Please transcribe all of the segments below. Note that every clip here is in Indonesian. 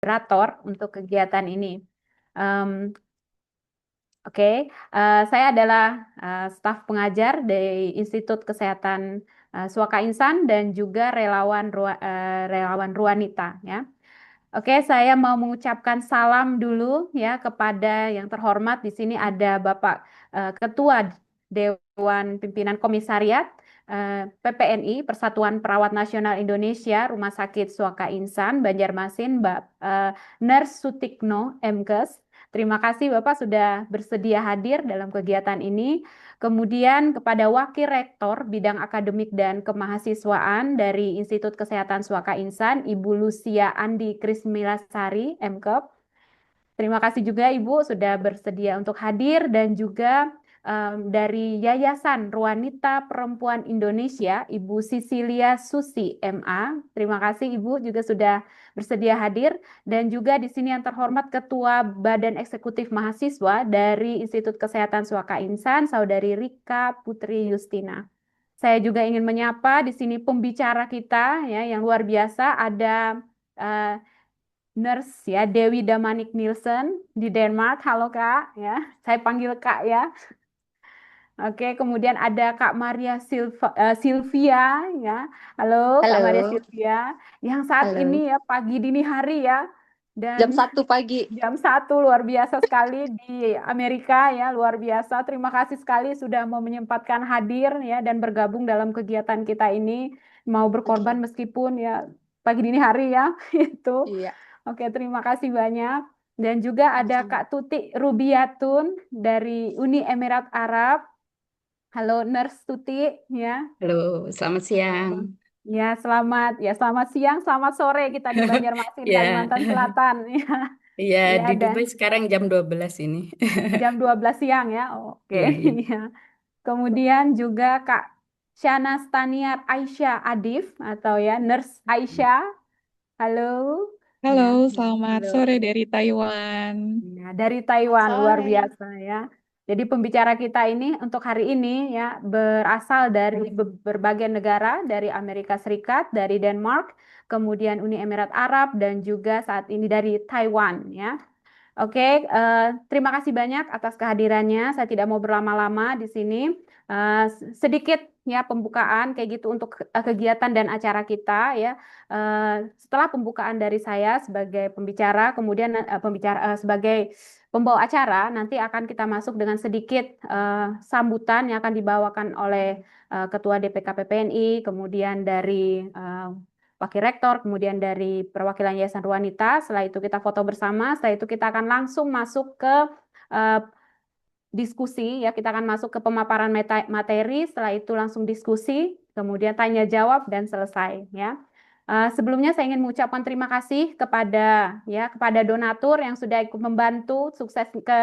moderator untuk kegiatan ini. Oke, saya adalah staf pengajar dari Institut Kesehatan Suaka Insan dan juga relawan Ruanita ya. Oke, saya mau mengucapkan salam dulu ya kepada yang terhormat. Di sini ada Bapak Ketua Dewan Pimpinan Komisariat PPNI Persatuan Perawat Nasional Indonesia Rumah Sakit Suaka Insan Banjarmasin, Ners Sutikno MKes. Terima kasih Bapak sudah bersedia hadir dalam kegiatan ini. Kemudian kepada Wakil Rektor Bidang Akademik dan Kemahasiswaan dari Institut Kesehatan Suaka Insan, Ibu Lucia Andi Krismilasari, MKep. Terima kasih juga Ibu sudah bersedia untuk hadir dan juga dari Yayasan Ruanita Perempuan Indonesia, Ibu Sisilia Susi, MA. Terima kasih Ibu juga sudah bersedia hadir dan juga di sini yang terhormat Ketua Badan Eksekutif Mahasiswa dari Institut Kesehatan Suaka Insan, Saudari Rika Putri Yustina. Saya juga ingin menyapa di sini pembicara kita ya yang luar biasa ada uh, nurse ya Dewi Damanik Nielsen di Denmark. Halo Kak ya. Saya panggil Kak ya. Oke, kemudian ada Kak Maria Silvia ya. Halo Kak Maria Halo, Silvia yang saat halo. ini ya pagi dini hari ya Jam dan 1 pagi. jam 1 luar biasa sekali di Amerika ya, luar biasa. Terima kasih sekali sudah mau menyempatkan hadir ya dan bergabung dalam kegiatan kita ini. Mau berkorban Oke, meskipun ya pagi dini hari ya itu. iya, Oke, terima kasih banyak. Dan juga ada sama-sama. Kak Tuti Rubiatun dari Uni Emirat Arab. Halo Nurse Tuti ya. Halo, selamat siang. Selamat siang, selamat sore kita di Banjarmasin, Ya, Kalimantan Selatan ya. ya Ya, di dan Dubai sekarang jam 12 ini. jam 12 siang ya. Oke, Iya, iya. iya. Kemudian juga Kak Syana Staniar Aisyah Adif atau ya Nurse Aisyah. Halo. Halo, Ya, selamat halo. sore dari Taiwan. Ya, dari Selamat Taiwan luar sore. biasa ya. Jadi pembicara kita ini untuk hari ini ya berasal dari berbagai negara, dari Amerika Serikat, dari Denmark, kemudian Uni Emirat Arab dan juga saat ini dari Taiwan ya. Oke, terima kasih banyak atas kehadirannya. Saya tidak mau berlama-lama di sini. Sedikit ya pembukaan kayak gitu untuk kegiatan dan acara kita ya. Setelah pembukaan dari saya sebagai pembicara, kemudian sebagai pembawa acara, nanti akan kita masuk dengan sedikit sambutan yang akan dibawakan oleh Ketua DPK PPNI, kemudian dari Wakil Rektor, kemudian dari perwakilan Yayasan Ruanita. Setelah itu kita foto bersama, setelah itu kita akan langsung masuk ke uh, diskusi, ya kita akan masuk ke pemaparan materi, setelah itu langsung diskusi, kemudian tanya jawab dan selesai ya. Sebelumnya saya ingin mengucapkan terima kasih kepada donatur yang sudah ikut membantu sukses ke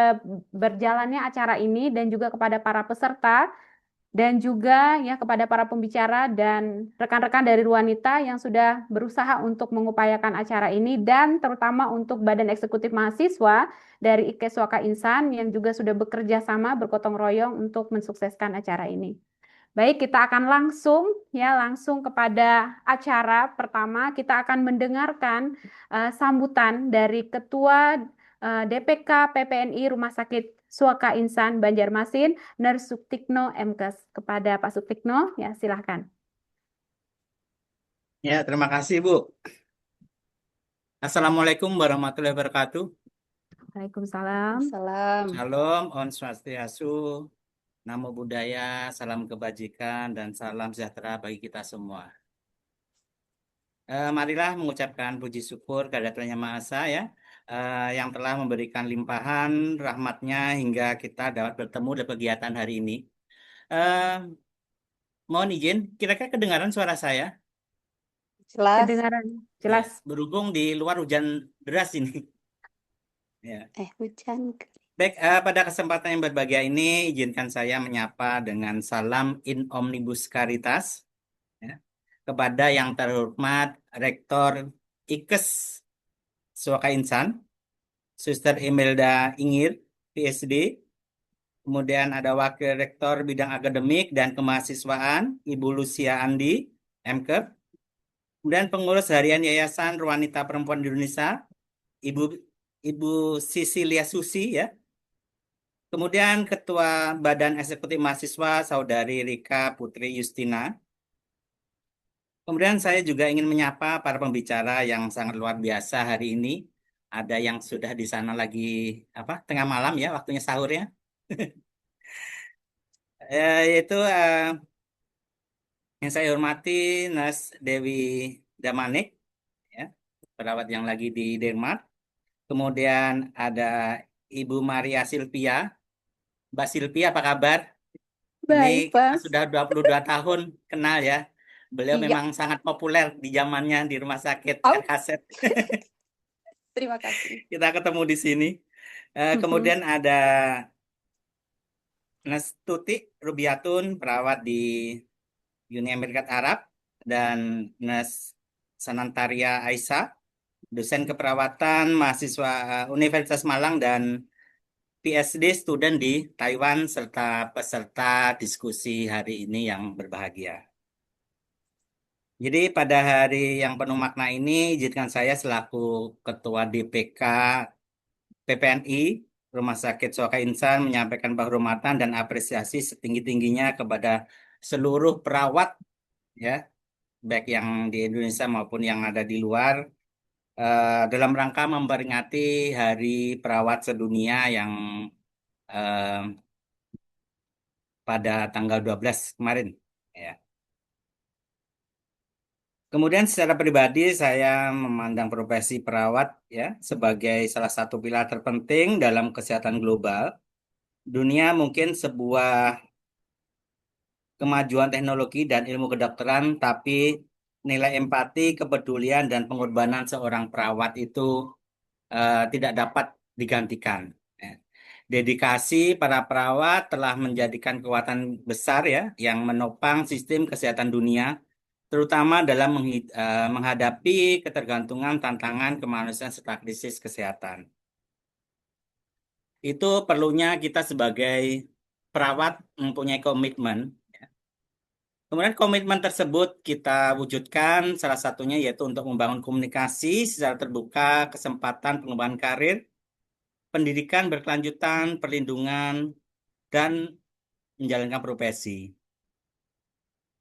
berjalannya acara ini dan juga kepada para peserta dan juga ya kepada para pembicara dan rekan-rekan dari Ruanita yang sudah berusaha untuk mengupayakan acara ini dan terutama untuk Badan Eksekutif Mahasiswa dari IKES Waka Insan yang juga sudah bekerja sama bergotong royong untuk mensukseskan acara ini. Baik, kita akan langsung kepada acara pertama. Kita akan mendengarkan sambutan dari Ketua DPK PPNI Rumah Sakit Suaka Insan Banjarmasin, Nurse Sutikno MKes. Kepada Pak Sutikno, ya silahkan. Ya, terima kasih, Bu. Assalamualaikum warahmatullahi wabarakatuh. Waalaikumsalam. Salam. Shalom, Om Swastiastu, Namo Buddhaya, salam kebajikan, dan salam sejahtera bagi kita semua. Marilah mengucapkan puji syukur kepada Tuhan Yang Maha Esa ya, yang telah memberikan limpahan rahmatnya hingga kita dapat bertemu dalam kegiatan hari ini. Eh, Mohon izin, kira-kira kedengaran suara saya? Jelas. Kedengaran Ya, jelas. berhubung di luar hujan deras ini. Ya. Hujan. Baik, pada kesempatan yang berbahagia ini, izinkan saya menyapa dengan salam in omnibus caritas ya, kepada yang terhormat Rektor IKES Suaka Insan, Suster Imelda Ingir, PhD. Kemudian ada Wakil Rektor Bidang Akademik dan Kemahasiswaan, Ibu Lucia Andi, MKep. Kemudian pengurus harian Yayasan Ruanita Perempuan Indonesia, Ibu Ibu Sisilia Susi ya. Kemudian Ketua Badan Eksekutif Mahasiswa Saudari Rika Putri Justina. Kemudian saya juga ingin menyapa para pembicara yang sangat luar biasa hari ini. Ada yang sudah di sana lagi tengah malam ya waktunya sahur ya. Yaitu yang saya hormati Nas Dewi Damanik ya, perawat yang lagi di Denmark. Kemudian ada Ibu Maria Silvia. Mbak Silvia apa kabar? Ini Baik, kita Pak. sudah 22 tahun kenal ya. Beliau Iya. memang sangat populer di zamannya di Rumah Sakit Oh. RHZ. Terima kasih. Kita ketemu di sini. Kemudian ada Nastuti Rubiatun, perawat di Uni Emirat Arab, dan Nas Sanantaria Aisyah, dosen keperawatan mahasiswa Universitas Malang dan PhD student di Taiwan, serta peserta diskusi hari ini yang berbahagia. Jadi pada hari yang penuh makna ini, izinkan saya selaku Ketua DPK PPNI Rumah Sakit Suaka Insan menyampaikan penghormatan dan apresiasi setinggi-tingginya kepada seluruh perawat ya, baik yang di Indonesia maupun yang ada di luar, dalam rangka memperingati Hari Perawat Sedunia yang eh, pada tanggal 12 kemarin ya. Kemudian secara pribadi saya memandang profesi perawat ya sebagai salah satu pilar terpenting dalam kesehatan global. Dunia mungkin sebuah kemajuan teknologi dan ilmu kedokteran, tapi nilai empati, kepedulian, dan pengorbanan seorang perawat itu tidak dapat digantikan. Ya. Dedikasi para perawat telah menjadikan kekuatan besar ya yang menopang sistem kesehatan dunia, terutama dalam menghadapi ketergantungan, tantangan kemanusiaan serta krisis kesehatan. Itu perlunya kita sebagai perawat mempunyai komitmen. Kemudian komitmen tersebut kita wujudkan salah satunya yaitu untuk membangun komunikasi secara terbuka, kesempatan pengembangan karir, pendidikan berkelanjutan, perlindungan, dan menjalankan profesi.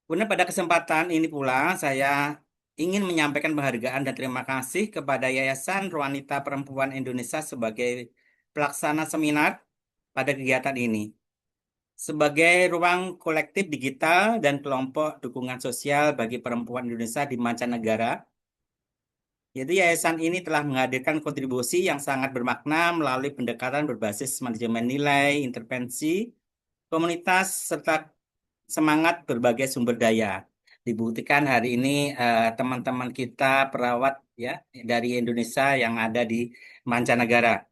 Kemudian pada kesempatan ini pula saya ingin menyampaikan penghargaan dan terima kasih kepada Yayasan Wanita Perempuan Indonesia sebagai pelaksana seminar pada kegiatan ini. Sebagai ruang kolektif digital dan kelompok dukungan sosial bagi perempuan Indonesia di mancanegara, jadi yayasan ini telah menghadirkan kontribusi yang sangat bermakna melalui pendekatan berbasis manajemen nilai, intervensi, komunitas, serta semangat berbagai sumber daya. Dibuktikan hari ini teman-teman kita perawat ya dari Indonesia yang ada di mancanegara.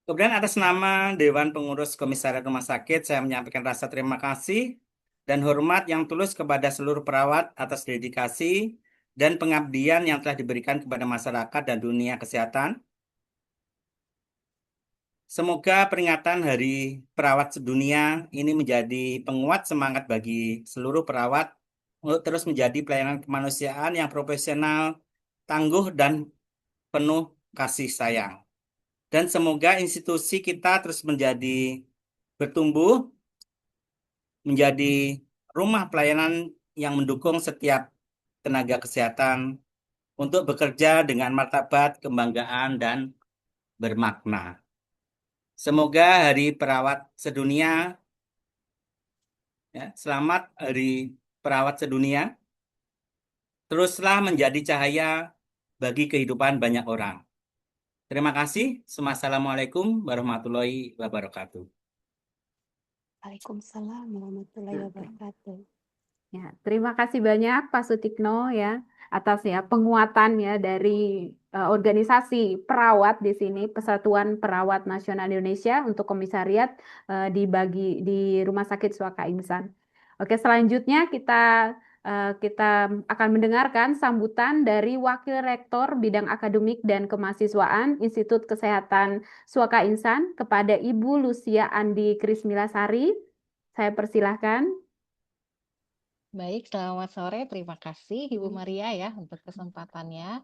Kemudian atas nama Dewan Pengurus Komisariat Rumah Sakit, saya menyampaikan rasa terima kasih dan hormat yang tulus kepada seluruh perawat atas dedikasi dan pengabdian yang telah diberikan kepada masyarakat dan dunia kesehatan. Semoga peringatan Hari Perawat Sedunia ini menjadi penguat semangat bagi seluruh perawat untuk terus menjadi pelayanan kemanusiaan yang profesional, tangguh, dan penuh kasih sayang. Dan semoga institusi kita terus bertumbuh, menjadi rumah pelayanan yang mendukung setiap tenaga kesehatan untuk bekerja dengan martabat, kebanggaan, dan bermakna. Semoga Hari Perawat Sedunia, ya, selamat Hari Perawat Sedunia, teruslah menjadi cahaya bagi kehidupan banyak orang. Terima kasih. Assalamualaikum warahmatullahi wabarakatuh. Waalaikumsalam warahmatullahi wabarakatuh. Ya, terima kasih banyak Pak Sutikno ya atas ya penguatan ya dari organisasi perawat di sini Persatuan Perawat Nasional Indonesia untuk komisariat di Rumah Sakit Suaka Insan. Oke, selanjutnya kita akan mendengarkan sambutan dari Wakil Rektor Bidang Akademik dan Kemahasiswaan Institut Kesehatan Suaka Insan kepada Ibu Lucia Andi Krismilasari. Saya persilahkan. Baik, selamat sore. Terima kasih Ibu Maria ya untuk kesempatannya.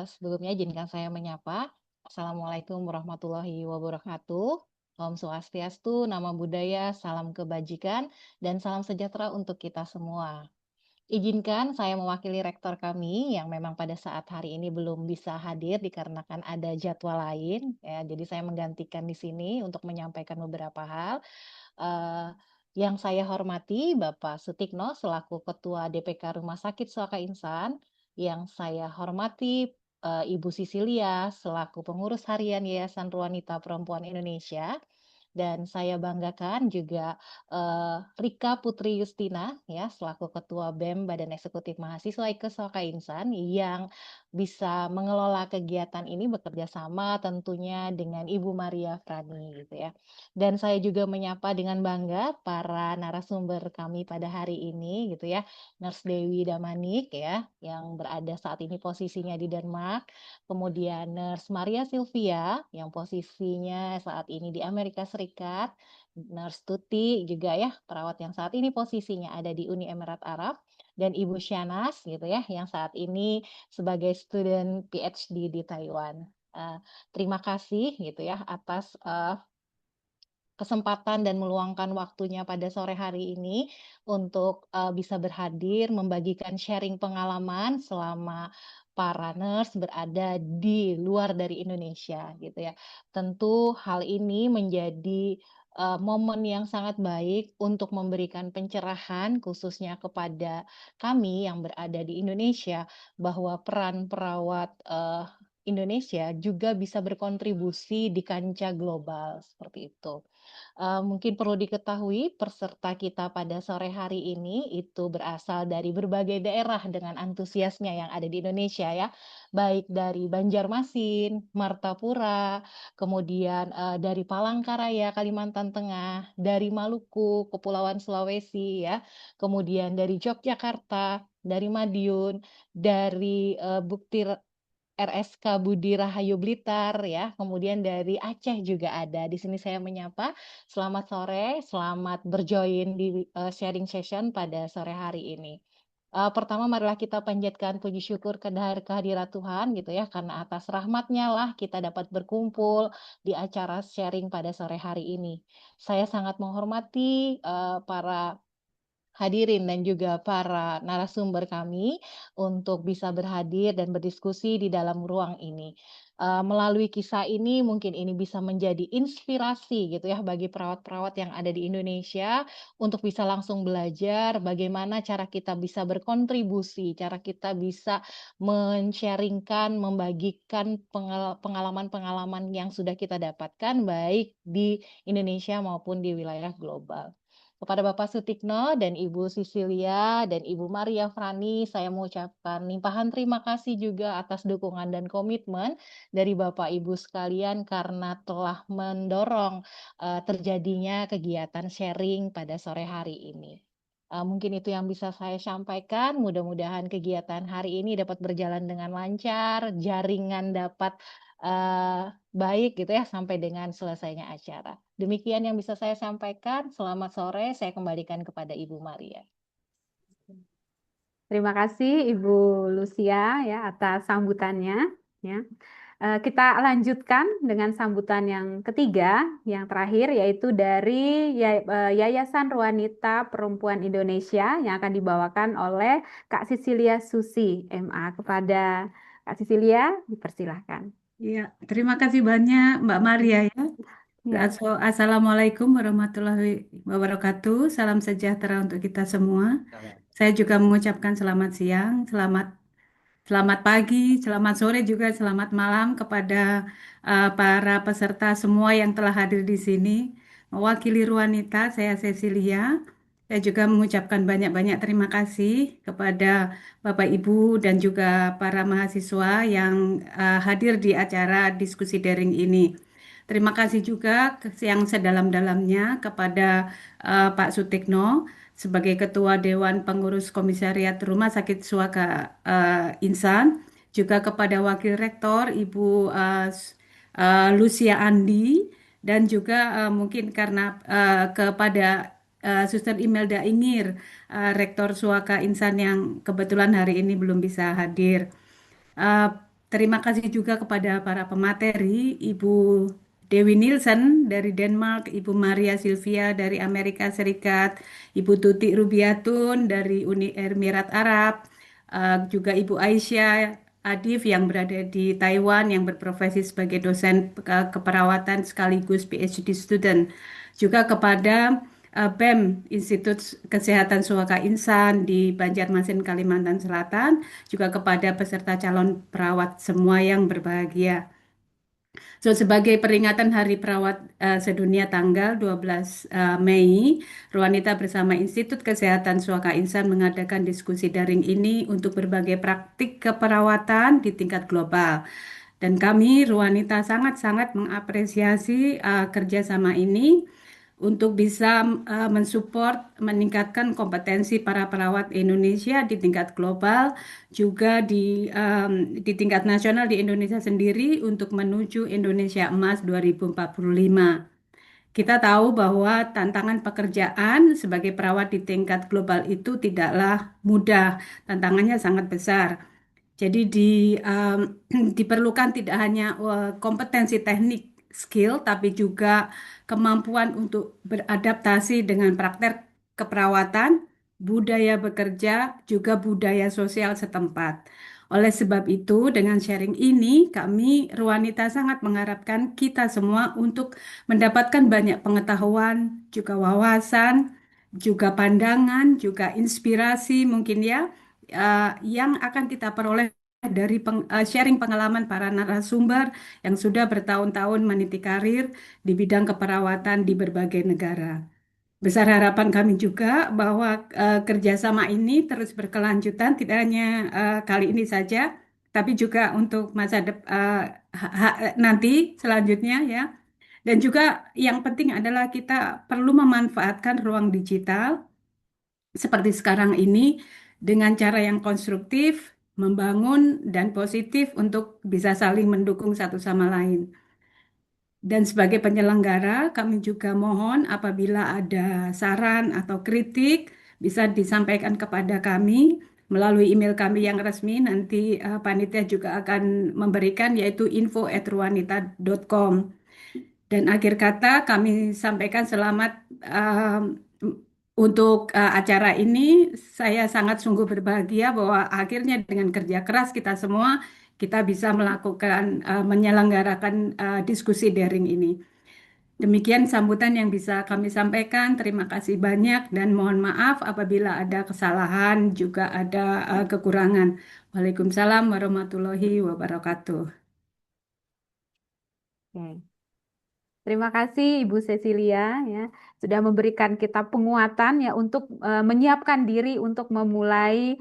Sebelumnya izinkan saya menyapa. Assalamualaikum warahmatullahi wabarakatuh. Om Swastiastu, Namo Buddhaya, salam kebajikan, dan salam sejahtera untuk kita semua. Izinkan saya mewakili rektor kami yang memang pada saat hari ini belum bisa hadir dikarenakan ada jadwal lain. Ya, jadi saya menggantikan di sini untuk menyampaikan beberapa hal. Eh, yang saya hormati Bapak Sutikno selaku Ketua DPK Rumah Sakit Suaka Insan, yang saya hormati Ibu Sisilia selaku Pengurus Harian Yayasan Wanita Perempuan Indonesia, dan saya banggakan juga Rika Putri Justina ya selaku Ketua BEM Badan Eksekutif Mahasiswa IKES Suaka Insan yang bisa mengelola kegiatan ini bekerja sama tentunya dengan Ibu Maria Frani gitu ya. Dan saya juga menyapa dengan bangga para narasumber kami pada hari ini gitu ya. Nurse Dewi Damanik ya yang berada saat ini posisinya di Denmark. Kemudian Nurse Maria Sylvia yang posisinya saat ini di Amerika Serikat. Nurse Tuti juga ya perawat yang saat ini posisinya ada di Uni Emirat Arab. Dan Ibu Shanas gitu ya yang saat ini sebagai student PhD di Taiwan. Terima kasih gitu ya atas kesempatan dan meluangkan waktunya pada sore hari ini untuk bisa berhadir membagikan sharing pengalaman selama para nurse berada di luar dari Indonesia gitu ya. Tentu hal ini menjadi momen yang sangat baik untuk memberikan pencerahan khususnya kepada kami yang berada di Indonesia bahwa peran perawat Indonesia juga bisa berkontribusi di kancah global seperti itu. Mungkin perlu diketahui peserta kita pada sore hari ini itu berasal dari berbagai daerah dengan antusiasnya yang ada di Indonesia ya, baik dari Banjarmasin, Martapura, kemudian dari Palangkaraya, Kalimantan Tengah, dari Maluku, Kepulauan Sulawesi ya, kemudian dari Yogyakarta, dari Madiun, dari Bukti RSK Budi Rahayu Blitar ya, kemudian dari Aceh juga ada. Di sini saya menyapa. Selamat sore, selamat berjoin di sharing session pada sore hari ini. Pertama marilah kita panjatkan puji syukur kehadirat Tuhan gitu ya, karena atas rahmatnya lah kita dapat berkumpul di acara sharing pada sore hari ini. Saya sangat menghormati para hadirin dan juga para narasumber kami untuk bisa berhadir dan berdiskusi di dalam ruang ini. Melalui kisah ini mungkin ini bisa menjadi inspirasi gitu ya bagi perawat-perawat yang ada di Indonesia untuk bisa langsung belajar bagaimana cara kita bisa berkontribusi, cara kita bisa men-sharingkan, membagikan pengalaman-pengalaman yang sudah kita dapatkan baik di Indonesia maupun di wilayah global. Kepada Bapak Sutikno dan Ibu Sisilia dan Ibu Maria Frani, saya mengucapkan limpahan terima kasih juga atas dukungan dan komitmen dari Bapak Ibu sekalian karena telah mendorong terjadinya kegiatan sharing pada sore hari ini. Mungkin itu yang bisa saya sampaikan. Mudah-mudahan kegiatan hari ini dapat berjalan dengan lancar, jaringan dapat baik gitu ya sampai dengan selesainya acara. Demikian yang bisa saya sampaikan. Selamat sore, saya kembalikan kepada Ibu Maria. Terima kasih Ibu Lucia ya atas sambutannya ya. Kita lanjutkan dengan sambutan yang ketiga, yang terakhir yaitu dari Yayasan Wanita Perempuan Indonesia yang akan dibawakan oleh Kak Sisilia Susi MA. Kepada Kak Sisilia dipersilahkan. Ya, terima kasih banyak Mbak Maria ya. Ya. Assalamualaikum warahmatullahi wabarakatuh. Salam sejahtera untuk kita semua. Saya juga mengucapkan selamat siang, selamat pagi, selamat sore juga selamat malam kepada para peserta semua yang telah hadir di sini. Mewakili Ruanita, saya Cecilia. Saya juga mengucapkan banyak-banyak terima kasih kepada Bapak Ibu dan juga para mahasiswa yang hadir di acara diskusi daring ini. Terima kasih juga yang sedalam-dalamnya kepada Pak Sutikno sebagai Ketua Dewan Pengurus Komisariat Rumah Sakit Suaka Insan, juga kepada Wakil Rektor Ibu Lucia Andi, dan juga mungkin karena kepada Suster Imelda Ingir, Rektor Suaka Insan yang kebetulan hari ini belum bisa hadir. Eh, Terima kasih juga kepada para pemateri, Ibu Dewi Nielsen dari Denmark, Ibu Maria Silvia dari Amerika Serikat, Ibu Tuti Rubiatun dari Uni Emirat Arab, juga Ibu Aisyah Adif yang berada di Taiwan yang berprofesi sebagai dosen keperawatan sekaligus PhD student. Juga kepada BEM, Institut Kesehatan Suaka Insan di Banjarmasin, Kalimantan Selatan, juga kepada peserta calon perawat semua yang berbahagia. So, sebagai peringatan Hari Perawat Sedunia tanggal 12 Mei, Ruanita bersama Institut Kesehatan Suaka Insan mengadakan diskusi daring ini untuk berbagai praktik keperawatan di tingkat global. Dan kami, Ruanita, sangat-sangat mengapresiasi kerjasama ini untuk bisa mensupport, meningkatkan kompetensi para perawat Indonesia di tingkat global, juga di tingkat nasional di Indonesia sendiri untuk menuju Indonesia Emas 2045. Kita tahu bahwa tantangan pekerjaan sebagai perawat di tingkat global itu tidaklah mudah, tantangannya sangat besar. Jadi diperlukan tidak hanya kompetensi teknik skill, tapi juga kemampuan untuk beradaptasi dengan praktek keperawatan, budaya bekerja, juga budaya sosial setempat. Oleh sebab itu, dengan sharing ini, kami Ruanita sangat mengharapkan kita semua untuk mendapatkan banyak pengetahuan, juga wawasan, juga pandangan, juga inspirasi mungkin ya, yang akan kita peroleh dari sharing pengalaman para narasumber yang sudah bertahun-tahun meniti karir di bidang keperawatan di berbagai negara. Besar harapan kami juga bahwa kerjasama ini terus berkelanjutan, tidak hanya kali ini saja, tapi juga untuk masa nanti selanjutnya ya. Dan juga yang penting adalah kita perlu memanfaatkan ruang digital seperti sekarang ini dengan cara yang konstruktif, membangun, dan positif untuk bisa saling mendukung satu sama lain. Dan sebagai penyelenggara, kami juga mohon apabila ada saran atau kritik bisa disampaikan kepada kami melalui email kami yang resmi. Nanti panitia juga akan memberikan, yaitu info@ruanita.com. Dan akhir kata kami sampaikan selamat untuk acara ini. Saya sangat sungguh berbahagia bahwa akhirnya dengan kerja keras kita semua, kita bisa melakukan, menyelenggarakan diskusi daring ini. Demikian sambutan yang bisa kami sampaikan. Terima kasih banyak dan mohon maaf apabila ada kesalahan, juga ada kekurangan. Waalaikumsalam warahmatullahi wabarakatuh. Oke. Terima kasih Ibu Cecilia ya sudah memberikan kita penguatan ya untuk menyiapkan diri untuk memulai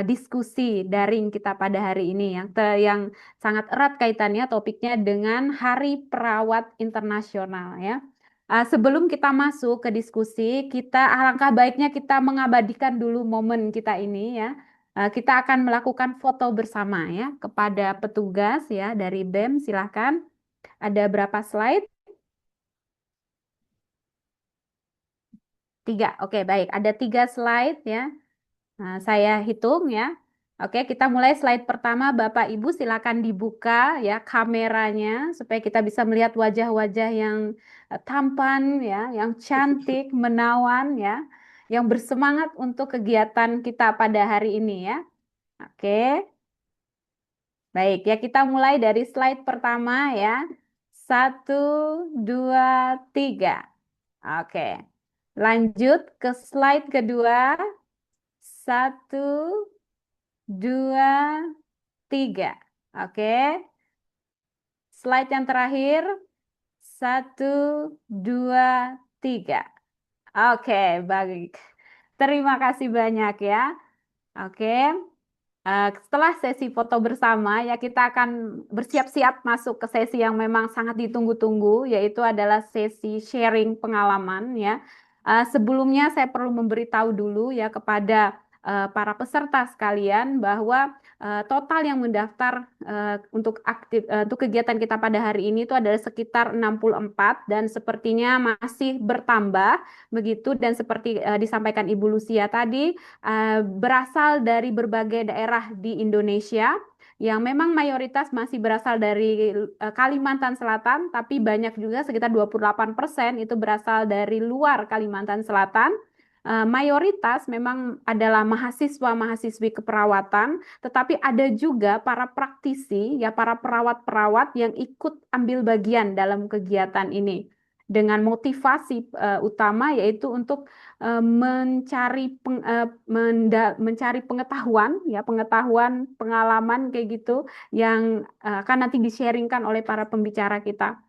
diskusi daring kita pada hari ini yang sangat erat kaitannya topiknya dengan Hari Perawat Internasional ya. Sebelum kita masuk ke diskusi, alangkah baiknya kita mengabadikan dulu momen kita ini ya. Kita akan melakukan foto bersama ya kepada petugas ya dari BEM. Silahkan. Ada berapa slide? 3. Oke, baik. Ada 3 slide ya. Nah, saya hitung ya. Oke, kita mulai slide pertama. Bapak Ibu silakan dibuka ya kameranya supaya kita bisa melihat wajah-wajah yang tampan ya, yang cantik, menawan ya, yang bersemangat untuk kegiatan kita pada hari ini ya. Oke. Baik, ya kita mulai dari slide pertama ya. 1, 2, 3. Oke. Lanjut ke slide kedua. 1, 2, 3. Oke. Slide yang terakhir. 1, 2, 3. Oke, baik. Terima kasih banyak ya. Oke. Setelah sesi foto bersama, ya kita akan bersiap-siap masuk ke sesi yang memang sangat ditunggu-tunggu, yaitu adalah sesi sharing pengalaman ya. Sebelumnya saya perlu memberitahu dulu ya kepada para peserta sekalian bahwa total yang mendaftar untuk kegiatan kita pada hari ini itu adalah sekitar 64 dan sepertinya masih bertambah begitu, dan seperti disampaikan Ibu Lucia tadi berasal dari berbagai daerah di Indonesia yang memang mayoritas masih berasal dari Kalimantan Selatan, tapi banyak juga sekitar 28% itu berasal dari luar Kalimantan Selatan. Mayoritas memang adalah mahasiswa-mahasiswi keperawatan, tetapi ada juga para praktisi, ya para perawat-perawat yang ikut ambil bagian dalam kegiatan ini dengan motivasi utama yaitu untuk mencari pengetahuan, ya pengetahuan, pengalaman kayak gitu yang akan nanti di-sharingkan oleh para pembicara kita.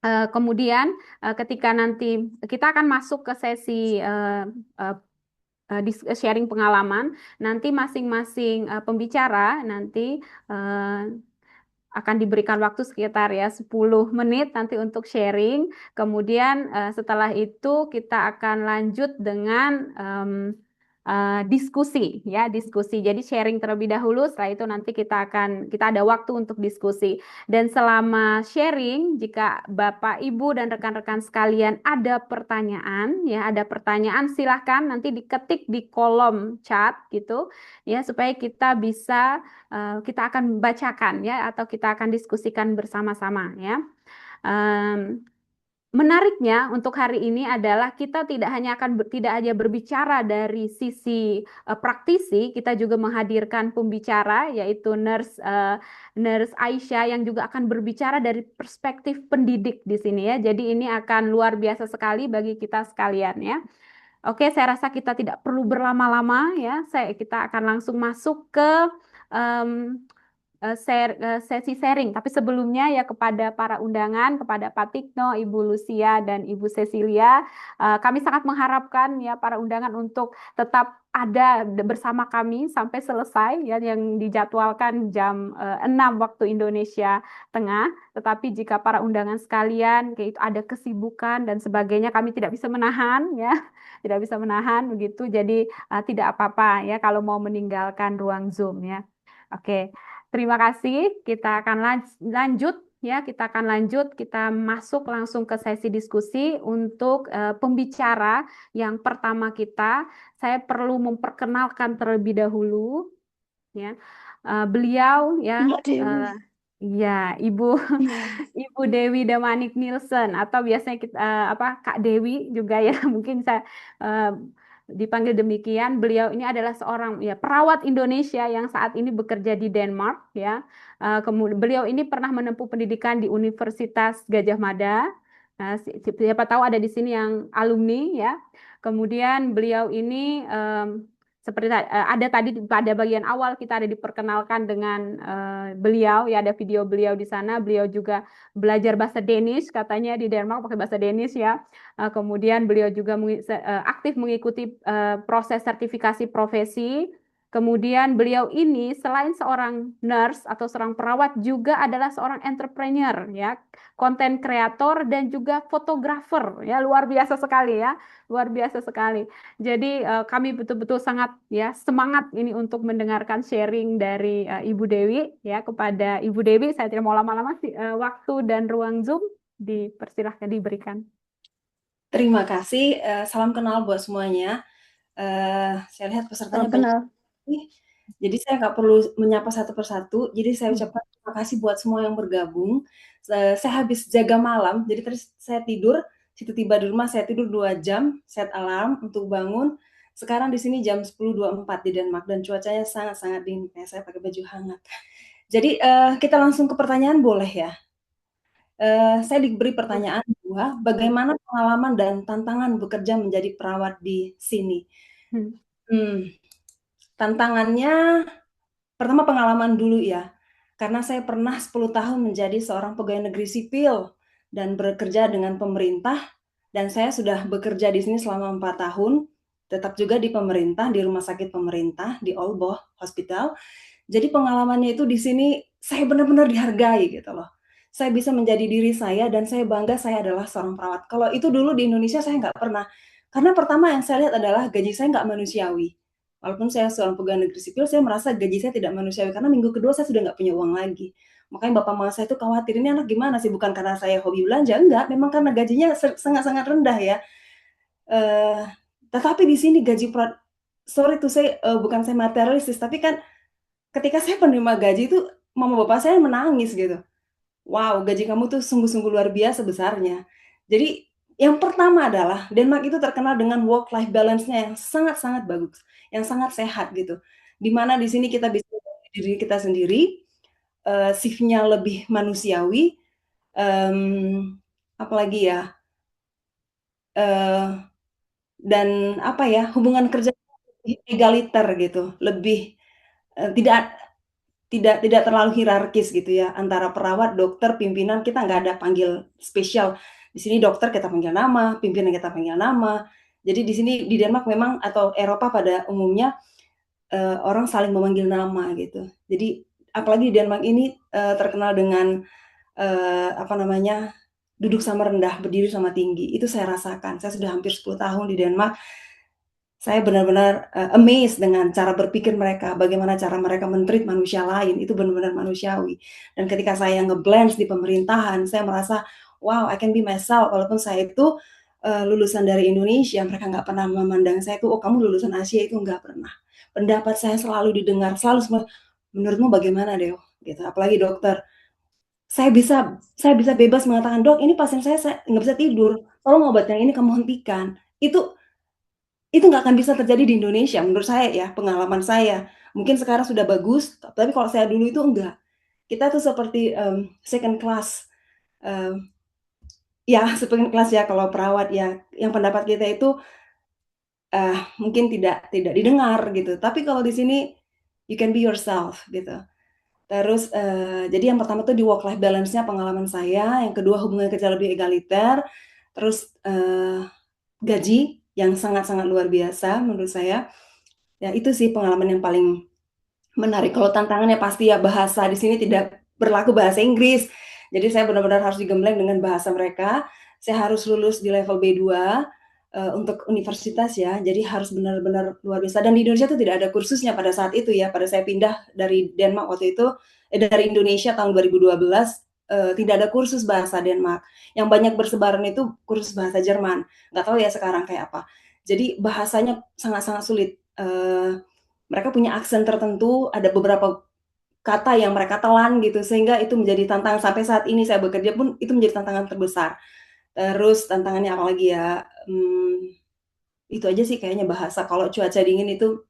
Kemudian ketika nanti kita akan masuk ke sesi sharing pengalaman, nanti masing-masing pembicara nanti akan diberikan waktu sekitar ya 10 menit nanti untuk sharing. Kemudian setelah itu kita akan lanjut dengan diskusi, ya diskusi. Jadi sharing terlebih dahulu, setelah itu nanti kita ada waktu untuk diskusi. Dan selama sharing, jika Bapak, Ibu, dan rekan-rekan sekalian ada pertanyaan, ya ada pertanyaan, silahkan nanti diketik di kolom chat gitu, ya supaya kita bisa kita akan bacakan ya atau kita akan diskusikan bersama-sama ya. Menariknya untuk hari ini adalah kita tidak hanya berbicara dari sisi praktisi, kita juga menghadirkan pembicara yaitu nurse Aisyah yang juga akan berbicara dari perspektif pendidik di sini ya. Jadi ini akan luar biasa sekali bagi kita sekalian ya. Oke, saya rasa kita tidak perlu berlama-lama ya. Kita akan langsung masuk ke sesi sharing. Tapi sebelumnya ya kepada para undangan, kepada Pak Tikno, Ibu Lucia, dan Ibu Cecilia, kami sangat mengharapkan ya para undangan untuk tetap ada bersama kami sampai selesai ya yang dijadwalkan jam 6 waktu Indonesia Tengah. Tetapi jika para undangan sekalian kayak itu ada kesibukan dan sebagainya, kami tidak bisa menahan ya, tidak bisa menahan begitu. Jadi tidak apa-apa ya kalau mau meninggalkan ruang Zoom ya. Oke. Terima kasih. Kita akan lanjut ya, kita akan lanjut, kita masuk langsung ke sesi diskusi untuk pembicara yang pertama kita. Saya perlu memperkenalkan terlebih dahulu ya. Beliau ya ya Ibu Ibu Dewi Damanik Nielsen atau biasanya kita Kak Dewi juga ya mungkin saya dipanggil demikian. Beliau ini adalah seorang ya perawat Indonesia yang saat ini bekerja di Denmark ya. Kemudian beliau ini pernah menempuh pendidikan di Universitas Gadjah Mada. Nah, siapa tahu ada di sini yang alumni ya. Kemudian beliau ini seperti ada tadi pada bagian awal kita ada diperkenalkan dengan beliau ya, ada video beliau di sana. Beliau juga belajar bahasa Danish katanya di Denmark pakai bahasa Danish ya. Kemudian beliau juga aktif mengikuti proses sertifikasi profesi. Kemudian beliau ini selain seorang nurse atau seorang perawat juga adalah seorang entrepreneur ya, konten kreator dan juga fotografer ya, luar biasa sekali ya, luar biasa sekali. Jadi kami betul-betul sangat ya semangat ini untuk mendengarkan sharing dari Ibu Dewi ya. Kepada Ibu Dewi saya tidak mau lama-lama waktu dan ruang Zoom dipersilahkan diberikan. Terima kasih. Salam kenal buat semuanya. Saya lihat pesertanya banyak. Jadi saya nggak perlu menyapa satu persatu. Jadi saya ucapkan terima kasih buat semua yang bergabung. Saya habis jaga malam. Jadi tadi saya tidur. Tiba di rumah saya tidur 2 jam. Set alarm untuk bangun. Sekarang di sini jam 10.24 di Denmark dan cuacanya sangat-sangat dingin. Saya pakai baju hangat. Jadi kita langsung ke pertanyaan boleh ya? Saya diberi pertanyaan bahwa bagaimana pengalaman dan tantangan bekerja menjadi perawat di sini. Tantangannya, pertama pengalaman dulu ya, karena saya pernah 10 tahun menjadi seorang pegawai negeri sipil dan bekerja dengan pemerintah, dan saya sudah bekerja di sini selama 4 tahun, tetap juga di pemerintah, di rumah sakit pemerintah, di Aalborg Hospital. Jadi pengalamannya itu di sini saya benar-benar dihargai gitu loh. Saya bisa menjadi diri saya dan saya bangga saya adalah seorang perawat. Kalau itu dulu di Indonesia saya nggak pernah. Karena pertama yang saya lihat adalah gaji saya nggak manusiawi. Walaupun saya seorang pegawai negeri sipil, saya merasa gaji saya tidak manusiawi karena minggu kedua saya sudah nggak punya uang lagi. Makanya bapak mama saya itu khawatir, ini anak gimana sih? Bukan karena saya hobi belanja, enggak. Memang karena gajinya sangat-sangat rendah ya. Tetapi di sini gaji sorry to say, bukan saya materialistis, tapi kan ketika saya penerima gaji itu mama bapak saya menangis gitu. Wow, gaji kamu tuh sungguh-sungguh luar biasa besarnya. Jadi yang pertama adalah Denmark itu terkenal dengan work life balance-nya yang sangat-sangat bagus, yang sangat sehat gitu. Di mana di sini kita bisa menjadi diri kita sendiri, shift-nya lebih manusiawi, apalagi ya, dan apa ya, hubungan kerja lebih egaliter gitu, lebih tidak terlalu hierarkis gitu ya, antara perawat, dokter, pimpinan, kita nggak ada panggil spesial. Di sini dokter kita panggil nama, pimpinan kita panggil nama. Jadi di sini di Denmark memang atau Eropa pada umumnya orang saling memanggil nama gitu. Jadi apalagi di Denmark ini terkenal dengan apa namanya, duduk sama rendah, berdiri sama tinggi. Itu saya rasakan. Saya sudah hampir 10 tahun di Denmark. Saya benar-benar amazed dengan cara berpikir mereka, bagaimana cara mereka men-treat manusia lain, itu benar-benar manusiawi. Dan ketika saya nge-blend di pemerintahan, saya merasa, wow, I can be myself, walaupun saya itu lulusan dari Indonesia, mereka nggak pernah memandang saya itu, oh kamu lulusan Asia, itu nggak pernah. Pendapat saya selalu didengar, selalu semua, menurutmu bagaimana Deo? Gitu. Apalagi dokter, saya bisa bebas mengatakan, dok, ini pasien saya nggak bisa tidur, tolong obat yang ini kamu hentikan. Itu nggak akan bisa terjadi di Indonesia menurut saya ya, pengalaman saya. Mungkin sekarang sudah bagus, tapi kalau saya dulu itu enggak. Kita tuh seperti second class, ya second class ya kalau perawat ya, yang pendapat kita itu mungkin tidak didengar gitu. Tapi kalau di sini you can be yourself gitu. Terus jadi yang pertama tuh di work life balance-nya pengalaman saya, yang kedua hubungan kerja lebih egaliter, terus gaji yang sangat-sangat luar biasa menurut saya. Ya itu sih pengalaman yang paling menarik. Kalau tantangannya pasti ya bahasa, di sini tidak berlaku bahasa Inggris. Jadi saya benar-benar harus digembleng dengan bahasa mereka. Saya harus lulus di level B2 untuk universitas ya. Jadi harus benar-benar luar biasa. Dan di Indonesia itu tidak ada kursusnya pada saat itu ya. Pada saya pindah dari Denmark waktu itu, dari Indonesia tahun 2012, tidak ada kursus bahasa Denmark. Yang banyak bersebaran itu kursus bahasa Jerman. Nggak tahu ya sekarang kayak apa. Jadi bahasanya sangat-sangat sulit. Mereka punya aksen tertentu, ada beberapa kata yang mereka telan gitu, sehingga itu menjadi tantangan sampai saat ini saya bekerja pun itu menjadi tantangan terbesar. Terus tantangannya apalagi ya, itu aja sih kayaknya bahasa. Kalau cuaca dingin itu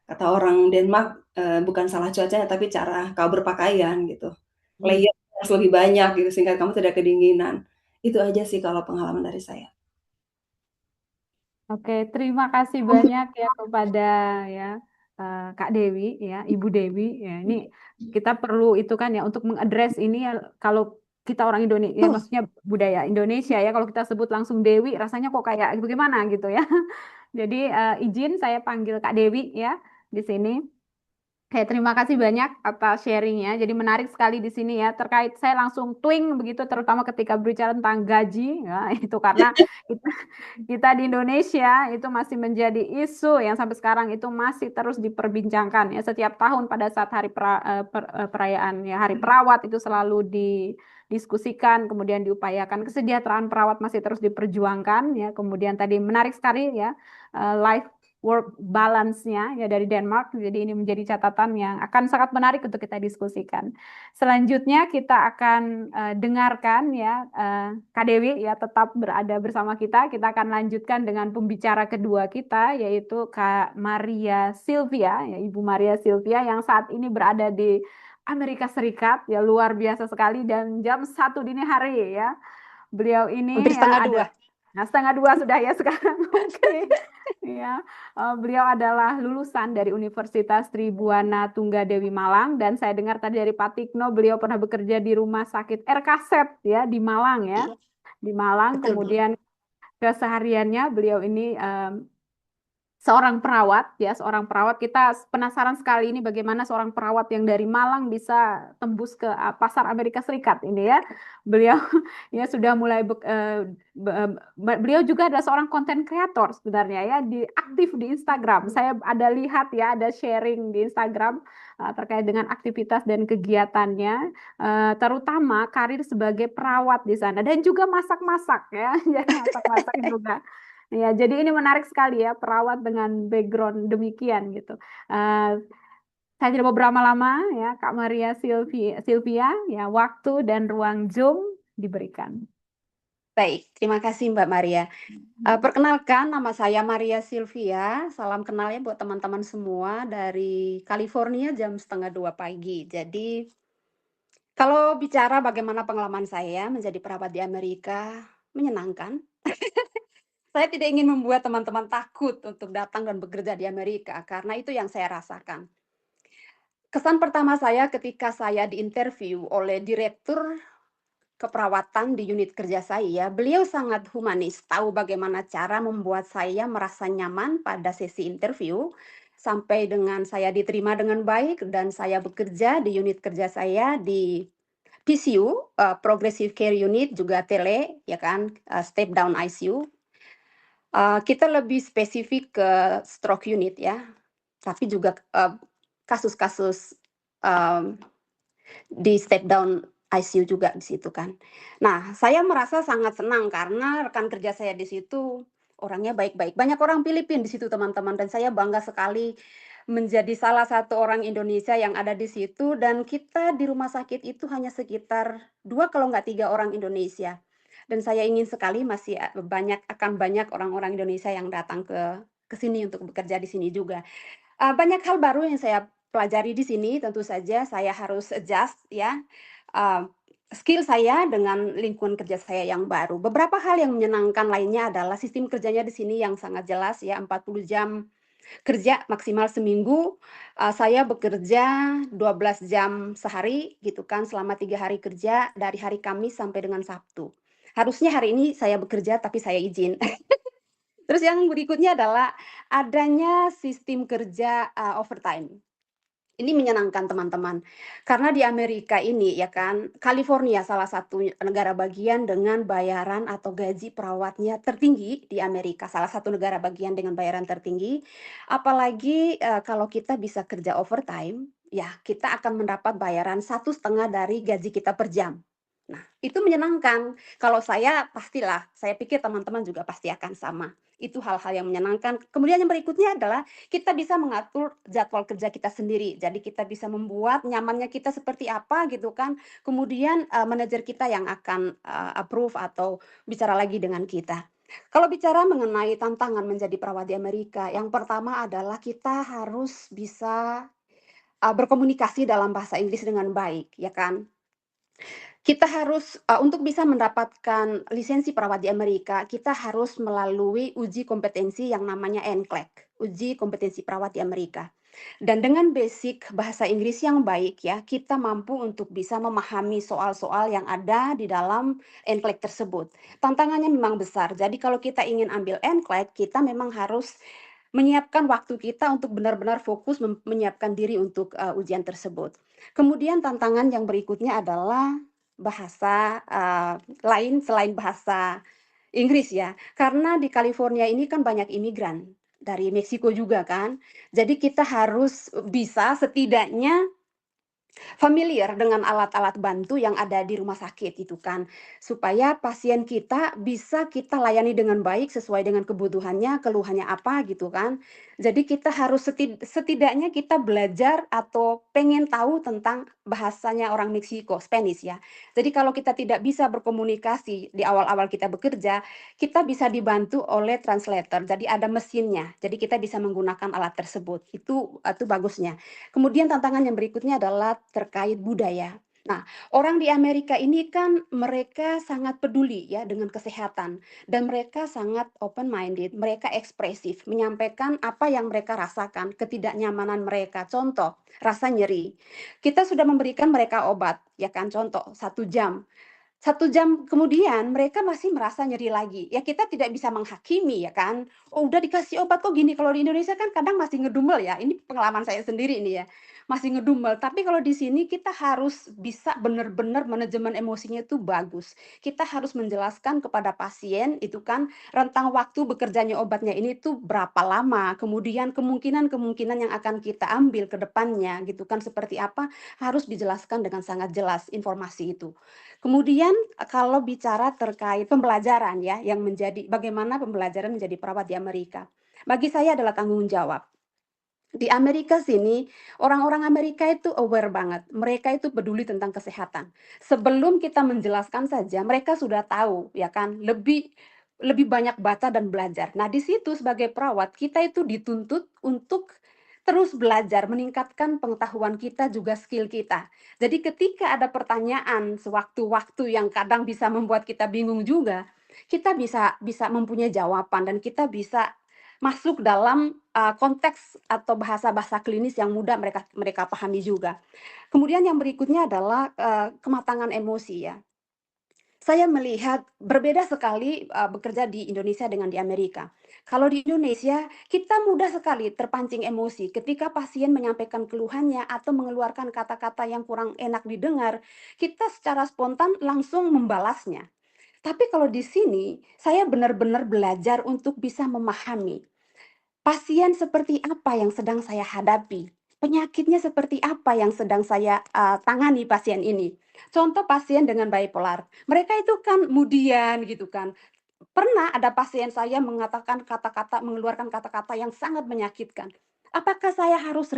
kata orang Denmark bukan salah cuacanya tapi cara kau berpakaian gitu. Layer harus lebih banyak gitu sehingga kamu tidak kedinginan. Itu aja sih kalau pengalaman dari saya. Oke, terima kasih banyak ya kepada ya Kak Dewi ya, Ibu Dewi ya. Ini kita perlu itu kan ya untuk mengadres ini ya, kalau kita orang Indonesia, ya, maksudnya budaya Indonesia ya, kalau kita sebut langsung Dewi rasanya kok kayak bagaimana gitu ya. Jadi izin saya panggil Kak Dewi ya di sini. Terima kasih banyak atas sharingnya. Jadi menarik sekali di sini ya. Terkait saya langsung twing begitu, terutama ketika berbicara tentang gaji. Ya, itu karena kita di Indonesia itu masih menjadi isu yang sampai sekarang itu masih terus diperbincangkan ya. Setiap tahun pada saat hari perayaan ya Hari Perawat itu selalu didiskusikan, kemudian diupayakan. Kesejahteraan perawat masih terus diperjuangkan ya. Kemudian tadi menarik sekali ya, life work balance-nya ya dari Denmark. Jadi ini menjadi catatan yang akan sangat menarik untuk kita diskusikan. Selanjutnya kita akan dengarkan ya Kak Dewi ya tetap berada bersama kita. Kita akan lanjutkan dengan pembicara kedua kita yaitu Kak Maria Sylvia ya, Ibu Maria Sylvia yang saat ini berada di Amerika Serikat ya, luar biasa sekali, dan jam 1 dini hari ya. Beliau ini Hampir setengah ya dua. setengah 2 sudah ya sekarang. Oke. Ya, beliau adalah lulusan dari Universitas Tribuana Tunggadewi Malang, dan saya dengar tadi dari Pak Tikno beliau pernah bekerja di Rumah Sakit RKZ ya di Malang ya. Di Malang. Betul, Bu. Kemudian kesehariannya beliau ini seorang perawat ya, seorang perawat. Kita penasaran sekali ini bagaimana seorang perawat yang dari Malang bisa tembus ke pasar Amerika Serikat ini ya. Beliau ya sudah mulai beliau juga adalah seorang content creator sebenarnya ya, aktif di Instagram. Saya ada lihat ya, ada sharing di Instagram terkait dengan aktivitas dan kegiatannya, terutama karir sebagai perawat di sana, dan juga masak-masak ya. Jadi masak-masak juga. Ya, jadi ini menarik sekali ya, perawat dengan background demikian gitu. Saya tidak mau berlama-lama ya, Kak Maria Silvia, ya waktu dan ruang Zoom diberikan. Baik, terima kasih Mbak Maria. Perkenalkan, nama saya Maria Silvia. Salam kenal ya buat teman-teman semua dari California jam 1:30 pagi. Jadi, kalau bicara bagaimana pengalaman saya menjadi perawat di Amerika, menyenangkan. Saya tidak ingin membuat teman-teman takut untuk datang dan bekerja di Amerika, karena itu yang saya rasakan. Kesan pertama saya ketika saya diinterview oleh direktur keperawatan di unit kerja saya, beliau sangat humanis, tahu bagaimana cara membuat saya merasa nyaman pada sesi interview, sampai dengan saya diterima dengan baik dan saya bekerja di unit kerja saya di PCU, Progressive Care Unit, juga tele, ya kan, step down ICU. Kita lebih spesifik ke stroke unit ya, tapi juga kasus-kasus di step down ICU juga di situ kan. Nah, saya merasa sangat senang karena rekan kerja saya di situ orangnya baik-baik. Banyak orang Filipina di situ teman-teman, dan saya bangga sekali menjadi salah satu orang Indonesia yang ada di situ, dan kita di rumah sakit itu hanya sekitar 2 kalau nggak 3 orang Indonesia. Dan saya ingin sekali masih akan banyak orang-orang Indonesia yang datang ke sini untuk bekerja di sini juga. Banyak hal baru yang saya pelajari di sini, tentu saja saya harus adjust ya, skill saya dengan lingkungan kerja saya yang baru. Beberapa hal yang menyenangkan lainnya adalah sistem kerjanya di sini yang sangat jelas ya, 40 jam kerja maksimal seminggu. Saya bekerja 12 jam sehari gitu kan, selama 3 hari kerja dari hari Kamis sampai dengan Sabtu. Harusnya hari ini saya bekerja tapi saya izin. Terus yang berikutnya adalah adanya sistem kerja overtime. Ini menyenangkan teman-teman, karena di Amerika ini ya kan, California salah satu negara bagian dengan bayaran atau gaji perawatnya tertinggi di Amerika, salah satu negara bagian dengan bayaran tertinggi. Apalagi kalau kita bisa kerja overtime, ya kita akan mendapat bayaran 1,5 dari gaji kita per jam. Nah, itu menyenangkan. Kalau saya pastilah, saya pikir teman-teman juga pasti akan sama. Itu hal-hal yang menyenangkan. Kemudian yang berikutnya adalah kita bisa mengatur jadwal kerja kita sendiri. Jadi kita bisa membuat nyamannya kita seperti apa gitu kan. Kemudian manajer kita yang akan approve atau bicara lagi dengan kita. Kalau bicara mengenai tantangan menjadi perawat di Amerika, yang pertama adalah kita harus bisa berkomunikasi dalam bahasa Inggris dengan baik, ya kan? Kita harus untuk bisa mendapatkan lisensi perawat di Amerika, kita harus melalui uji kompetensi yang namanya NCLEX, uji kompetensi perawat di Amerika. Dan dengan basic bahasa Inggris yang baik ya, kita mampu untuk bisa memahami soal-soal yang ada di dalam NCLEX tersebut. Tantangannya memang besar. Jadi kalau kita ingin ambil NCLEX, kita memang harus menyiapkan waktu kita untuk benar-benar fokus menyiapkan diri untuk ujian tersebut. Kemudian tantangan yang berikutnya adalah bahasa lain selain bahasa Inggris ya. Karena di California ini kan banyak imigran dari Meksiko juga kan. Jadi kita harus bisa setidaknya familiar dengan alat-alat bantu yang ada di rumah sakit itu kan, supaya pasien kita bisa kita layani dengan baik sesuai dengan kebutuhannya, keluhannya apa gitu kan. Jadi kita harus setidaknya kita belajar atau pengen tahu tentang bahasanya orang Meksiko, Spanish ya. Jadi kalau kita tidak bisa berkomunikasi di awal-awal kita bekerja, kita bisa dibantu oleh translator. Jadi ada mesinnya. Jadi kita bisa menggunakan alat tersebut. Itu bagusnya. Kemudian tantangan yang berikutnya adalah terkait budaya. Nah, orang di Amerika ini kan mereka sangat peduli ya dengan kesehatan, dan mereka sangat open minded, mereka ekspresif, menyampaikan apa yang mereka rasakan, ketidaknyamanan mereka. Contoh, rasa nyeri. Kita sudah memberikan mereka obat, ya kan, contoh 1 jam. 1 jam kemudian mereka masih merasa nyeri lagi. Ya kita tidak bisa menghakimi ya kan. Oh udah dikasih obat kok gini. Kalau di Indonesia kan kadang masih ngedumel ya. Ini pengalaman saya sendiri ini ya. Masih ngedumel. Tapi kalau di sini kita harus bisa benar-benar manajemen emosinya itu bagus. Kita harus menjelaskan kepada pasien itu kan rentang waktu bekerjanya obatnya ini tuh berapa lama. Kemudian kemungkinan-kemungkinan yang akan kita ambil ke depannya gitu kan seperti apa, harus dijelaskan dengan sangat jelas informasi itu. Kemudian kalau bicara terkait pembelajaran ya, yang menjadi bagaimana pembelajaran menjadi perawat di Amerika. Bagi saya adalah tanggung jawab. Di Amerika sini, orang-orang Amerika itu aware banget. Mereka itu peduli tentang kesehatan. Sebelum kita menjelaskan saja, mereka sudah tahu, ya kan? Lebih lebih banyak baca dan belajar. Nah, di situ sebagai perawat, kita itu dituntut untuk terus belajar, meningkatkan pengetahuan kita juga skill kita. Jadi ketika ada pertanyaan sewaktu-waktu yang kadang bisa membuat kita bingung juga, kita bisa bisa mempunyai jawaban dan kita bisa masuk dalam konteks atau bahasa-bahasa klinis yang mudah mereka mereka pahami juga. Kemudian yang berikutnya adalah kematangan emosi ya. Saya melihat berbeda sekali bekerja di Indonesia dengan di Amerika. Kalau di Indonesia, kita mudah sekali terpancing emosi ketika pasien menyampaikan keluhannya atau mengeluarkan kata-kata yang kurang enak didengar, kita secara spontan langsung membalasnya. Tapi kalau di sini, saya benar-benar belajar untuk bisa memahami pasien seperti apa yang sedang saya hadapi? Penyakitnya seperti apa yang sedang saya tangani pasien ini? Contoh pasien dengan bipolar. Mereka itu kan kemudian gitu kan. Pernah ada pasien saya mengatakan kata-kata, mengeluarkan kata-kata yang sangat menyakitkan. Apakah saya harus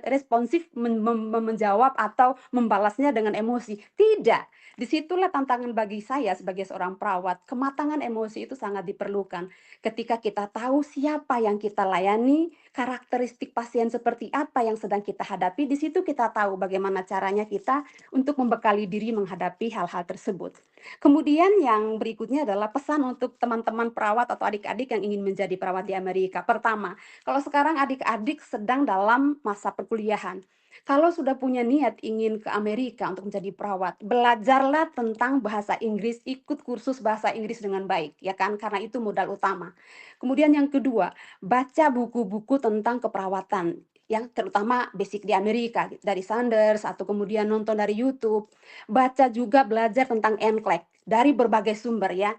responsif menjawab atau membalasnya dengan emosi? Tidak. Disitulah tantangan bagi saya sebagai seorang perawat. Kematangan emosi itu sangat diperlukan. Ketika kita tahu siapa yang kita layani, karakteristik pasien seperti apa yang sedang kita hadapi, di situ kita tahu bagaimana caranya kita untuk membekali diri menghadapi hal-hal tersebut. Kemudian yang berikutnya adalah pesan untuk teman-teman perawat atau adik-adik yang ingin menjadi perawat di Amerika. Pertama, kalau sekarang adik-adik sedang dalam masa perkuliahan, kalau sudah punya niat ingin ke Amerika untuk menjadi perawat, belajarlah tentang bahasa Inggris, ikut kursus bahasa Inggris dengan baik, ya kan? Karena itu modal utama. Kemudian yang kedua, baca buku-buku tentang keperawatan yang terutama basic di Amerika dari Sanders atau kemudian nonton dari YouTube. Baca juga belajar tentang NCLEX dari berbagai sumber ya.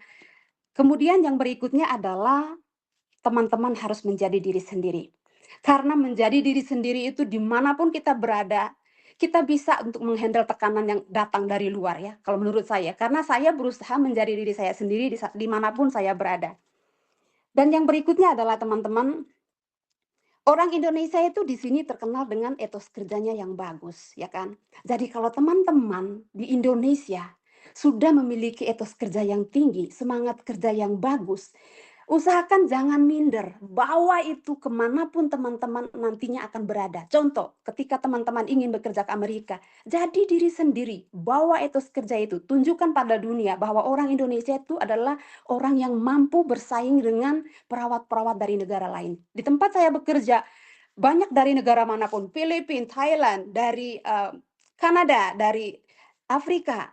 Kemudian yang berikutnya adalah teman-teman harus menjadi diri sendiri. Karena menjadi diri sendiri itu dimanapun kita berada, kita bisa untuk menghandle tekanan yang datang dari luar ya, kalau menurut saya. Karena saya berusaha menjadi diri saya sendiri dimanapun saya berada. Dan yang berikutnya adalah teman-teman, orang Indonesia itu di sini terkenal dengan etos kerjanya yang bagus, ya kan? Jadi kalau teman-teman di Indonesia sudah memiliki etos kerja yang tinggi, semangat kerja yang bagus, usahakan jangan minder, bawa itu kemanapun teman-teman nantinya akan berada. Contoh, ketika teman-teman ingin bekerja ke Amerika, jadi diri sendiri, bawa etos kerja itu, tunjukkan pada dunia bahwa orang Indonesia itu adalah orang yang mampu bersaing dengan perawat-perawat dari negara lain. Di tempat saya bekerja, banyak dari negara manapun, Filipina, Thailand, dari Kanada, dari Afrika,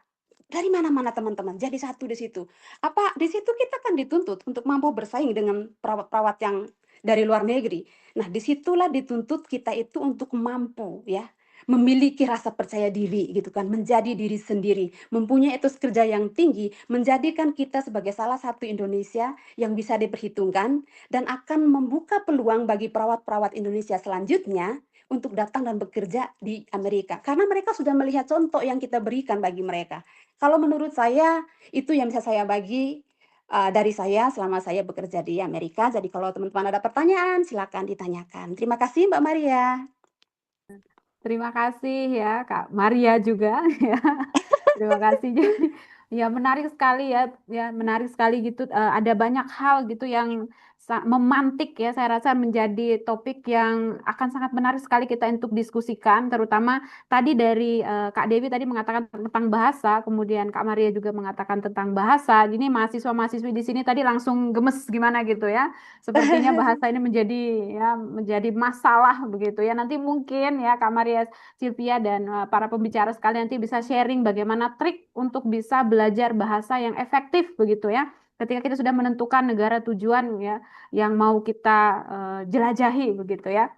dari mana-mana teman-teman, jadi satu di situ. Apa di situ kita kan dituntut untuk mampu bersaing dengan perawat-perawat yang dari luar negeri. Nah, disitulah dituntut kita itu untuk mampu ya, memiliki rasa percaya diri gitu kan, menjadi diri sendiri, mempunyai etos kerja yang tinggi, menjadikan kita sebagai salah satu Indonesia yang bisa diperhitungkan dan akan membuka peluang bagi perawat-perawat Indonesia selanjutnya untuk datang dan bekerja di Amerika. Karena mereka sudah melihat contoh yang kita berikan bagi mereka. Kalau menurut saya, itu yang bisa saya bagi dari saya selama saya bekerja di Amerika. Jadi kalau teman-teman ada pertanyaan, silakan ditanyakan. Terima kasih Mbak Maria. Terima kasih ya Kak Maria juga ya. Terima kasih. Jadi ya menarik sekali ya menarik sekali gitu. Ada banyak hal gitu yang memantik ya, saya rasa menjadi topik yang akan sangat menarik sekali kita untuk diskusikan, terutama tadi dari Kak Dewi tadi mengatakan tentang bahasa, kemudian Kak Maria juga mengatakan tentang bahasa. Ini mahasiswa-mahasiswi di sini tadi langsung gemes gimana gitu ya. Sepertinya bahasa ini menjadi masalah begitu ya. Nanti mungkin ya Kak Maria, Sylvia dan para pembicara sekalian nanti bisa sharing bagaimana trik untuk bisa belajar bahasa yang efektif begitu ya. Ketika kita sudah menentukan negara tujuan ya yang mau kita jelajahi begitu ya.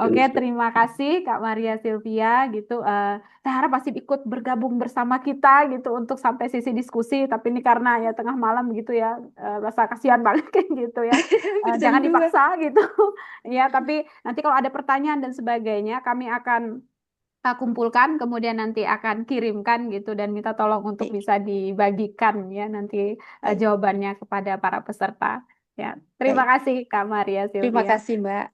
Oke, terima kasih Kak Maria Sylvia gitu. Saya harap pasti ikut bergabung bersama kita gitu untuk sampai sisi diskusi. Tapi ini karena ya tengah malam gitu ya, rasa kasihan banget kayak gitu ya. Jangan dipaksa gitu. Ya, tapi nanti kalau ada pertanyaan dan sebagainya, kami akan kumpulkan, kemudian nanti akan kirimkan gitu dan minta tolong untuk bisa dibagikan ya nanti jawabannya kepada para peserta. Ya, terima kasih Kak Maria Terima Sylvia. kasih Mbak.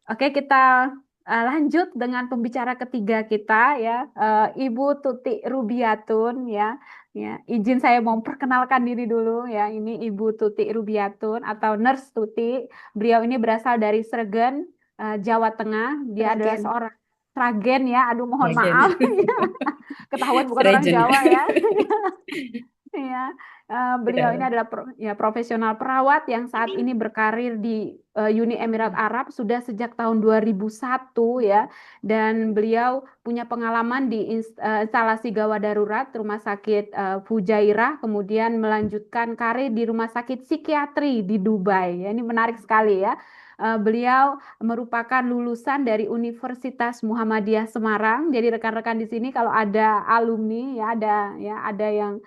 Oke, kita lanjut dengan pembicara ketiga kita ya, Ibu Tuti Rubiatun ya. Ya, izin saya mau perkenalkan diri dulu ya. Ini Ibu Tuti Rubiatun atau Nurse Tuti. Beliau ini berasal dari Sregen, Jawa Tengah. Dia adalah Sragen. seorang Sragen ya. Aduh, mohon Sragen. maaf. Ketahuan bukan orang Sragen. Jawa ya. Iya, beliau ini Ya. adalah ya, profesional perawat yang saat ini berkarir di Uni Emirat Arab sudah sejak tahun 2001 ya, dan beliau punya pengalaman di instalasi gawat darurat Rumah Sakit Fujairah, kemudian melanjutkan karir di Rumah Sakit Psikiatri di Dubai. Ya, ini menarik sekali ya. Beliau merupakan lulusan dari Universitas Muhammadiyah Semarang. Jadi rekan-rekan di sini kalau ada alumni ya ada yang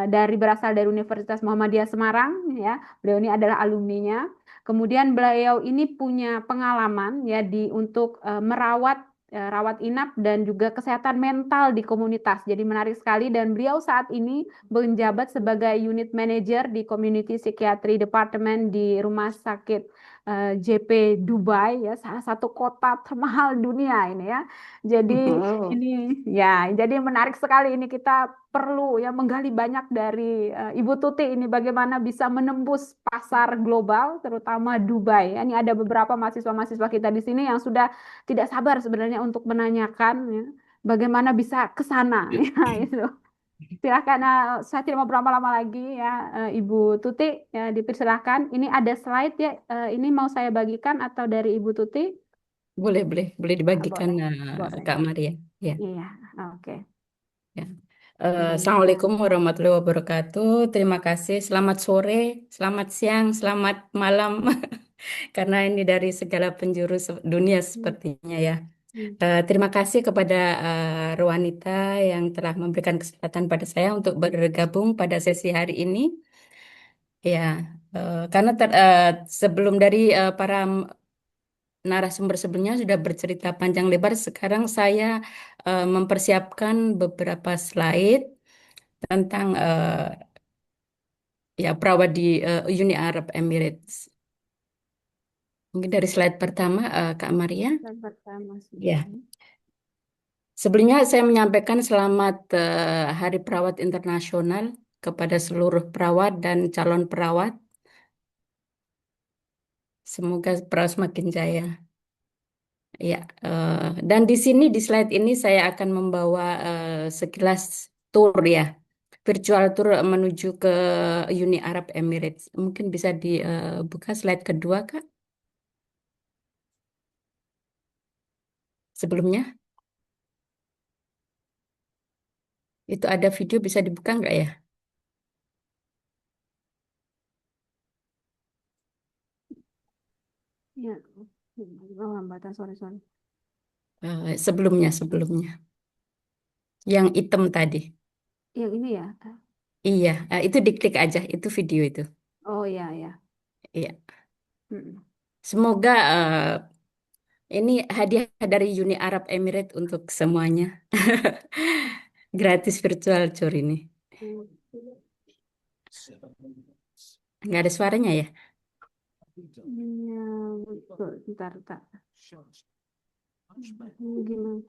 dari berasal dari Universitas Muhammadiyah Semarang ya. Beliau ini adalah alumninya. Kemudian beliau ini punya pengalaman ya untuk rawat inap dan juga kesehatan mental di komunitas. Jadi menarik sekali dan beliau saat ini menjabat sebagai unit manager di Community Psychiatry Department di Rumah Sakit JP Dubai ya, salah satu kota termahal dunia ini ya. Jadi Oh. ini ya, jadi menarik sekali ini kita perlu ya menggali banyak dari Ibu Tuti ini bagaimana bisa menembus pasar global terutama Dubai. Ini ada beberapa mahasiswa-mahasiswa kita di sini yang sudah tidak sabar sebenarnya untuk menanyakan ya, bagaimana bisa ke sana ya itu. Silakan, saya tidak mau berlama-lama lagi ya, Ibu Tuti, ya, dipersilahkan. Ini ada slide ya, ini mau saya bagikan atau dari Ibu Tuti? Boleh dibagikan Boleh, boleh. Kak Maria. Ya. Iya, oke. Ya. Baik. Assalamualaikum warahmatullahi wabarakatuh. Terima kasih. Selamat sore, selamat siang, selamat malam. Karena ini dari segala penjuru dunia sepertinya ya. Terima kasih kepada Rwanita yang telah memberikan kesempatan pada saya untuk bergabung pada sesi hari ini. Ya, karena sebelum dari para narasumber sebelumnya sudah bercerita panjang lebar, sekarang saya mempersiapkan beberapa slide tentang ya perawat di Uni Arab Emirates. Mungkin dari slide pertama, Kak Maria. Dan pertama Ya. sudah. Sebelumnya saya menyampaikan selamat Hari Perawat Internasional kepada seluruh perawat dan calon perawat. Semoga perawat semakin jaya. Ya, dan di sini di slide ini saya akan membawa sekilas tour ya, virtual tour menuju ke Uni Arab Emirates. Mungkin bisa dibuka slide kedua, Kak. Sebelumnya, itu ada video bisa dibuka nggak ya? Ya, oh, hambatan, sorry. Sebelumnya, yang hitam tadi. Yang ini ya? Iya, itu diklik aja, itu video itu. Oh ya, ya. Iya. Mm. Semoga ini hadiah dari Uni Arab Emirates untuk semuanya. Gratis virtual tour ini. Nggak ada suaranya ya? Ya, betul. Bentar. Ini gimana?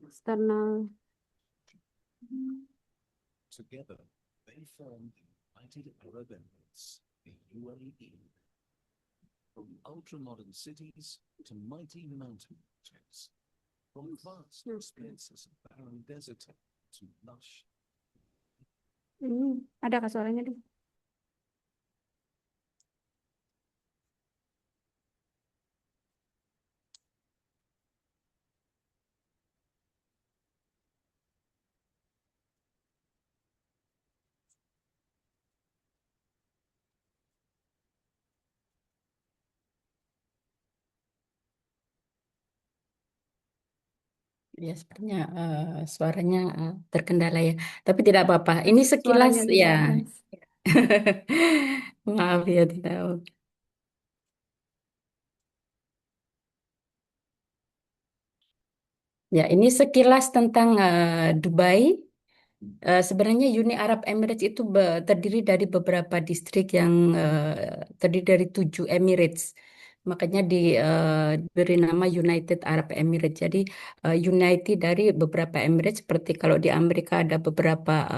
Eksternal. Together, they formed the United Arab Emirates, the UAE. From ultra-modern cities to mighty mountain regions, from vast expanses of barren desert to lush. Ini ada kah suaranya deh? Ya, sepertinya suaranya terkendala ya. Tapi tidak apa-apa. Ini sekilas Suaranya juga ya. ada. Maaf ya, tidak. Ya, ini sekilas tentang Dubai. Sebenarnya Uni Arab Emirates itu terdiri dari beberapa distrik yang terdiri dari 7 Emirates. makanya diberi nama United Arab Emirates. Jadi United dari beberapa Emirates, seperti kalau di Amerika ada beberapa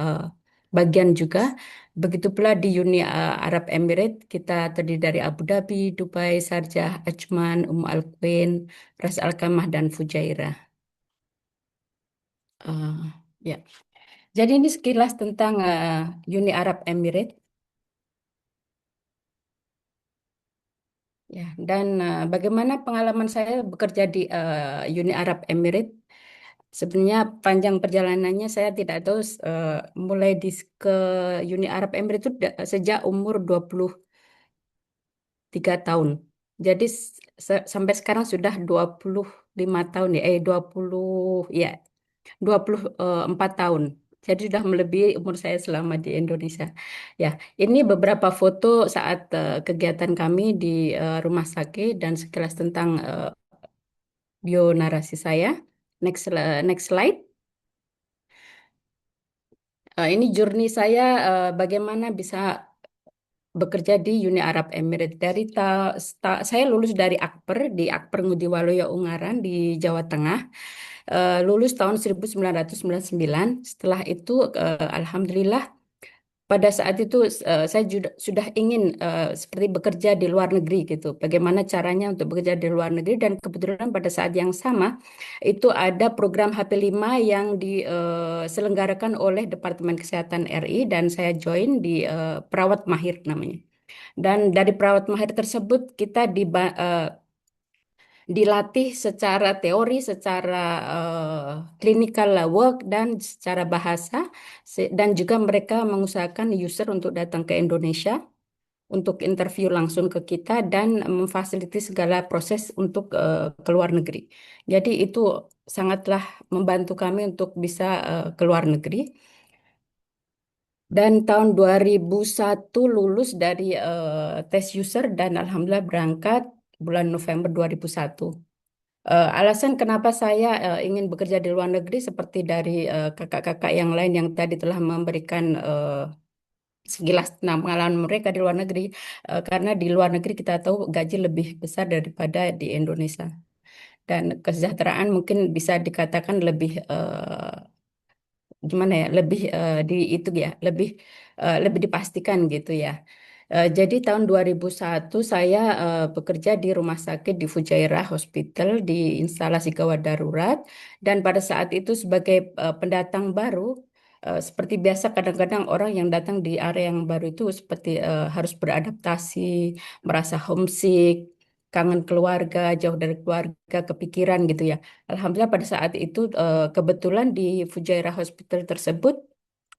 bagian juga. Begitu pula di Uni Arab Emirates kita terdiri dari Abu Dhabi, Dubai, Sharjah, Ajman, Al Quwain, Ras Al Khamah dan Fujairah. Ya. Jadi ini sekilas tentang Uni Arab Emirates. Ya, dan bagaimana pengalaman saya bekerja di Uni Arab Emirates? Sebenarnya panjang perjalanannya saya tidak tahu, mulai ke Uni Arab Emirates itu sejak umur 23 tahun. Jadi sampai sekarang sudah 25 tahun ya, 24 tahun. Jadi sudah melebihi umur saya selama di Indonesia. Ya, ini beberapa foto saat kegiatan kami di rumah sakit dan sekilas tentang bio narasi saya. Next slide. Ini journey saya bagaimana bisa bekerja di Uni Arab Emirates. Saya lulus dari Akper di Akper Ngudi Waluyo Ungaran di Jawa Tengah. Lulus tahun 1999. Setelah itu, alhamdulillah, pada saat itu saya sudah ingin seperti bekerja di luar negeri gitu. Bagaimana caranya untuk bekerja di luar negeri, dan kebetulan pada saat yang sama itu ada program HP5 yang diselenggarakan oleh Departemen Kesehatan RI, dan saya join di perawat mahir namanya. Dan dari perawat mahir tersebut kita dilatih secara teori, secara clinical work, dan secara bahasa, dan juga mereka mengusahakan user untuk datang ke Indonesia untuk interview langsung ke kita dan memfasilitasi segala proses untuk ke luar negeri. Jadi itu sangatlah membantu kami untuk bisa ke luar negeri. Dan tahun 2001 lulus dari tes user dan alhamdulillah berangkat bulan November 2001. Alasan kenapa saya ingin bekerja di luar negeri seperti dari kakak-kakak yang lain yang tadi telah memberikan sekilas tentang pengalaman mereka di luar negeri, karena di luar negeri kita tahu gaji lebih besar daripada di Indonesia, dan kesejahteraan mungkin bisa dikatakan lebih gimana ya, lebih di itu ya, lebih dipastikan gitu ya. Jadi tahun 2001 saya bekerja di rumah sakit di Fujairah Hospital di instalasi gawat darurat, dan pada saat itu sebagai pendatang baru, seperti biasa kadang-kadang orang yang datang di area yang baru itu seperti harus beradaptasi, merasa homesick, kangen keluarga, jauh dari keluarga, kepikiran gitu ya. Alhamdulillah pada saat itu kebetulan di Fujairah Hospital tersebut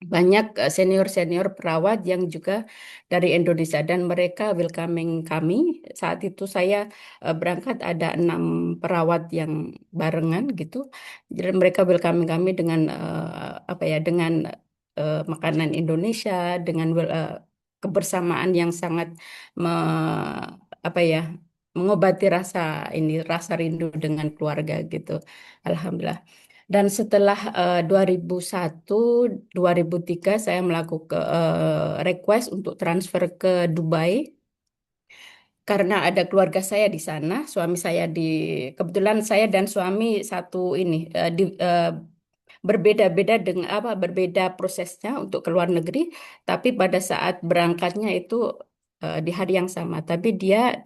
banyak senior-senior perawat yang juga dari Indonesia, dan mereka welcoming kami. Saat itu saya berangkat ada 6 perawat yang barengan gitu. Jadi mereka welcoming kami dengan apa ya, dengan makanan Indonesia, dengan kebersamaan yang sangat apa ya, mengobati rasa rindu dengan keluarga gitu. Alhamdulillah. Dan setelah 2001, 2003 saya melakukan request untuk transfer ke Dubai karena ada keluarga saya di sana. Kebetulan saya dan suami satu ini berbeda-beda dengan berbeda prosesnya untuk ke luar negeri, tapi pada saat berangkatnya itu di hari yang sama. Tapi dia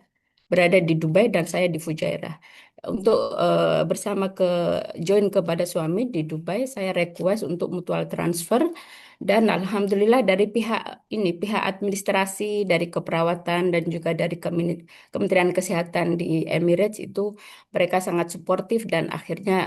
berada di Dubai dan saya di Fujairah. Untuk bersama join kepada suami di Dubai, saya request untuk mutual transfer, dan alhamdulillah dari pihak administrasi, dari keperawatan, dan juga dari Kementerian Kesehatan di Emirates itu mereka sangat suportif, dan akhirnya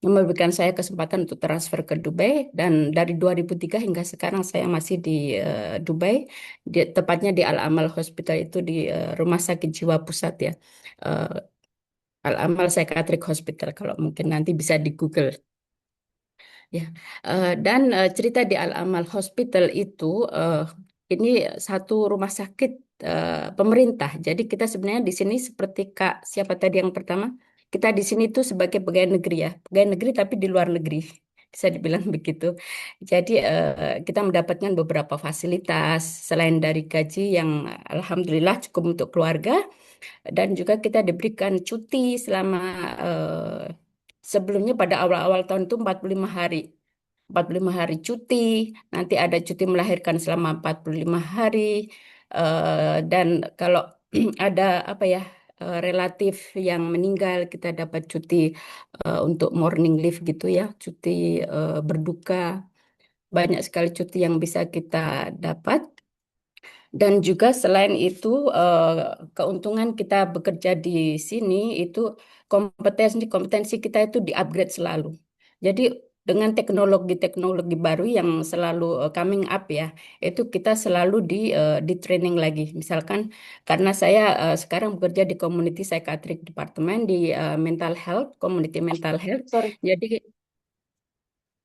memberikan saya kesempatan untuk transfer ke Dubai, dan dari 2003 hingga sekarang saya masih di Dubai, tepatnya di Al Amal Hospital, itu di Rumah Sakit Jiwa Pusat ya. Al Amal Psychiatric Hospital, kalau mungkin nanti bisa di Google. Ya, dan cerita di Al Amal Hospital itu ini satu rumah sakit pemerintah. Jadi kita sebenarnya di sini seperti Kak siapa tadi yang pertama, kita di sini tuh sebagai pegawai negeri ya, pegawai negeri tapi di luar negeri. bisa dibilang begitu. Jadi kita mendapatkan beberapa fasilitas selain dari gaji yang alhamdulillah cukup untuk keluarga, dan juga kita diberikan cuti selama sebelumnya pada awal-awal tahun itu 45 hari. 45 hari cuti, nanti ada cuti melahirkan selama 45 hari, dan kalau ada apa ya, relatif yang meninggal, kita dapat cuti untuk mourning leave gitu ya, cuti berduka. Banyak sekali cuti yang bisa kita dapat. Dan juga selain itu, keuntungan kita bekerja di sini itu kompetensi kita itu di-upgrade selalu. Jadi dengan teknologi-teknologi baru yang selalu coming up ya, itu kita selalu di training lagi. Misalkan karena saya sekarang bekerja di Community Psychiatric Department di mental health, community mental health. Sorry. Jadi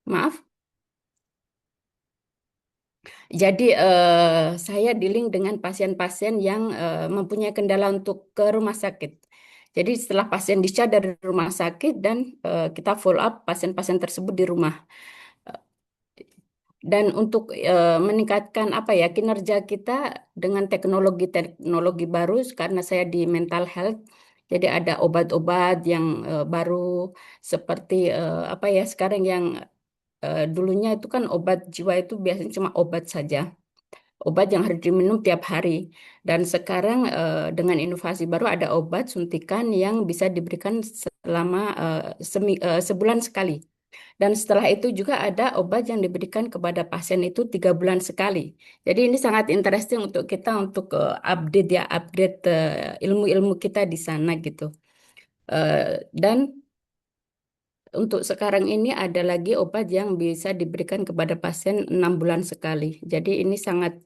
maaf. Jadi saya dealing dengan pasien-pasien yang mempunyai kendala untuk ke rumah sakit. Jadi setelah pasien discharge dari rumah sakit dan kita follow up pasien-pasien tersebut di rumah. Dan untuk meningkatkan apa ya, kinerja kita dengan teknologi baru, karena saya di mental health, jadi ada obat-obat yang baru seperti apa ya, sekarang yang dulunya itu kan obat jiwa itu biasanya cuma obat saja, obat yang harus diminum tiap hari. Dan sekarang dengan inovasi baru ada obat suntikan yang bisa diberikan selama sebulan sekali. Dan setelah itu juga ada obat yang diberikan kepada pasien itu 3 bulan sekali. Jadi ini sangat interesting untuk kita untuk update ilmu-ilmu kita di sana gitu. Dan untuk sekarang ini ada lagi obat yang bisa diberikan kepada pasien 6 bulan sekali. Jadi ini sangat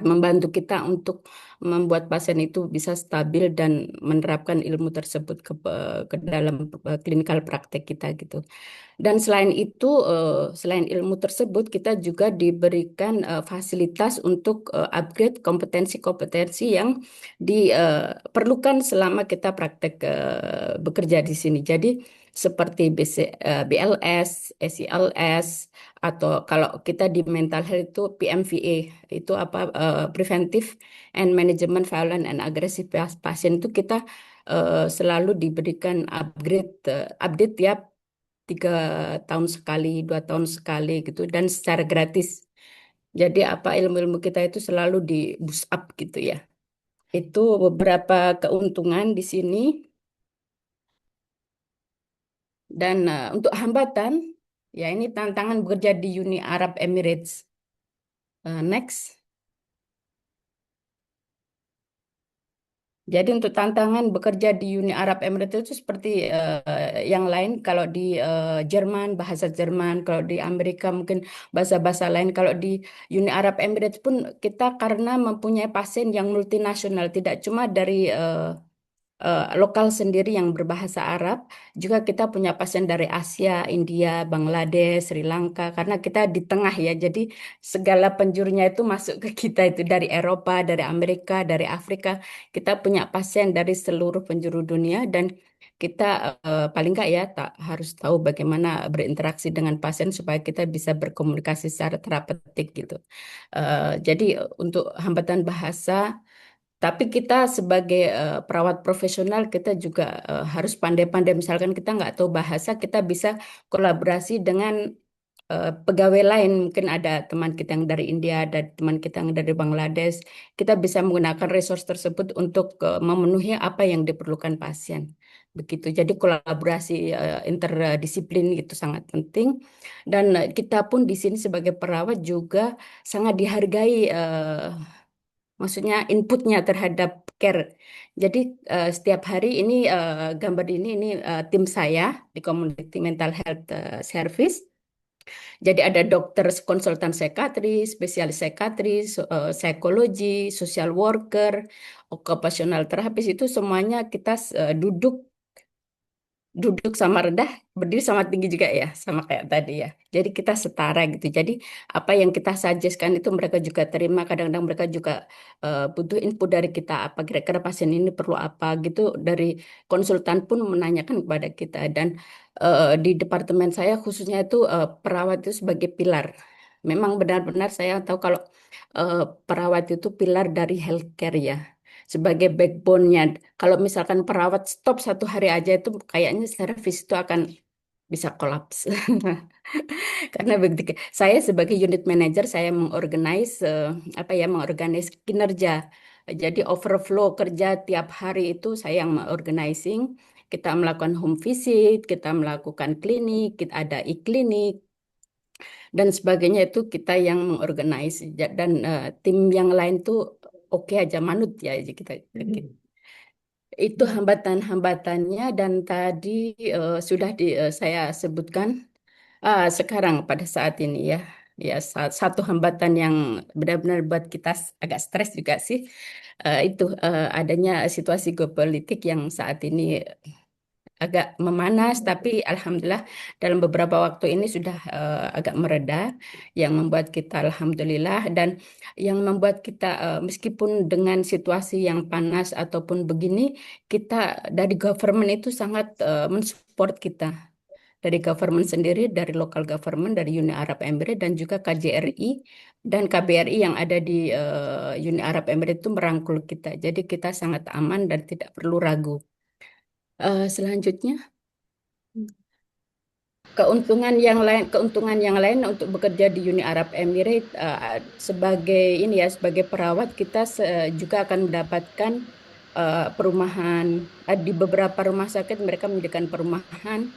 membantu kita untuk membuat pasien itu bisa stabil dan menerapkan ilmu tersebut ke dalam klinikal praktek kita gitu. Dan selain itu, selain ilmu tersebut, kita juga diberikan fasilitas untuk upgrade kompetensi-kompetensi yang diperlukan selama kita praktek bekerja di sini. Jadi seperti BLS, SELS, atau kalau kita di mental health itu PMVA, itu apa, Preventive and Management Violent and Aggressive Patient, itu kita selalu diberikan update tiap 3 tahun sekali, 2 tahun sekali gitu, dan secara gratis. Jadi apa, ilmu-ilmu kita itu selalu di boost up gitu ya. Itu beberapa keuntungan di sini. Dan untuk hambatan, ya ini tantangan bekerja di Uni Arab Emirates. Next. Jadi untuk tantangan bekerja di Uni Arab Emirates itu seperti yang lain. Kalau di Jerman, bahasa Jerman. Kalau di Amerika mungkin bahasa-bahasa lain. Kalau di Uni Arab Emirates pun kita karena mempunyai pasien yang multinasional. Tidak cuma dari lokal sendiri yang berbahasa Arab. Juga kita punya pasien dari Asia, India, Bangladesh, Sri Lanka. Karena kita di tengah ya. Jadi segala penjurunya itu masuk ke kita, itu dari Eropa, dari Amerika, dari Afrika. Kita punya pasien dari seluruh penjuru dunia, dan kita paling nggak ya tak harus tahu bagaimana berinteraksi dengan pasien supaya kita bisa berkomunikasi secara terapeutik gitu. Jadi untuk hambatan bahasa, tapi kita sebagai perawat profesional kita juga harus pandai-pandai. Misalkan kita nggak tahu bahasa, kita bisa kolaborasi dengan pegawai lain. Mungkin ada teman kita yang dari India, ada teman kita yang dari Bangladesh. Kita bisa menggunakan resource tersebut untuk memenuhi apa yang diperlukan pasien. Begitu. Jadi kolaborasi interdisiplin itu sangat penting. Dan kita pun di sini sebagai perawat juga sangat dihargai. Maksudnya inputnya terhadap care. Jadi setiap hari ini gambar ini tim saya di Community Mental Health Service. Jadi ada dokter konsultan psikiatris, spesialis psikiatris, psikologi, social worker, occupational therapist, itu semuanya kita duduk duduk sama rendah, berdiri sama tinggi juga ya, sama kayak tadi ya. Jadi kita setara gitu. Jadi apa yang kita suggest-kan itu mereka juga terima. Kadang-kadang mereka juga butuh input dari kita, apa kira-kira pasien ini perlu apa gitu. Dari konsultan pun menanyakan kepada kita. Dan di departemen saya khususnya itu perawat itu sebagai pilar. Memang benar-benar saya tahu kalau perawat itu pilar dari healthcare ya, sebagai backbone-nya. Kalau misalkan perawat stop satu hari aja itu kayaknya servis itu akan bisa kolaps. Karena begitu, saya sebagai unit manager saya mengorganize mengorganize kinerja. Jadi overflow kerja tiap hari itu saya yang organizing. Kita melakukan home visit, kita melakukan klinik, kita ada e-klinik dan sebagainya itu kita yang mengorganize dan tim yang lain tuh oke aja manut ya jadi kita. Itu hambatan-hambatannya dan tadi sudah saya sebutkan sekarang pada saat ini ya. Ya, satu hambatan yang benar-benar buat kita agak stres juga sih itu adanya situasi geopolitik yang saat ini agak memanas, tapi alhamdulillah dalam beberapa waktu ini sudah agak mereda, yang membuat kita alhamdulillah dan yang membuat kita meskipun dengan situasi yang panas ataupun begini, kita dari government itu sangat mensupport kita. Dari government sendiri, dari local government, dari Uni Arab Emirates dan juga KJRI dan KBRI yang ada di Uni Arab Emirates itu merangkul kita. Jadi kita sangat aman dan tidak perlu ragu. Selanjutnya, keuntungan yang lain untuk bekerja di Uni Arab Emirates sebagai perawat kita juga akan mendapatkan perumahan. Di beberapa rumah sakit mereka menyediakan perumahan.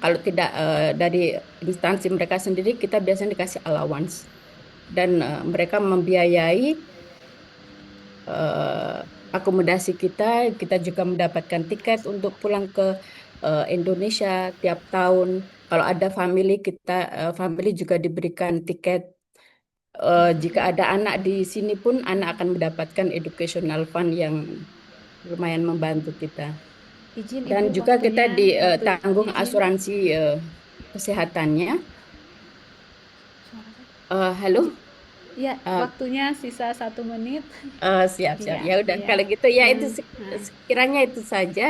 Kalau tidak dari instansi mereka sendiri, kita biasanya dikasih allowance dan mereka membiayai akomodasi kita. Kita juga mendapatkan tiket untuk pulang ke Indonesia tiap tahun. Kalau ada family, family juga diberikan tiket. Jika ada anak di sini pun, anak akan mendapatkan educational fund yang lumayan membantu kita. Dan Ibu juga kita waktunya ditanggung izin. asuransi kesehatannya. Halo? Ya, waktunya sisa 1 menit. Siap. Iya, Ya udah iya. kalau gitu ya itu Nah. sekiranya itu saja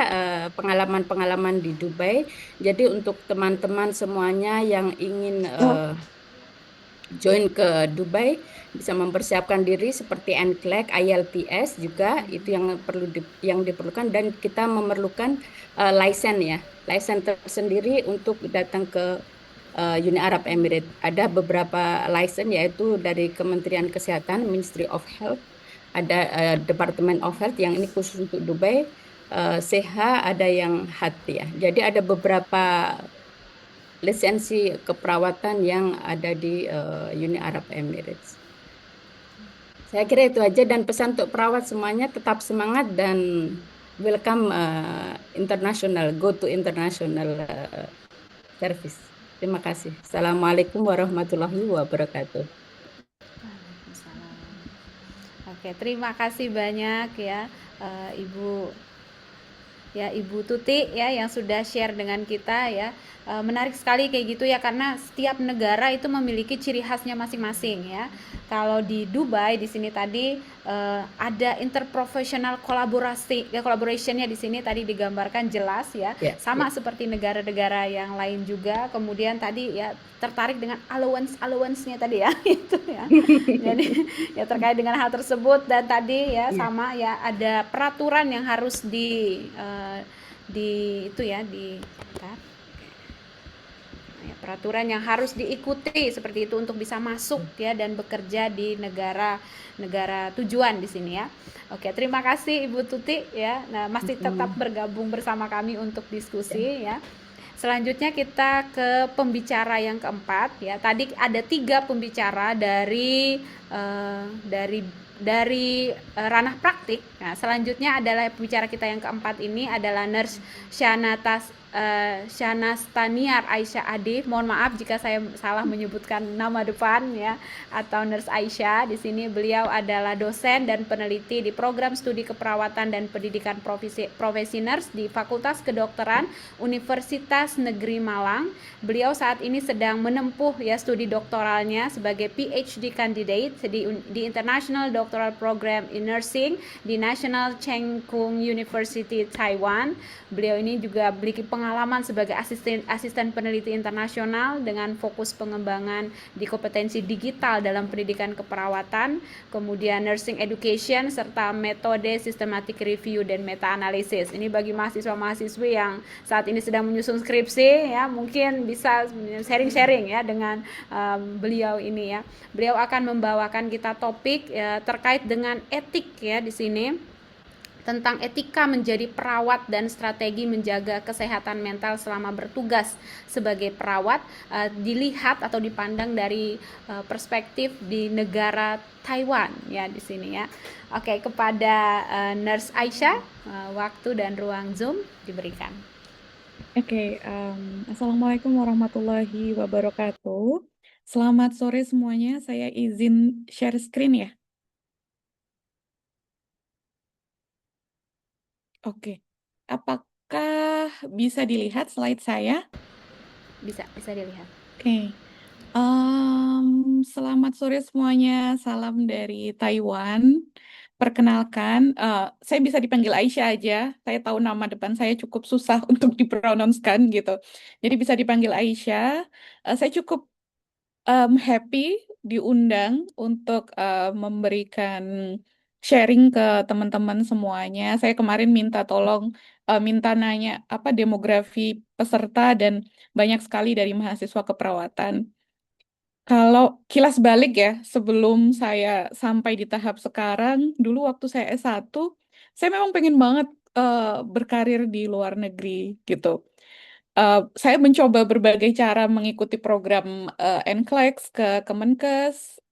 pengalaman-pengalaman di Dubai. Jadi untuk teman-teman semuanya yang ingin join ke Dubai bisa mempersiapkan diri seperti NCLEX, IELTS juga itu yang diperlukan dan kita memerlukan license tersendiri untuk datang ke Uni Arab Emirates. Ada beberapa license yaitu dari Kementerian Kesehatan, Ministry of Health, ada Department of Health yang ini khusus untuk Dubai, CH ada yang HAT ya. Jadi ada beberapa lisensi keperawatan yang ada di Uni Arab Emirates. Saya kira itu aja dan pesan untuk perawat semuanya tetap semangat dan welcome international, go to international service. Terima kasih. Assalamualaikum warahmatullahi wabarakatuh. Waalaikumsalam. Oke, terima kasih banyak ya Ibu Tuti ya yang sudah share dengan kita ya. Menarik sekali kayak gitu ya karena setiap negara itu memiliki ciri khasnya masing-masing ya. Kalau di Dubai di sini tadi ada interprofessional collaborationnya di sini tadi digambarkan jelas ya. Sama seperti negara-negara yang lain juga. Kemudian tadi ya tertarik dengan allowance-nya tadi ya itu ya. Jadi ya terkait dengan hal tersebut dan tadi ya sama ya ada peraturan yang harus peraturan yang harus diikuti seperti itu untuk bisa masuk ya dan bekerja di negara tujuan di sini ya. Oke, terima kasih Ibu Tuti ya. Nah, masih tetap bergabung bersama kami untuk diskusi ya. Selanjutnya kita ke pembicara yang keempat ya. Tadi ada 3 pembicara dari dari ranah praktik. Nah, selanjutnya adalah pembicara kita yang keempat ini adalah Nurse Shanastaniar Aisyah Adi. Mohon maaf jika saya salah menyebutkan nama depan ya, atau Nurse Aisyah. Di sini beliau adalah dosen dan peneliti di program studi keperawatan dan pendidikan profesi nurse di Fakultas Kedokteran Universitas Negeri Malang. Beliau saat ini sedang menempuh ya studi doktoralnya sebagai PhD candidate di International Doctoral Program in Nursing di National Cheng Kung University Taiwan. Beliau ini juga memiliki pengalaman sebagai asisten peneliti internasional dengan fokus pengembangan di kompetensi digital dalam pendidikan keperawatan, kemudian nursing education serta metode systematic review dan meta analisis. Ini bagi mahasiswa-mahasiswi yang saat ini sedang menyusun skripsi ya, mungkin bisa sharing-sharing ya dengan beliau ini ya. Beliau akan membawakan kita topik ya, terkait dengan etik ya di sini, tentang etika menjadi perawat dan strategi menjaga kesehatan mental selama bertugas sebagai perawat, dilihat atau dipandang dari perspektif di negara Taiwan ya di sini ya. Oke, kepada Nurse Aisyah, waktu dan ruang Zoom diberikan. Oke, Assalamualaikum warahmatullahi wabarakatuh. Selamat sore semuanya, saya izin share screen ya. Oke, apakah bisa dilihat slide saya? Bisa dilihat. Oke, selamat sore semuanya, salam dari Taiwan. Perkenalkan, saya bisa dipanggil Aisyah aja. Saya tahu nama depan saya cukup susah untuk dipronouncekan gitu. Jadi bisa dipanggil Aisyah. Saya cukup happy diundang untuk memberikan sharing ke teman-teman semuanya. Saya kemarin minta tolong, minta nanya apa demografi peserta dan banyak sekali dari mahasiswa keperawatan. Kalau kilas balik ya, sebelum saya sampai di tahap sekarang, dulu waktu saya S1, saya memang pengen banget berkarir di luar negeri gitu. Saya mencoba berbagai cara mengikuti program NCLEX ke Kemenkes.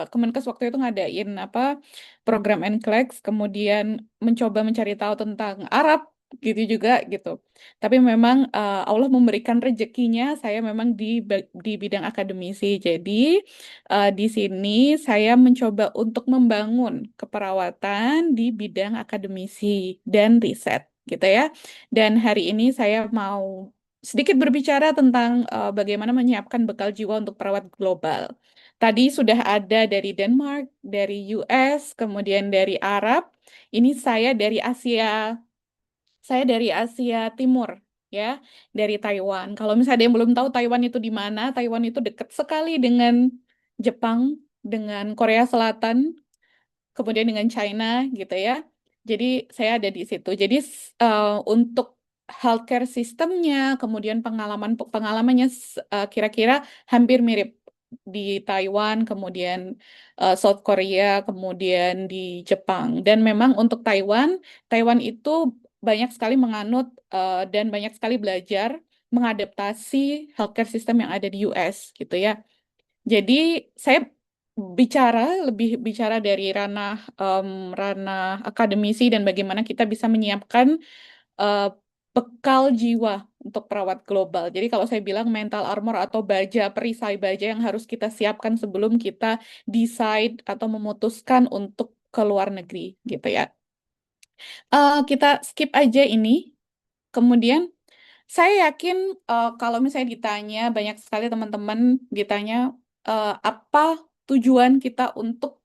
Kemenkes waktu itu ngadain apa program NCLEX, kemudian mencoba mencari tahu tentang Arab gitu juga gitu. Tapi memang Allah memberikan rezekinya saya memang di bidang akademisi. Jadi di sini saya mencoba untuk membangun keperawatan di bidang akademisi dan riset gitu ya. Dan hari ini saya mau sedikit berbicara tentang bagaimana menyiapkan bekal jiwa untuk perawat global. Tadi sudah ada dari Denmark, dari US, kemudian dari Arab. Ini saya dari Asia Timur, ya, dari Taiwan. Kalau misalnya ada yang belum tahu Taiwan itu di mana, Taiwan itu dekat sekali dengan Jepang, dengan Korea Selatan, kemudian dengan China gitu ya. Jadi saya ada di situ. Jadi untuk healthcare sistemnya, kemudian pengalamannya kira-kira hampir mirip di Taiwan, kemudian South Korea, kemudian di Jepang. Dan memang untuk Taiwan itu banyak sekali menganut dan banyak sekali belajar mengadaptasi healthcare system yang ada di US gitu ya. Jadi saya lebih bicara dari ranah akademisi dan bagaimana kita bisa menyiapkan eh, bekal jiwa untuk perawat global. Jadi kalau saya bilang mental armor atau perisai baja yang harus kita siapkan sebelum kita decide atau memutuskan untuk ke luar negeri gitu ya. Kita skip aja ini. Kemudian saya yakin kalau misalnya ditanya, banyak sekali teman-teman ditanya apa tujuan kita untuk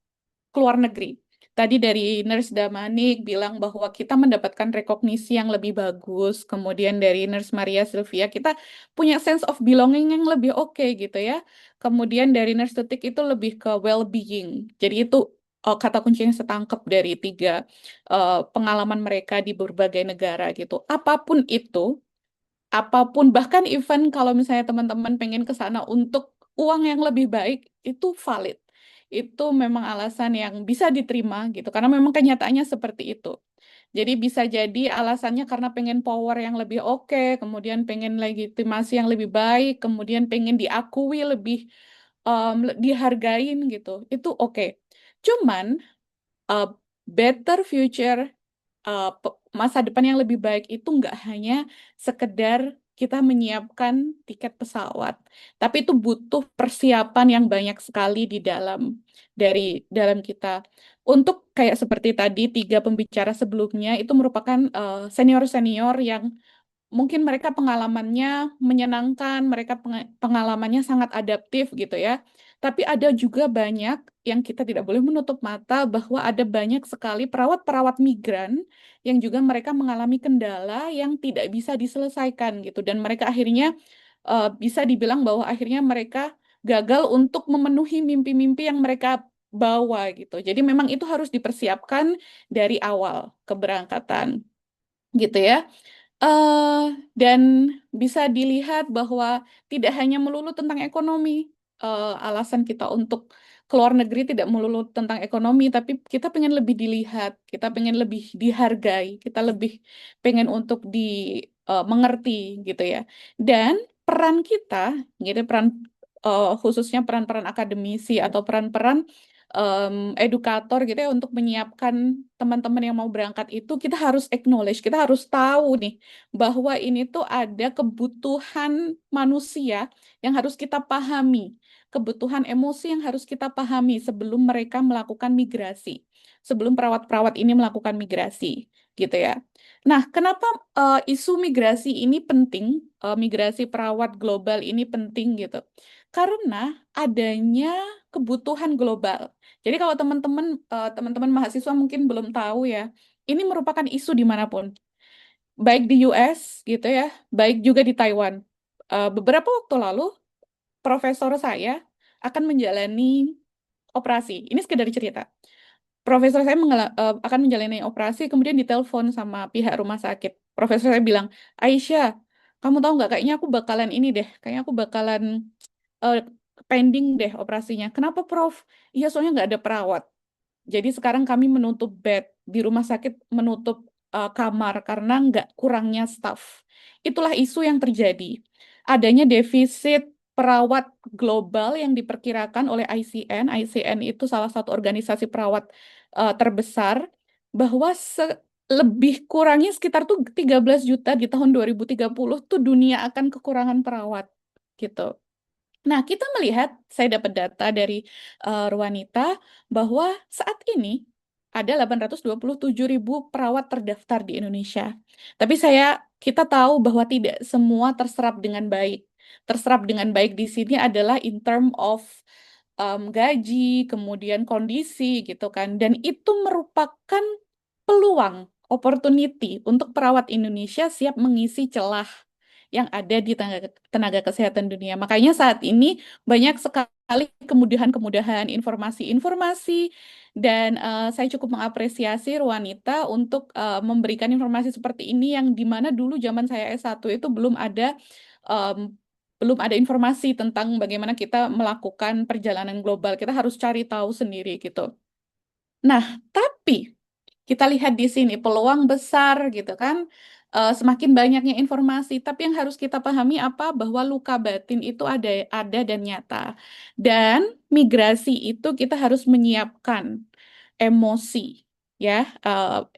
keluar negeri. Tadi dari Nurse Damanik bilang bahwa kita mendapatkan rekognisi yang lebih bagus. Kemudian dari Nurse Maria Sylvia, kita punya sense of belonging yang lebih oke gitu ya. Kemudian dari Nurse Tutik itu lebih ke well-being. Jadi itu kata kunci yang saya tangkap dari 3 pengalaman mereka di berbagai negara gitu. Apapun bahkan event kalau misalnya teman-teman pengen ke sana untuk uang yang lebih baik itu valid, itu memang alasan yang bisa diterima gitu karena memang kenyataannya seperti itu. Jadi bisa jadi alasannya karena pengen power yang lebih oke, kemudian pengen legitimasi yang lebih baik, kemudian pengen diakui lebih dihargain gitu, itu oke. Cuman uh, better future, masa depan yang lebih baik itu nggak hanya sekedar kita menyiapkan tiket pesawat, tapi itu butuh persiapan yang banyak sekali dari dalam kita. Untuk kayak seperti tadi tiga pembicara sebelumnya itu merupakan senior-senior yang mungkin mereka pengalamannya menyenangkan, mereka pengalamannya sangat adaptif gitu ya. Tapi ada juga banyak yang kita tidak boleh menutup mata bahwa ada banyak sekali perawat-perawat migran yang juga mereka mengalami kendala yang tidak bisa diselesaikan gitu. Dan mereka akhirnya bisa dibilang bahwa akhirnya mereka gagal untuk memenuhi mimpi-mimpi yang mereka bawa gitu. Jadi memang itu harus dipersiapkan dari awal keberangkatan gitu ya. Eh, dan bisa dilihat bahwa tidak hanya melulu tentang ekonomi. Alasan kita untuk keluar negeri tidak melulu tentang ekonomi, tapi kita pengen lebih dilihat, kita pengen lebih dihargai, kita lebih pengen untuk mengerti gitu ya. Dan peran kita, gitu peran khususnya peran-peran akademisi atau peran-peran edukator gitu ya untuk menyiapkan teman-teman yang mau berangkat itu kita harus acknowledge, kita harus tahu nih bahwa ini tuh ada kebutuhan manusia yang harus kita pahami, kebutuhan emosi yang harus kita pahami sebelum mereka melakukan migrasi, sebelum perawat-perawat ini melakukan migrasi, gitu ya. Nah, kenapa isu migrasi ini penting, migrasi perawat global ini penting gitu? Karena adanya kebutuhan global. Jadi kalau teman-teman mahasiswa mungkin belum tahu ya, ini merupakan isu dimanapun, baik di US gitu ya, baik juga di Taiwan. Beberapa waktu lalu, profesor saya akan menjalani operasi. Ini sekedar cerita. Profesor saya akan menjalani operasi, kemudian ditelepon sama pihak rumah sakit. Profesor saya bilang, Aisyah, kamu tahu nggak, kayaknya aku bakalan ini deh, kayaknya aku bakalan eh, pending deh operasinya. Kenapa, Prof? Iya, soalnya nggak ada perawat. Jadi sekarang kami menutup bed di rumah sakit, menutup kamar karena nggak kurangnya staf. Itulah isu yang terjadi. Adanya defisit perawat global yang diperkirakan oleh ICN. ICN itu salah satu organisasi perawat terbesar, bahwa lebih kurangnya sekitar tuh 13 juta di tahun 2030 tuh dunia akan kekurangan perawat gitu. Nah, kita melihat, saya dapat data dari Ruanita, bahwa saat ini ada 827.000 perawat terdaftar di Indonesia. Tapi kita tahu bahwa tidak semua terserap dengan baik. Terserap dengan baik di sini adalah in term of gaji, kemudian kondisi gitu kan. Dan itu merupakan peluang, opportunity untuk perawat Indonesia siap mengisi celah yang ada di tenaga kesehatan dunia. Makanya saat ini banyak sekali kemudahan-kemudahan informasi-informasi dan saya cukup mengapresiasi Ruanita untuk memberikan informasi seperti ini yang dimana dulu zaman saya S1 itu em, belum ada informasi tentang bagaimana kita melakukan perjalanan global. Kita harus cari tahu sendiri gitu. Nah, tapi kita lihat di sini peluang besar gitu kan. Semakin banyaknya informasi, tapi yang harus kita pahami apa bahwa luka batin itu ada dan nyata. Dan migrasi itu kita harus menyiapkan emosi ya.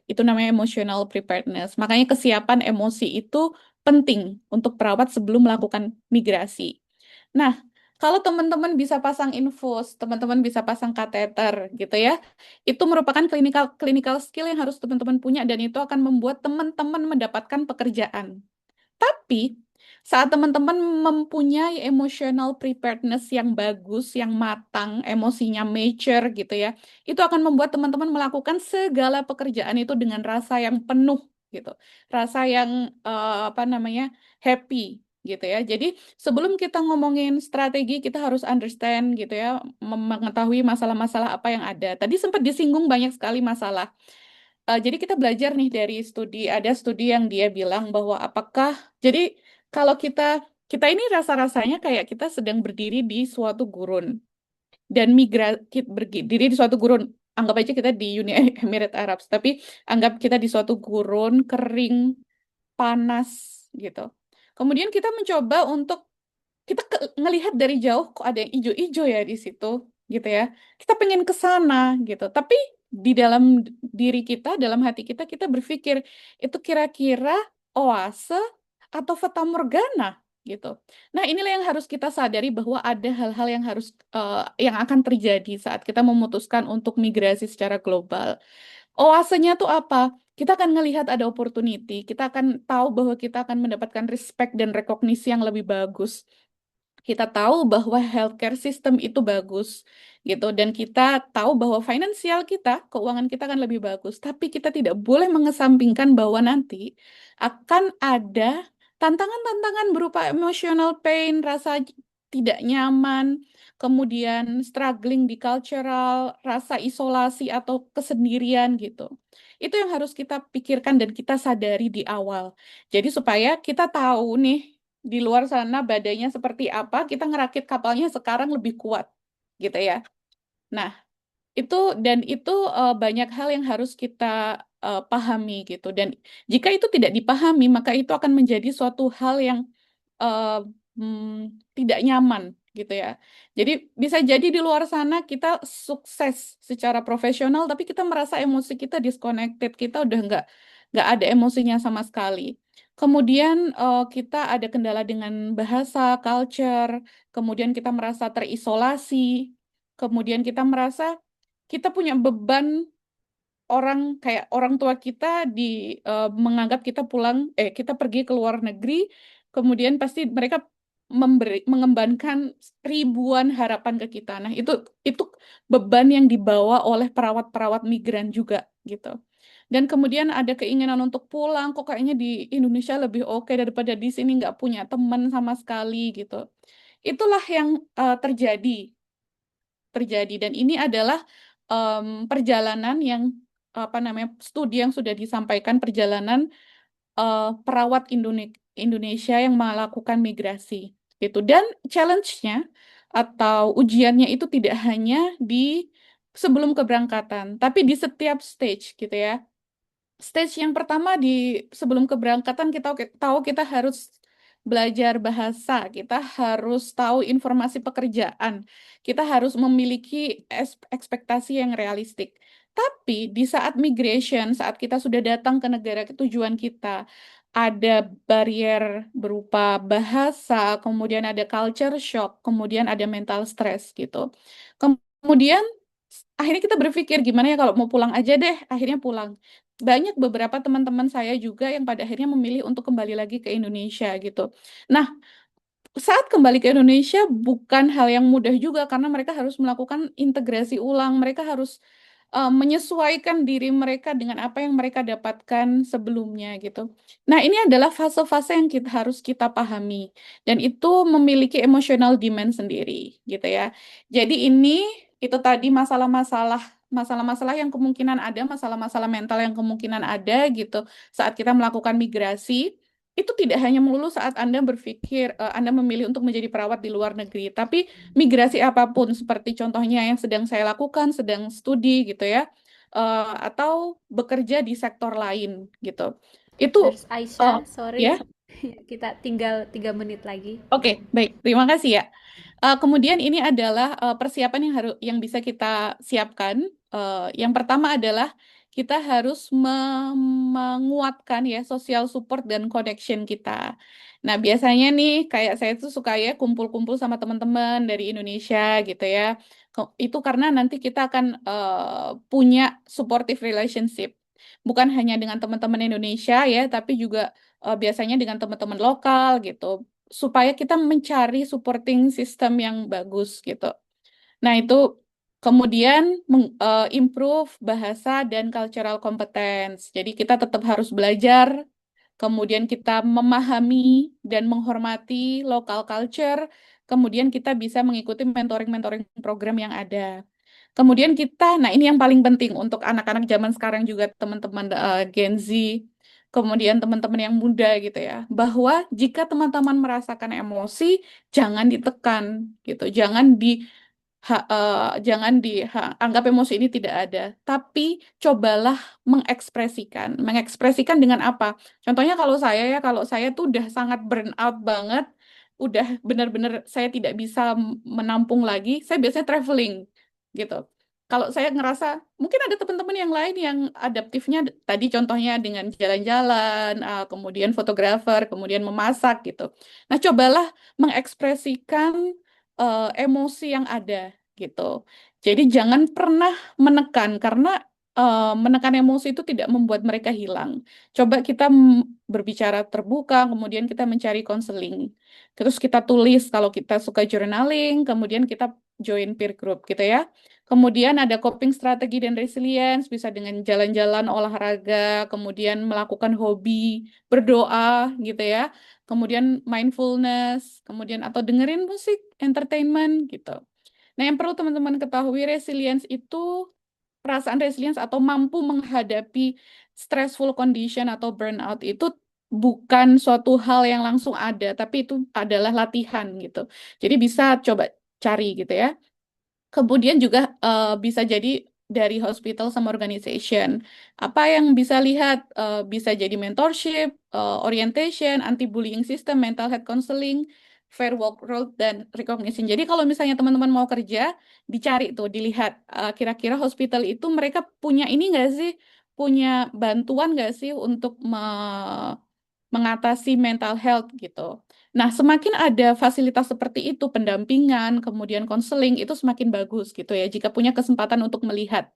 Itu namanya emotional preparedness. Makanya kesiapan emosi itu penting untuk perawat sebelum melakukan migrasi. Nah, kalau teman-teman bisa pasang infus, teman-teman bisa pasang kateter gitu ya, itu merupakan clinical skill yang harus teman-teman punya dan itu akan membuat teman-teman mendapatkan pekerjaan. Tapi saat teman-teman mempunyai emotional preparedness yang bagus, yang matang, emosinya mature gitu ya, itu akan membuat teman-teman melakukan segala pekerjaan itu dengan rasa yang penuh gitu, rasa yang apa namanya happy gitu ya. Jadi sebelum kita ngomongin strategi, kita harus understand gitu ya, mengetahui masalah-masalah apa yang ada. Tadi sempat disinggung banyak sekali masalah. Jadi kita belajar nih dari ada studi yang dia bilang bahwa jadi kalau kita ini rasa-rasanya kayak kita sedang berdiri di suatu gurun dan berdiri di suatu gurun, anggap aja kita di Uni Emirat Arab, tapi anggap kita di suatu gurun kering, panas gitu. Kemudian kita mencoba untuk ngelihat dari jauh kok ada yang ijo-ijo ya di situ gitu ya. Kita pengen ke sana gitu. Tapi di dalam diri kita, dalam hati kita, kita berpikir itu kira-kira oase atau fata morgana gitu. Nah, inilah yang harus kita sadari bahwa ada hal-hal yang yang akan terjadi saat kita memutuskan untuk migrasi secara global. Oasenya tuh apa? Kita akan melihat ada opportunity, kita akan tahu bahwa kita akan mendapatkan respect dan rekognisi yang lebih bagus. Kita tahu bahwa healthcare system itu bagus gitu, dan kita tahu bahwa finansial kita, keuangan kita akan lebih bagus, tapi kita tidak boleh mengesampingkan bahwa nanti akan ada tantangan-tantangan berupa emotional pain, rasa tidak nyaman, kemudian struggling di cultural, rasa isolasi atau kesendirian gitu. Itu yang harus kita pikirkan dan kita sadari di awal. Jadi supaya kita tahu nih di luar sana badainya seperti apa, kita ngerakit kapalnya sekarang lebih kuat, gitu ya. Nah, itu banyak hal yang harus kita pahami gitu. Dan jika itu tidak dipahami, maka itu akan menjadi suatu hal yang eh, tidak nyaman gitu ya. Jadi bisa jadi di luar sana kita sukses secara profesional, tapi kita merasa emosi kita disconnected, kita udah nggak ada emosinya sama sekali. Kemudian kita ada kendala dengan bahasa, culture, kemudian kita merasa terisolasi, kemudian kita merasa kita punya beban kayak orang tua kita menganggap kita pergi ke luar negeri, kemudian pasti mereka mengembankan ribuan harapan ke kita. Nah, itu beban yang dibawa oleh perawat-perawat migran juga gitu. Dan kemudian ada keinginan untuk pulang, kok kayaknya di Indonesia lebih oke daripada di sini, nggak punya teman sama sekali gitu. Itulah yang terjadi, dan ini adalah perjalanan yang studi yang sudah disampaikan, perjalanan perawat Indonesia yang melakukan migrasi gitu. Dan challenge-nya atau ujiannya itu tidak hanya di sebelum keberangkatan, tapi di setiap stage gitu ya. Stage yang pertama sebelum keberangkatan kita tahu kita harus belajar bahasa, kita harus tahu informasi pekerjaan, kita harus memiliki ekspektasi yang realistik. Tapi di saat migration, saat kita sudah datang ke negara tujuan kita, ada barrier berupa bahasa, kemudian ada culture shock, kemudian ada mental stress gitu. Kemudian akhirnya kita berpikir gimana ya kalau mau pulang aja deh, akhirnya pulang. Banyak beberapa teman-teman saya juga yang pada akhirnya memilih untuk kembali lagi ke Indonesia gitu. Nah, saat kembali ke Indonesia bukan hal yang mudah juga karena mereka harus melakukan integrasi ulang, mereka harus menyesuaikan diri mereka dengan apa yang mereka dapatkan sebelumnya gitu. Nah, ini adalah fase-fase yang harus kita pahami dan itu memiliki emotional demand sendiri gitu ya. Jadi itu tadi masalah-masalah yang kemungkinan ada, masalah-masalah mental yang kemungkinan ada gitu saat kita melakukan migrasi. Itu tidak hanya melulu saat Anda berpikir, Anda memilih untuk menjadi perawat di luar negeri, tapi migrasi apapun, seperti contohnya yang sedang saya lakukan, sedang studi gitu ya, atau bekerja di sektor lain gitu. Itu, Nurse Aisyah, sorry, ya, kita tinggal 3 menit lagi. Oke, baik, terima kasih ya. Kemudian ini adalah persiapan yang bisa kita siapkan. Yang pertama adalah kita harus menguatkan ya social support dan connection kita. Nah, biasanya nih kayak saya tuh suka ya kumpul-kumpul sama teman-teman dari Indonesia gitu ya. Itu karena nanti kita akan punya supportive relationship. Bukan hanya dengan teman-teman Indonesia ya, tapi juga biasanya dengan teman-teman lokal gitu, supaya kita mencari supporting system yang bagus gitu. Nah, itu kemudian improve bahasa dan cultural competence. Jadi kita tetap harus belajar, kemudian kita memahami dan menghormati local culture, kemudian kita bisa mengikuti mentoring-mentoring program yang ada. Kemudian nah ini yang paling penting untuk anak-anak zaman sekarang juga teman-teman Gen Z, kemudian teman-teman yang muda gitu ya, bahwa jika teman-teman merasakan emosi, jangan ditekan gitu, jangan anggap emosi ini tidak ada, tapi cobalah mengekspresikan dengan apa? Contohnya kalau saya tuh udah sangat burn out banget, udah benar-benar saya tidak bisa menampung lagi, saya biasanya traveling gitu. kalau saya ngerasa mungkin ada teman-teman yang lain yang adaptifnya tadi contohnya dengan jalan-jalan, kemudian fotografer, kemudian memasak gitu. Nah, cobalah mengekspresikan emosi yang ada gitu. Jadi jangan pernah menekan karena menekan emosi itu tidak membuat mereka hilang. Coba kita berbicara terbuka, kemudian kita mencari konseling. Terus kita tulis kalau kita suka journaling, kemudian kita join peer group gitu ya. Kemudian ada coping strategi dan resilience, bisa dengan jalan-jalan, olahraga, kemudian melakukan hobi, berdoa gitu ya. Kemudian mindfulness, kemudian atau dengerin musik, entertainment gitu. Nah, yang perlu teman-teman ketahui, resilience itu perasaan resilience atau mampu menghadapi stressful condition atau burnout itu bukan suatu hal yang langsung ada, tapi itu adalah latihan gitu. Jadi bisa coba cari gitu ya. Kemudian juga bisa jadi dari hospital sama organization. Apa yang bisa lihat bisa jadi mentorship, orientation, anti-bullying system, mental health counseling, fair work role, dan recognition. Jadi kalau misalnya teman-teman mau kerja, dicari tuh, dilihat kira-kira hospital itu mereka punya ini nggak sih, punya bantuan nggak sih untuk mengatasi mental health gitu. Nah, semakin ada fasilitas seperti itu, pendampingan, kemudian konseling, itu semakin bagus gitu ya, jika punya kesempatan untuk melihat.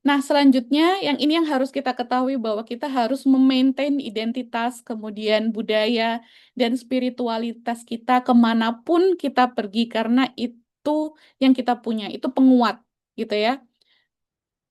Nah, selanjutnya, yang ini yang harus kita ketahui bahwa kita harus memaintain identitas, kemudian budaya, dan spiritualitas kita kemanapun kita pergi, karena itu yang kita punya, itu penguat gitu ya.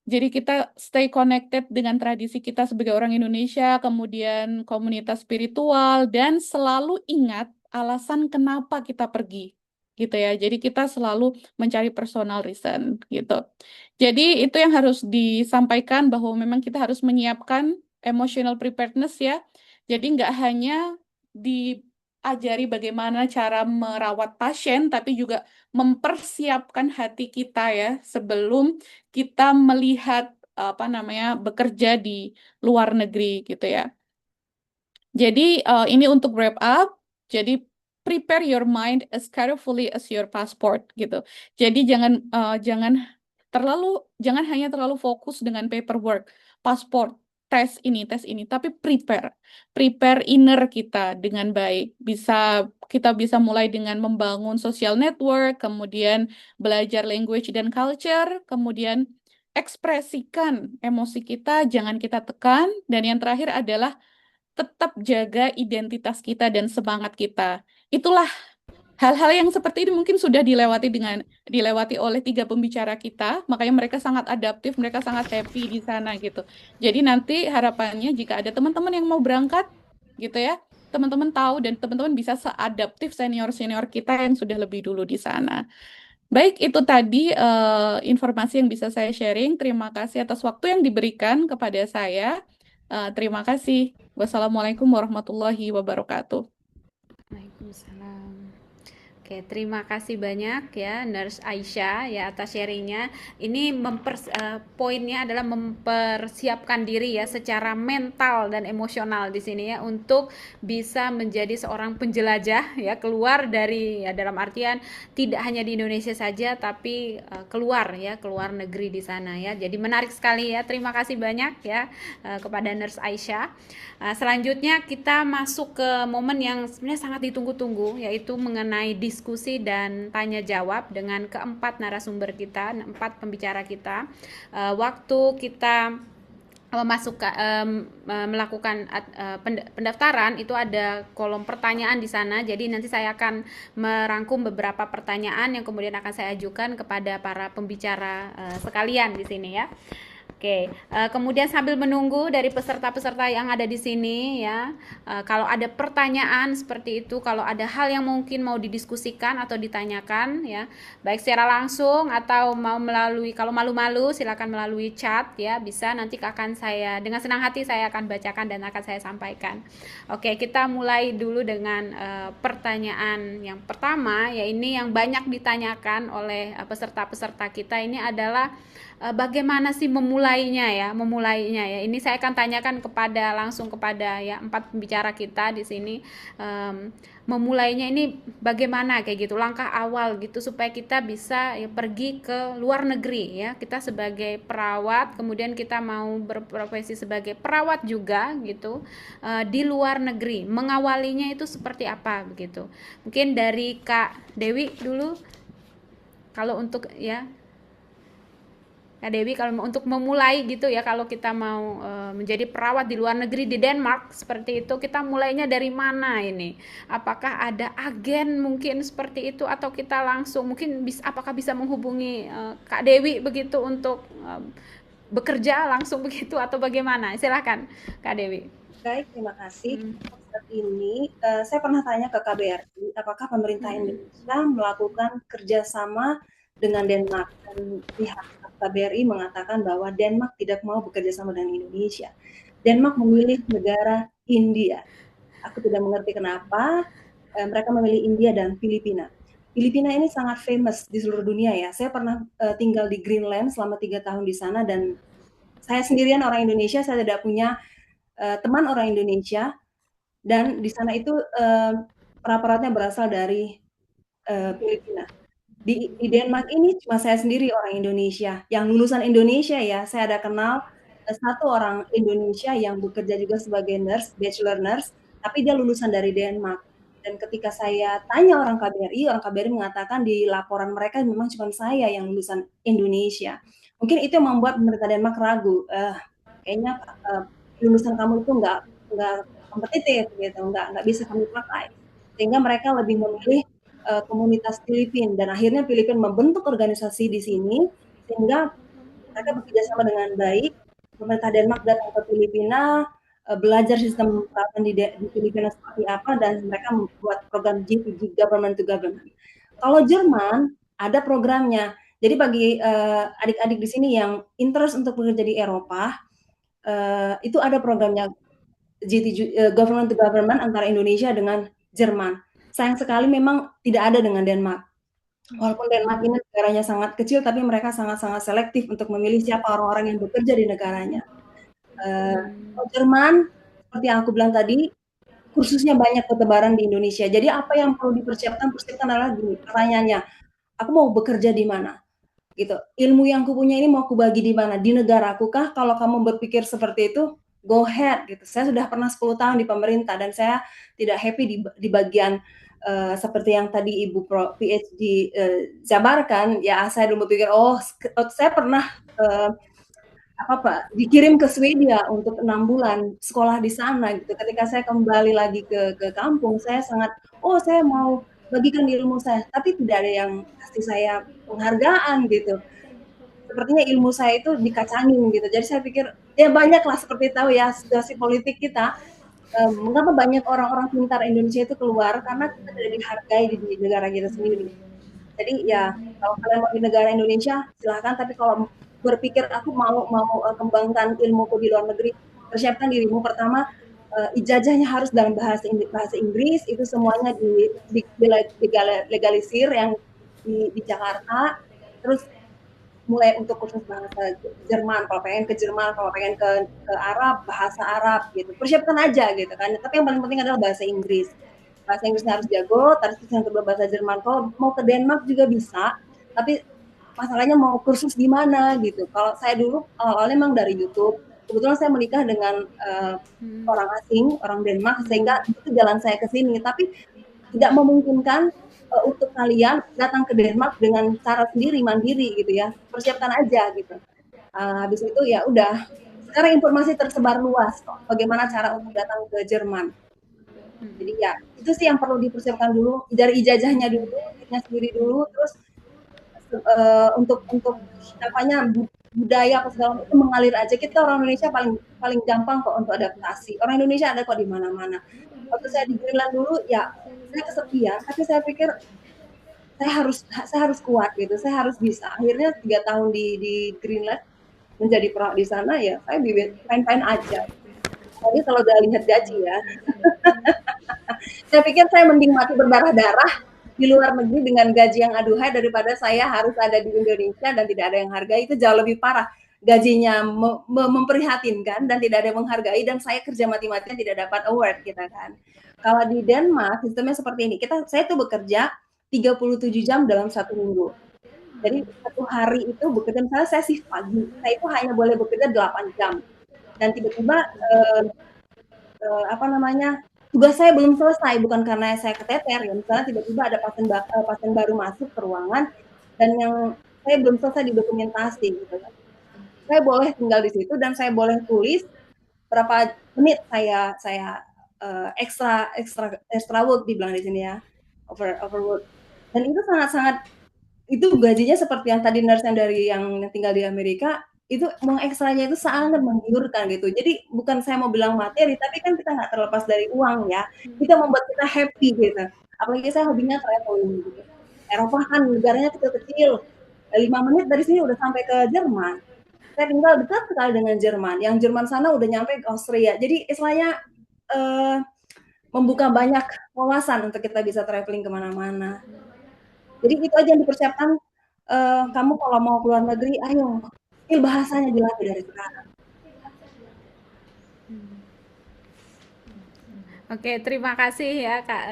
Jadi kita stay connected dengan tradisi kita sebagai orang Indonesia, kemudian komunitas spiritual, dan selalu ingat alasan kenapa kita pergi, gitu ya. Jadi kita selalu mencari personal reason, gitu. Jadi itu yang harus disampaikan bahwa memang kita harus menyiapkan emotional preparedness ya. Jadi nggak hanya diajari bagaimana cara merawat pasien, tapi juga mempersiapkan hati kita ya sebelum kita melihat apa namanya bekerja di luar negeri gitu ya. Jadi ini untuk wrap up. Jadi prepare your mind as carefully as your passport gitu. Jadi jangan hanya terlalu fokus dengan paperwork, pasport, tes ini, tapi prepare inner kita dengan baik. Kita bisa mulai dengan membangun social network, kemudian belajar language dan culture, kemudian ekspresikan emosi kita, jangan kita tekan, dan yang terakhir adalah tetap jaga identitas kita dan semangat kita. Itulah hal-hal yang seperti ini mungkin sudah dilewati oleh 3 pembicara kita, makanya mereka sangat adaptif, mereka sangat happy di sana gitu. Jadi nanti harapannya jika ada teman-teman yang mau berangkat gitu ya, teman-teman tahu dan teman-teman bisa seadaptif senior-senior kita yang sudah lebih dulu di sana. Baik, itu tadi informasi yang bisa saya sharing. Terima kasih atas waktu yang diberikan kepada saya. Terima kasih. Wassalamualaikum warahmatullahi wabarakatuh. Waalaikumsalam. Oke, terima kasih banyak ya Nurse Aisyah ya atas sharingnya. Ini poinnya adalah mempersiapkan diri ya secara mental dan emosional di sini ya untuk bisa menjadi seorang penjelajah ya keluar dari ya dalam artian tidak hanya di Indonesia saja tapi keluar negeri di sana ya. Jadi menarik sekali ya. Terima kasih banyak ya kepada Nurse Aisyah. Selanjutnya kita masuk ke momen yang sebenarnya sangat ditunggu-tunggu yaitu mengenai diskusi dan tanya jawab dengan keempat narasumber kita, 4 pembicara kita. Waktu kita melakukan pendaftaran itu ada kolom pertanyaan di sana. Jadi nanti saya akan merangkum beberapa pertanyaan yang kemudian akan saya ajukan kepada para pembicara sekalian di sini ya. Oke, kemudian sambil menunggu dari peserta-peserta yang ada di sini ya, kalau ada pertanyaan seperti itu, kalau ada hal yang mungkin mau didiskusikan atau ditanyakan ya, baik secara langsung atau kalau malu-malu silakan melalui chat ya, bisa nanti akan saya dengan senang hati saya akan bacakan dan akan saya sampaikan. Oke, kita mulai dulu dengan pertanyaan yang pertama, ya ini yang banyak ditanyakan oleh peserta-peserta kita ini adalah bagaimana sih memulai memulainya ya. Ini saya akan tanyakan langsung kepada ya 4 pembicara kita di sini. Memulainya ini bagaimana kayak gitu, langkah awal gitu supaya kita bisa ya, pergi ke luar negeri ya. Kita sebagai perawat, kemudian kita mau berprofesi sebagai perawat juga gitu di luar negeri. Mengawalinya itu seperti apa begitu? Mungkin dari Kak Dewi dulu. Kalau untuk ya Kak Dewi, kalau untuk memulai gitu ya, kalau kita mau menjadi perawat di luar negeri di Denmark seperti itu, kita mulainya dari mana ini? Apakah ada agen mungkin seperti itu, atau kita langsung mungkin apakah bisa menghubungi Kak Dewi begitu untuk bekerja langsung begitu, atau bagaimana? Silakan Kak Dewi. Baik, terima kasih. Saat ini saya pernah tanya ke KBRI, apakah pemerintah Indonesia melakukan kerjasama dengan Denmark, dan pihak KBRI mengatakan bahwa Denmark tidak mau bekerja sama dengan Indonesia. Denmark memilih negara India. Aku tidak mengerti kenapa mereka memilih India dan Filipina. Filipina ini sangat famous di seluruh dunia ya. Saya pernah tinggal di Greenland selama 3 tahun di sana, dan saya sendirian orang Indonesia, saya tidak punya teman orang Indonesia, dan di sana itu perawat-perawatnya berasal dari Filipina. Di Denmark ini cuma saya sendiri orang Indonesia yang lulusan Indonesia ya. Saya ada kenal satu orang Indonesia yang bekerja juga sebagai nurse, bachelor nurse, tapi dia lulusan dari Denmark. Dan ketika saya tanya orang KBRI mengatakan di laporan mereka memang cuma saya yang lulusan Indonesia. Mungkin itu yang membuat pemerintah Denmark ragu. Kayaknya lulusan kamu itu nggak kompetitif gitu, nggak bisa kami pakai. Sehingga mereka lebih memilih komunitas Filipina, dan akhirnya Filipina membentuk organisasi di sini sehingga mereka bekerja sama dengan baik. Pemerintah Denmark datang ke Filipina, belajar sistem perawatan di Filipina seperti apa, dan mereka membuat program G2G, government to government. Kalau Jerman ada programnya. Jadi bagi adik-adik di sini yang interest untuk bekerja di Eropa, itu ada programnya G2G, government to government antara Indonesia dengan Jerman. Sayang sekali memang tidak ada dengan Denmark. Walaupun Denmark ini negaranya sangat kecil, tapi mereka sangat-sangat selektif untuk memilih siapa orang-orang yang bekerja di negaranya. Jerman, seperti yang aku bilang tadi, kursusnya banyak bertebaran di Indonesia. Jadi apa yang perlu dipersiapkan adalah gini, pertanyaannya, aku mau bekerja di mana? Gitu. Ilmu yang kupunya ini mau aku bagi di mana? Di negaraku kah? Kalau kamu berpikir seperti itu, go ahead gitu. Saya sudah pernah 10 tahun di pemerintah, dan saya tidak happy di bagian seperti yang tadi Ibu PhD jabarkan. Ya, saya dulu berpikir, saya pernah dikirim ke Swedia untuk 6 bulan sekolah di sana gitu. Ketika saya kembali lagi ke kampung, saya sangat, saya mau bagikan ilmu saya, tapi tidak ada yang kasih saya penghargaan gitu. Sepertinya ilmu saya itu dikacangin gitu. Jadi saya pikir, ya banyaklah seperti tahu ya situasi politik kita. Mengapa banyak orang-orang pintar Indonesia itu keluar, karena kita tidak dihargai di negara kita sendiri. Jadi ya kalau kalian mau di negara Indonesia silahkan, tapi kalau berpikir aku mau kembangkan ilmuku di luar negeri, persiapkan dirimu. Pertama, ijazahnya harus dalam bahasa Inggris, itu semuanya legalisir yang di Jakarta. Terus mulai untuk kursus bahasa Jerman, kalau pengen ke Jerman, kalau pengen ke Arab, bahasa Arab gitu. Persiapkan aja gitu kan. Tapi yang paling penting adalah bahasa Inggris. Bahasa Inggrisnya harus jago, terus yang kedua bahasa Jerman. Kalau mau ke Denmark juga bisa, tapi masalahnya mau kursus di mana gitu. Kalau saya dulu awalnya memang dari YouTube. Kebetulan saya menikah dengan orang asing, orang Denmark, sehingga itu jalan saya ke sini. Tapi tidak memungkinkan untuk kalian datang ke Denmark dengan cara sendiri, mandiri gitu ya. Persiapkan aja gitu. Habis itu ya udah. Sekarang informasi tersebar luas kok. Bagaimana cara untuk datang ke Jerman. Jadi ya itu sih yang perlu dipersiapkan dulu. Dari ijazahnya dulu, sendiri dulu, terus untuk budaya apa segala itu mengalir aja. Kita orang Indonesia paling gampang kok untuk adaptasi. Orang Indonesia ada kok di mana-mana. Waktu saya di Greenland dulu ya saya kesepian, tapi saya pikir saya harus kuat gitu, saya harus bisa. Akhirnya 3 tahun di Greenland menjadi perawat di sana, ya saya fine-fine aja. Jadi kalau udah lihat gaji ya, saya pikir saya mending mati berdarah-darah di luar negeri dengan gaji yang aduhai daripada saya harus ada di Indonesia dan tidak ada yang hargai. Itu jauh lebih parah gajinya memprihatinkan dan tidak ada yang menghargai, dan saya kerja mati-matian tidak dapat award gitu kan. Kalau di Denmark sistemnya seperti ini, saya tuh bekerja 37 jam dalam 1 minggu. Jadi 1 hari itu bekerja, misalnya saya shift pagi, saya itu hanya boleh bekerja 8 jam. Dan tiba-tiba tugas saya belum selesai, bukan karena saya keteter ya, misalnya tiba-tiba ada pasien baru masuk ke ruangan dan yang saya belum selesai didokumentasi gitu kan. Saya boleh tinggal di situ dan saya boleh tulis berapa menit saya extra work dibilang di sini ya, overwork. Dan itu sangat-sangat, itu gajinya seperti yang tadi nurse yang tinggal di Amerika, itu uang ekstranya itu sangat menggiurkan gitu. Jadi bukan saya mau bilang materi, tapi kan kita nggak terlepas dari uang ya. Kita membuat kita happy gitu. Apalagi saya hobinya traveling gitu. Eropa kan negaranya kecil-kecil. 5 menit dari sini udah sampai ke Jerman. Saya tinggal dekat sekali dengan Jerman. Yang Jerman sana udah nyampe ke Austria. Jadi istilahnya membuka banyak wawasan untuk kita bisa traveling kemana-mana. Jadi itu aja yang dipersiapkan. Kamu kalau mau keluar negeri, ayo skill bahasanya dilatih dari sekarang. Oke, terima kasih ya Kak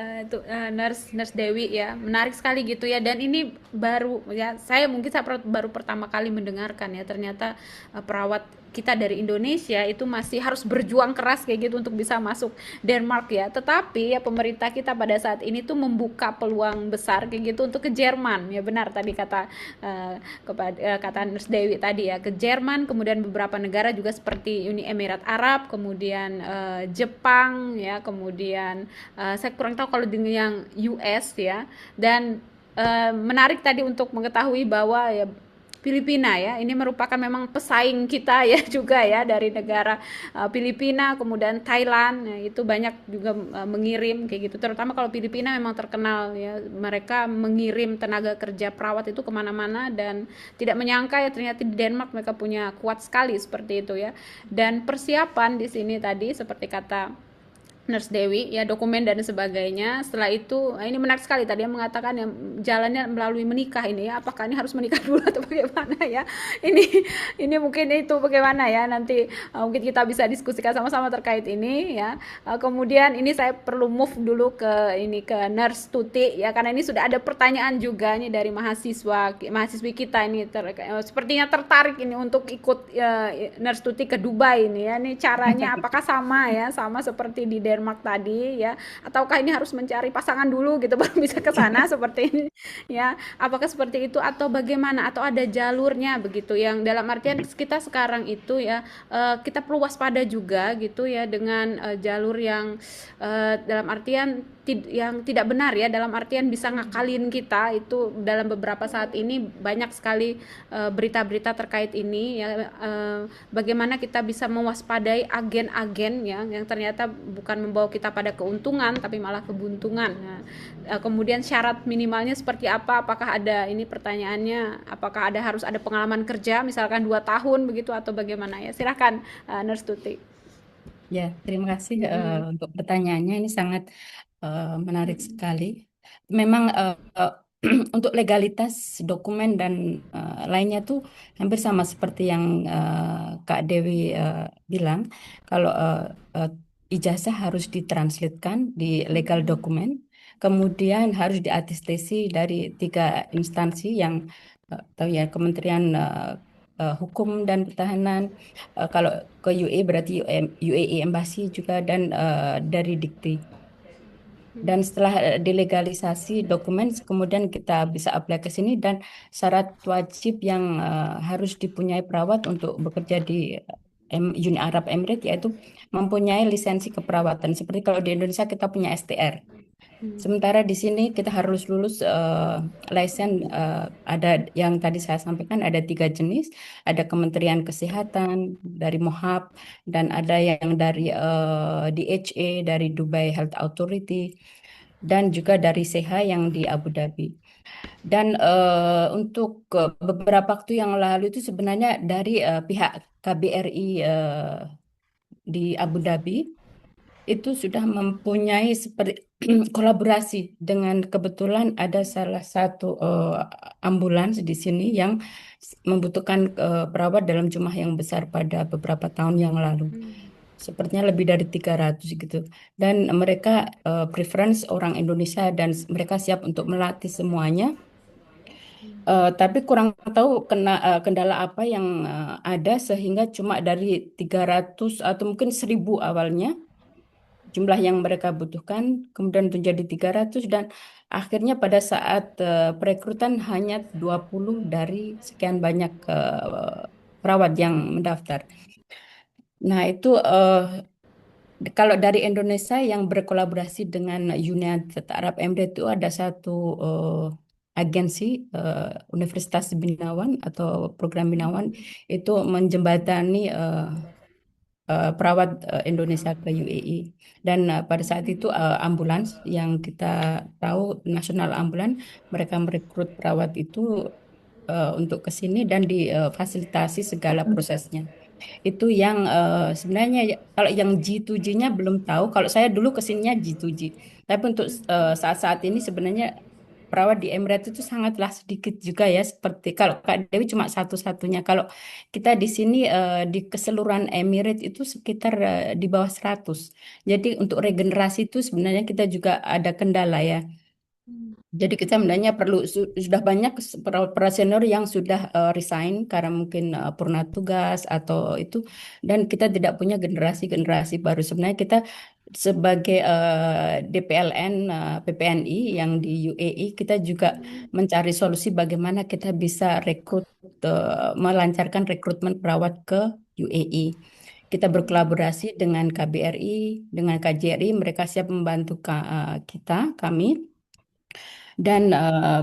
Nurse Dewi ya. Menarik sekali gitu ya. Dan ini baru ya, saya baru pertama kali mendengarkan ya, ternyata perawat kita dari Indonesia itu masih harus berjuang keras kayak gitu untuk bisa masuk Denmark ya. Tetapi ya pemerintah kita pada saat ini tuh membuka peluang besar kayak gitu untuk ke Jerman ya, benar tadi kata kata Nurse Dewi tadi ya, ke Jerman, kemudian beberapa negara juga seperti Uni Emirat Arab, kemudian Jepang ya, kemudian saya kurang tahu kalau dengan yang US ya. Dan menarik tadi untuk mengetahui bahwa ya Filipina ya, ini merupakan memang pesaing kita ya juga ya, dari negara Filipina, kemudian Thailand ya, itu banyak juga mengirim kayak gitu. Terutama kalau Filipina memang terkenal ya, mereka mengirim tenaga kerja perawat itu kemana-mana, dan tidak menyangka ya ternyata di Denmark mereka punya kuat sekali seperti itu ya. Dan persiapan di sini tadi seperti kata Nurse Dewi ya, dokumen dan sebagainya. Setelah itu ini menarik sekali tadi yang mengatakan yang jalannya melalui menikah ini ya, apakah ini harus menikah dulu atau bagaimana ya, ini mungkin itu bagaimana ya, nanti mungkin kita bisa diskusikan sama-sama terkait ini ya. Kemudian ini saya perlu move dulu ke Nurse Tuti ya, karena ini sudah ada pertanyaan juga nih dari mahasiswi kita ini, sepertinya tertarik ini untuk ikut Nurse Tuti ke Dubai ini ya. Ini caranya apakah sama seperti di Denmark tadi ya, ataukah ini harus mencari pasangan dulu gitu baru bisa ke sana seperti ini ya, apakah seperti itu atau bagaimana, atau ada jalurnya begitu, yang dalam artian kita sekarang itu ya kita perlu waspada juga gitu ya dengan jalur yang dalam artian yang tidak benar ya, dalam artian bisa ngakalin kita itu. Dalam beberapa saat ini banyak sekali berita-berita terkait ini ya, bagaimana kita bisa mewaspadai agen-agen ya, yang ternyata bukan membawa kita pada keuntungan tapi malah kebuntungan. Nah, kemudian syarat minimalnya seperti apa, apakah ada, ini pertanyaannya, apakah harus ada pengalaman kerja misalkan 2 tahun begitu atau bagaimana ya. Silahkan Nurse Tuti. Ya, terima kasih untuk pertanyaannya, ini sangat menarik sekali. Memang untuk legalitas dokumen dan lainnya tuh hampir sama seperti yang Kak Dewi bilang. Kalau ijazah harus ditranslatekan di legal dokumen, kemudian harus diatestasi dari 3 instansi yang tahu ya, Kementerian Hukum dan Pertahanan, kalau ke UE berarti UAE Embassy juga, dan dari Dikti. Dan setelah dilegalisasi dokumen, kemudian kita bisa apply ke sini, dan syarat wajib yang harus dipunyai perawat untuk bekerja di Uni Arab Emirates yaitu mempunyai lisensi keperawatan. Seperti kalau di Indonesia kita punya STR. Sementara di sini kita harus lulus lisensi, ada yang tadi saya sampaikan, ada 3 jenis, ada Kementerian Kesehatan dari MOHAB, dan ada yang dari DHA dari Dubai Health Authority, dan juga dari SEHA yang di Abu Dhabi. Dan untuk beberapa waktu yang lalu itu sebenarnya dari pihak KBRI di Abu Dhabi itu sudah mempunyai seperti kolaborasi dengan, kebetulan ada salah satu ambulans di sini yang membutuhkan perawat dalam jumlah yang besar pada beberapa tahun yang lalu. Sepertinya lebih dari 300 gitu. Dan mereka preference orang Indonesia dan mereka siap untuk melatih semuanya. Tapi kurang tahu kendala apa yang ada sehingga cuma dari 300 atau mungkin 1000 awalnya jumlah yang mereka butuhkan, kemudian menjadi 300 dan akhirnya pada saat perekrutan hanya 20 dari sekian banyak perawat yang mendaftar. Nah, itu kalau dari Indonesia yang berkolaborasi dengan United Arab Emirates itu ada satu agensi Universitas Binawan atau program Binawan itu menjembatani perawat Indonesia ke UAE. Dan pada saat itu ambulans yang kita tahu Nasional Ambulans mereka merekrut perawat itu untuk ke sini dan difasilitasi segala prosesnya. Itu yang sebenarnya kalau yang G2G-nya belum tahu. Kalau saya dulu kesininya G2G. Tapi untuk saat-saat ini sebenarnya perawat di Emirates itu sangatlah sedikit juga ya. Seperti kalau Kak Dewi cuma satu-satunya. Kalau kita di sini di keseluruhan Emirates itu sekitar di bawah 100. Jadi untuk regenerasi itu sebenarnya kita juga ada kendala ya. Jadi kita sebenarnya perlu sudah banyak perawat senior yang sudah resign karena mungkin purna tugas atau itu, dan kita tidak punya generasi baru. Sebenarnya kita sebagai DPLN PPNI yang di UAE kita juga mencari solusi bagaimana kita bisa melancarkan rekrutmen perawat ke UAE. Kita berkolaborasi dengan KBRI, dengan KJRI, mereka siap membantu kami. Dan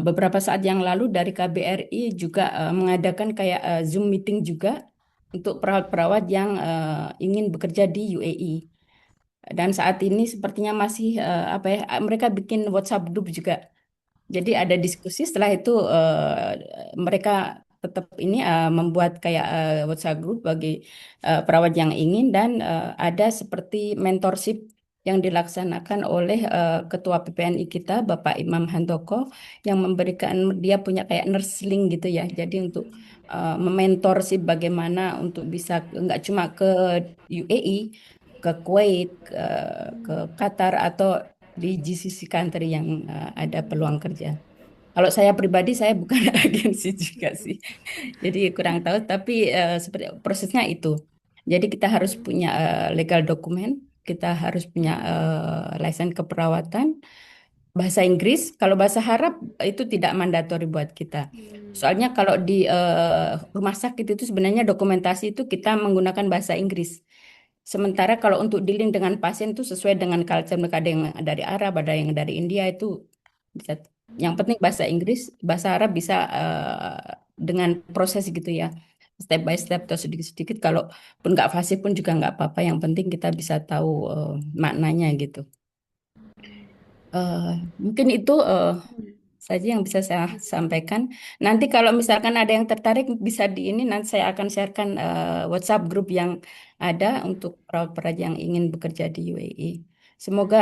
beberapa saat yang lalu dari KBRI juga mengadakan kayak Zoom meeting juga untuk perawat-perawat yang ingin bekerja di UAE. Dan saat ini sepertinya masih mereka bikin WhatsApp group juga. Jadi ada diskusi, setelah itu mereka tetap ini membuat kayak WhatsApp group bagi perawat yang ingin, dan ada seperti mentorship yang dilaksanakan oleh Ketua PPNI kita, Bapak Imam Handoko, yang memberikan, dia punya kayak nursling gitu ya. Jadi untuk mementorship bagaimana untuk bisa nggak cuma ke UAE, ke Kuwait, ke Qatar, atau di GCC country yang ada peluang kerja. Kalau saya pribadi, saya bukan agensi juga sih. Jadi kurang tahu, tapi seperti prosesnya itu. Jadi kita harus punya legal dokumen, kita harus punya lisensi keperawatan, bahasa Inggris. Kalau bahasa Arab itu tidak mandatori buat kita. Soalnya kalau di rumah sakit itu sebenarnya dokumentasi itu kita menggunakan bahasa Inggris. Sementara kalau untuk dealing dengan pasien itu sesuai dengan culture mereka, ada yang dari Arab, ada yang dari India, itu bisa. Yang penting bahasa Inggris, bahasa Arab bisa dengan proses gitu ya, step by step atau sedikit-sedikit. Kalau pun nggak fasih pun juga nggak apa-apa. Yang penting kita bisa tahu maknanya gitu. Mungkin itu saja yang bisa saya sampaikan. Nanti kalau misalkan ada yang tertarik bisa di ini, nanti saya akan sharekan WhatsApp grup yang ada untuk perawat-perawat yang ingin bekerja di UAE. Semoga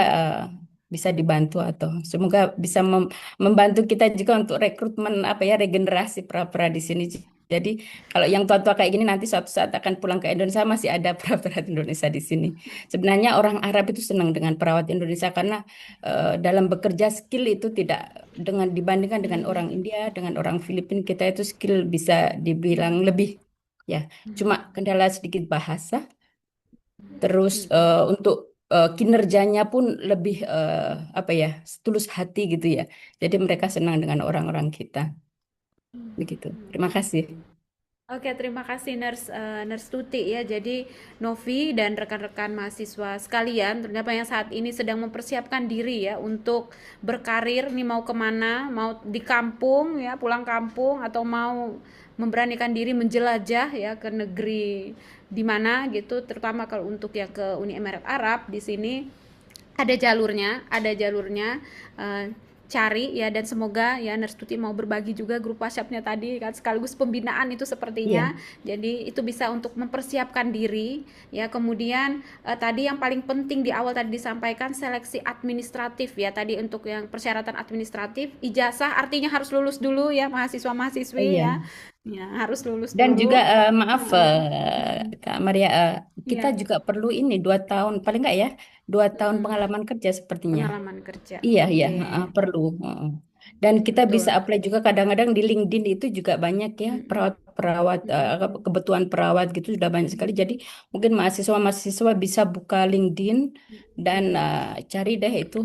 bisa dibantu, atau semoga bisa membantu kita juga untuk rekrutmen regenerasi perawat-perawat di sini. Jadi kalau yang tua-tua kayak gini nanti suatu saat akan pulang ke Indonesia, masih ada perawat-perawat Indonesia di sini. Sebenarnya orang Arab itu senang dengan perawat Indonesia karena dalam bekerja skill itu tidak dibandingkan dengan orang India, dengan orang Filipina, kita itu skill bisa dibilang lebih ya. Cuma kendala sedikit bahasa. Terus untuk kinerjanya pun lebih tulus hati gitu ya. Jadi mereka senang dengan orang-orang kita. Begitu. Terima kasih. Oke, terima kasih Nurse Tuti ya. Jadi Novi dan rekan-rekan mahasiswa sekalian, ternyata yang saat ini sedang mempersiapkan diri ya untuk berkarir, nih mau kemana, mau di kampung ya, pulang kampung, atau mau memberanikan diri menjelajah ya ke negeri di mana gitu, terutama kalau untuk yang ke Uni Emirat Arab di sini ada jalurnya. cari ya, dan semoga ya Nurse Tuti mau berbagi juga grup WhatsApp-nya tadi kan, sekaligus pembinaan itu sepertinya. Jadi itu bisa untuk mempersiapkan diri ya. Kemudian tadi yang paling penting di awal tadi disampaikan seleksi administratif ya, tadi untuk yang persyaratan administratif, ijazah artinya harus lulus dulu ya mahasiswa-mahasiswi ya. Ya, harus lulus Dan dulu. juga maaf Kak Maria, kita Ya, juga perlu ini 2 tahun paling enggak ya, 2 tahun pengalaman kerja sepertinya. pengalaman kerja. Iya, Oke. perlu. Dan kita bisa Betul. apply juga kadang-kadang di LinkedIn itu juga banyak ya perawat-perawat, kebutuhan perawat gitu sudah banyak sekali. Jadi mungkin mahasiswa-mahasiswa bisa buka LinkedIn dan cari deh itu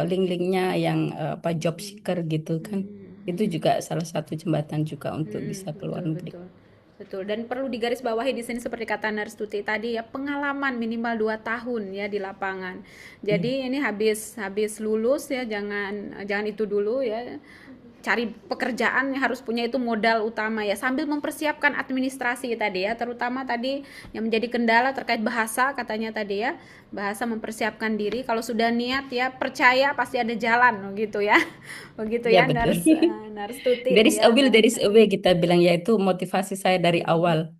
link-linknya yang job seeker gitu kan. Itu juga salah satu jembatan juga untuk bisa keluar Betul, negeri. betul. Betul, dan perlu digarisbawahi di sini seperti kata Nurse Tuti tadi ya, pengalaman minimal 2 tahun ya di lapangan. Jadi ini habis lulus ya, jangan itu dulu ya. Cari pekerjaan yang harus punya itu modal utama ya, sambil mempersiapkan administrasi tadi ya, terutama tadi yang menjadi kendala terkait bahasa katanya tadi ya, bahasa, mempersiapkan diri. Kalau sudah niat ya, percaya pasti ada jalan begitu ya. Begitu Ya ya betul. Nurse Tuti There is ya. a will, there is a way kita bilang, yaitu motivasi saya dari awal.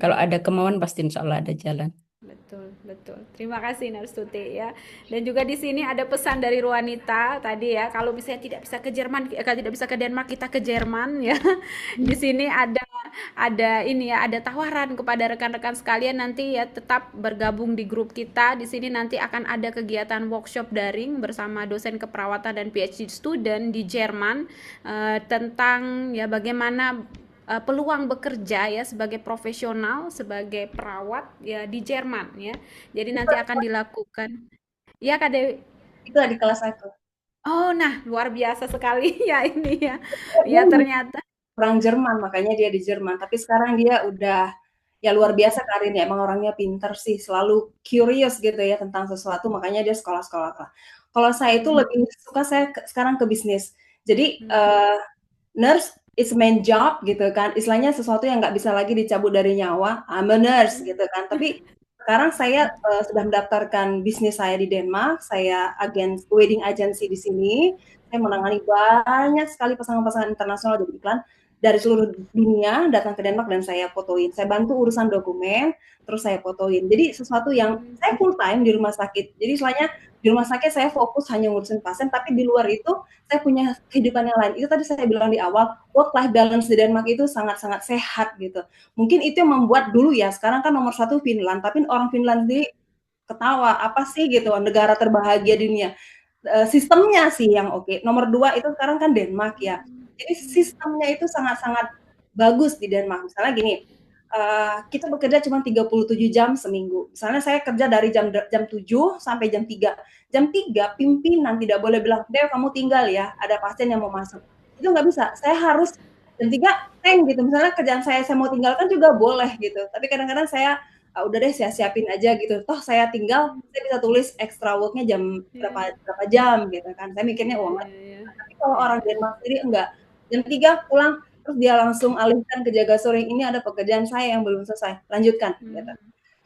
Kalau ada kemauan pasti insya Allah ada jalan. Betul, betul. Terima kasih Nurse Tuti ya. Dan juga di sini ada pesan dari Ruanita tadi ya, kalau misalnya tidak bisa ke Jerman, kalau tidak bisa ke Denmark, kita ke Jerman ya. Di sini ada ini ya, ada tawaran kepada rekan-rekan sekalian nanti ya, tetap bergabung di grup kita. Di sini nanti akan ada kegiatan workshop daring bersama dosen keperawatan dan PhD student di Jerman tentang ya bagaimana peluang bekerja ya sebagai profesional, sebagai perawat ya di Jerman ya. Jadi nanti akan dilakukan. Ya Kak Dewi. Itu di kelas aku. Oh, nah luar biasa sekali ya ini ya. Ya ternyata. Orang Jerman, makanya dia di Jerman. Tapi sekarang dia udah ya luar biasa karirnya. Emang orangnya pinter sih, selalu curious gitu ya tentang sesuatu. Makanya dia sekolah-sekolah lah. Kalau saya itu lebih suka sekarang ke bisnis. Jadi nurse is main job gitu kan, istilahnya sesuatu yang nggak bisa lagi dicabut dari nyawa. I'm a nurse gitu kan. Tapi sekarang saya sudah mendaftarkan bisnis saya di Denmark. Saya wedding agency di sini. Saya menangani banyak sekali pasangan-pasangan internasional dari iklan dari seluruh dunia datang ke Denmark dan saya fotoin. Saya bantu urusan dokumen, terus saya fotoin. Jadi sesuatu yang saya full time di rumah sakit. Jadi istilahnya di rumah sakit saya fokus hanya ngurusin pasien, tapi di luar itu saya punya kehidupan yang lain. Itu tadi saya bilang di awal, work-life balance di Denmark itu sangat-sangat sehat gitu. Mungkin itu yang membuat dulu ya, sekarang kan nomor 1 Finland, tapi orang Finland sendiri ketawa, apa sih gitu, negara terbahagia di dunia. Sistemnya sih yang oke. Nomor 2 itu sekarang kan Denmark ya. Jadi sistemnya itu sangat-sangat bagus di Denmark. Misalnya gini, kita bekerja cuma 37 jam seminggu. Misalnya saya kerja dari jam 7 sampai jam 3. Jam 3 pimpinan tidak boleh bilang, "Dew, kamu tinggal ya, ada pasien yang mau masuk." Itu nggak bisa. Saya harus jam 3 gitu. Misalnya kerjaan saya mau tinggalkan juga boleh gitu. Tapi kadang-kadang saya udah deh saya siapin aja gitu. Toh saya tinggal, saya bisa tulis extra work-nya jam berapa jam gitu kan. Saya mikirnya tapi kalau orang Denmark sendiri enggak. Jam 3 pulang, terus dia langsung alihkan ke jaga sore, ini ada pekerjaan saya yang belum selesai, lanjutkan gitu.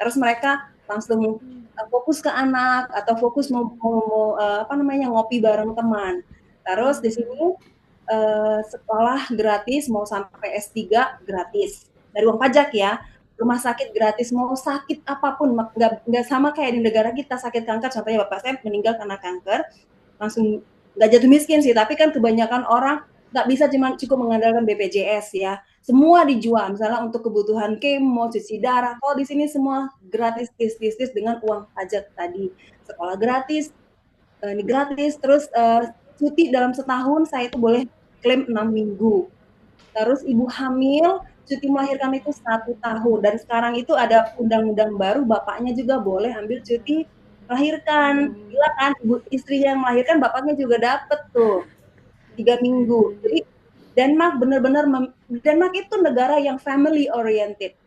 Terus mereka langsung fokus ke anak atau fokus mau ngopi bareng teman. Terus di sini sekolah gratis, mau sampai S3 gratis dari uang pajak ya. Rumah sakit gratis, mau sakit apapun, nggak sama kayak di negara kita. Sakit kanker, contohnya bapak saya meninggal karena kanker, langsung nggak jatuh miskin sih, tapi kan kebanyakan orang nggak bisa cukup mengandalkan BPJS ya. Semua dijual, misalnya untuk kebutuhan kemo, cuci darah. Kalau di sini semua gratis dengan uang pajak tadi. Sekolah gratis, ini gratis. Terus cuti dalam setahun saya itu boleh klaim 6 minggu. Terus ibu hamil, cuti melahirkan itu 1 tahun. Dan sekarang itu ada undang-undang baru, bapaknya juga boleh ambil cuti melahirkan. Gila kan, istri yang melahirkan bapaknya juga dapat tuh 3 minggu. Jadi Denmark benar-benar Denmark itu negara yang family oriented.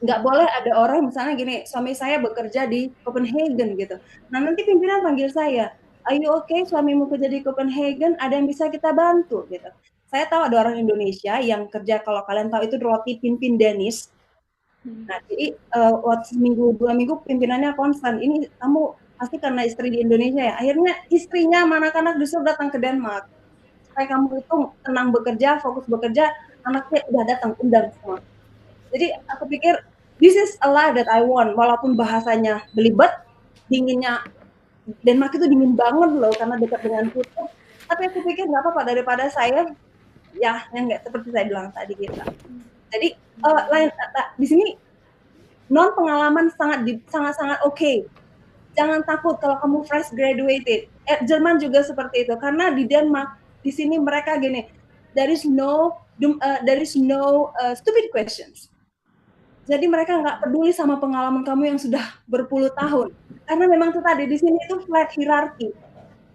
Nggak boleh ada orang misalnya gini, suami saya bekerja di Copenhagen gitu. Nah nanti pimpinan panggil saya, "Are you okay, suamimu kerja di Copenhagen, ada yang bisa kita bantu?" gitu. Saya tahu ada orang Indonesia yang kerja, kalau kalian tahu itu roti pimpin Danish. Nah jadi waktu seminggu 2 minggu pimpinannya konstan, "Ini kamu pasti karena istri di Indonesia ya. Akhirnya istrinya sama anak-anak disuruh datang ke Denmark supaya kamu itu tenang bekerja, fokus bekerja, anaknya udah datang, undang semua. Jadi aku pikir this is a life that I want, walaupun bahasanya belibet, dinginnya Denmark itu dingin banget loh karena dekat dengan kutub. Tapi aku pikir nggak apa-apa daripada saya ya yang nggak seperti saya bilang tadi kita. Jadi di sini non pengalaman sangat oke. Jangan takut kalau kamu fresh graduated. Jerman juga seperti itu karena di Denmark di sini mereka gini, there is no stupid questions. Jadi mereka nggak peduli sama pengalaman kamu yang sudah berpuluh tahun. Karena memang itu tadi di sini itu flat hierarchy.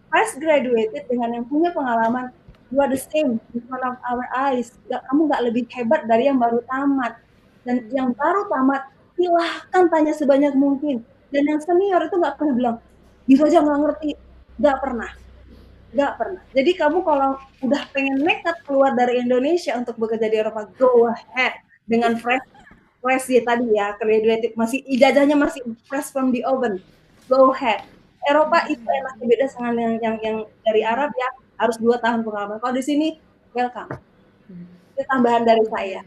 Fresh graduated dengan yang punya pengalaman, you are the same in front of our eyes. Kamu nggak lebih hebat dari yang baru tamat. Dan yang baru tamat, silahkan tanya sebanyak mungkin. Dan yang senior itu nggak pernah bilang, gitu aja nggak ngerti. Nggak pernah. Jadi kamu kalau udah pengen nekat keluar dari Indonesia untuk bekerja di Eropa, go ahead dengan fresh ya tadi ya, graduated, masih ijazahnya masih fresh from the oven, go ahead. Eropa itu enaknya beda dengan yang dari Arab ya, harus 2 tahun pengalaman. Kalau di sini welcome. Itu tambahan dari saya.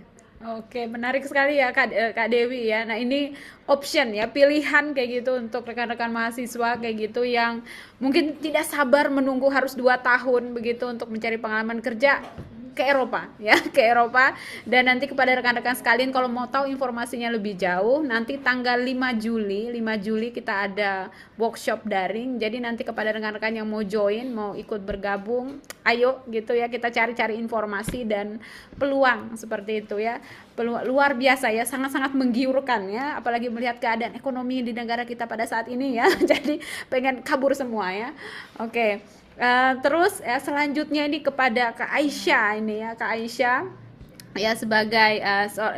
Oke, menarik sekali ya Kak Dewi ya. Nah, ini option ya, pilihan kayak gitu untuk rekan-rekan mahasiswa kayak gitu yang mungkin tidak sabar menunggu harus 2 tahun begitu untuk mencari pengalaman kerja ke Eropa ya, ke Eropa. Dan nanti kepada rekan-rekan sekalian kalau mau tahu informasinya lebih jauh, nanti tanggal 5 Juli kita ada workshop daring. Jadi nanti kepada rekan-rekan yang mau join, mau ikut bergabung, ayo gitu ya, kita cari-cari informasi dan peluang seperti itu ya. Peluang luar biasa ya, sangat-sangat menggiurkan ya, apalagi melihat keadaan ekonomi di negara kita pada saat ini ya. Jadi pengen kabur semua ya. Oke. Terus selanjutnya ini kepada Kak Aisyah ini ya, Kak Aisyah ya sebagai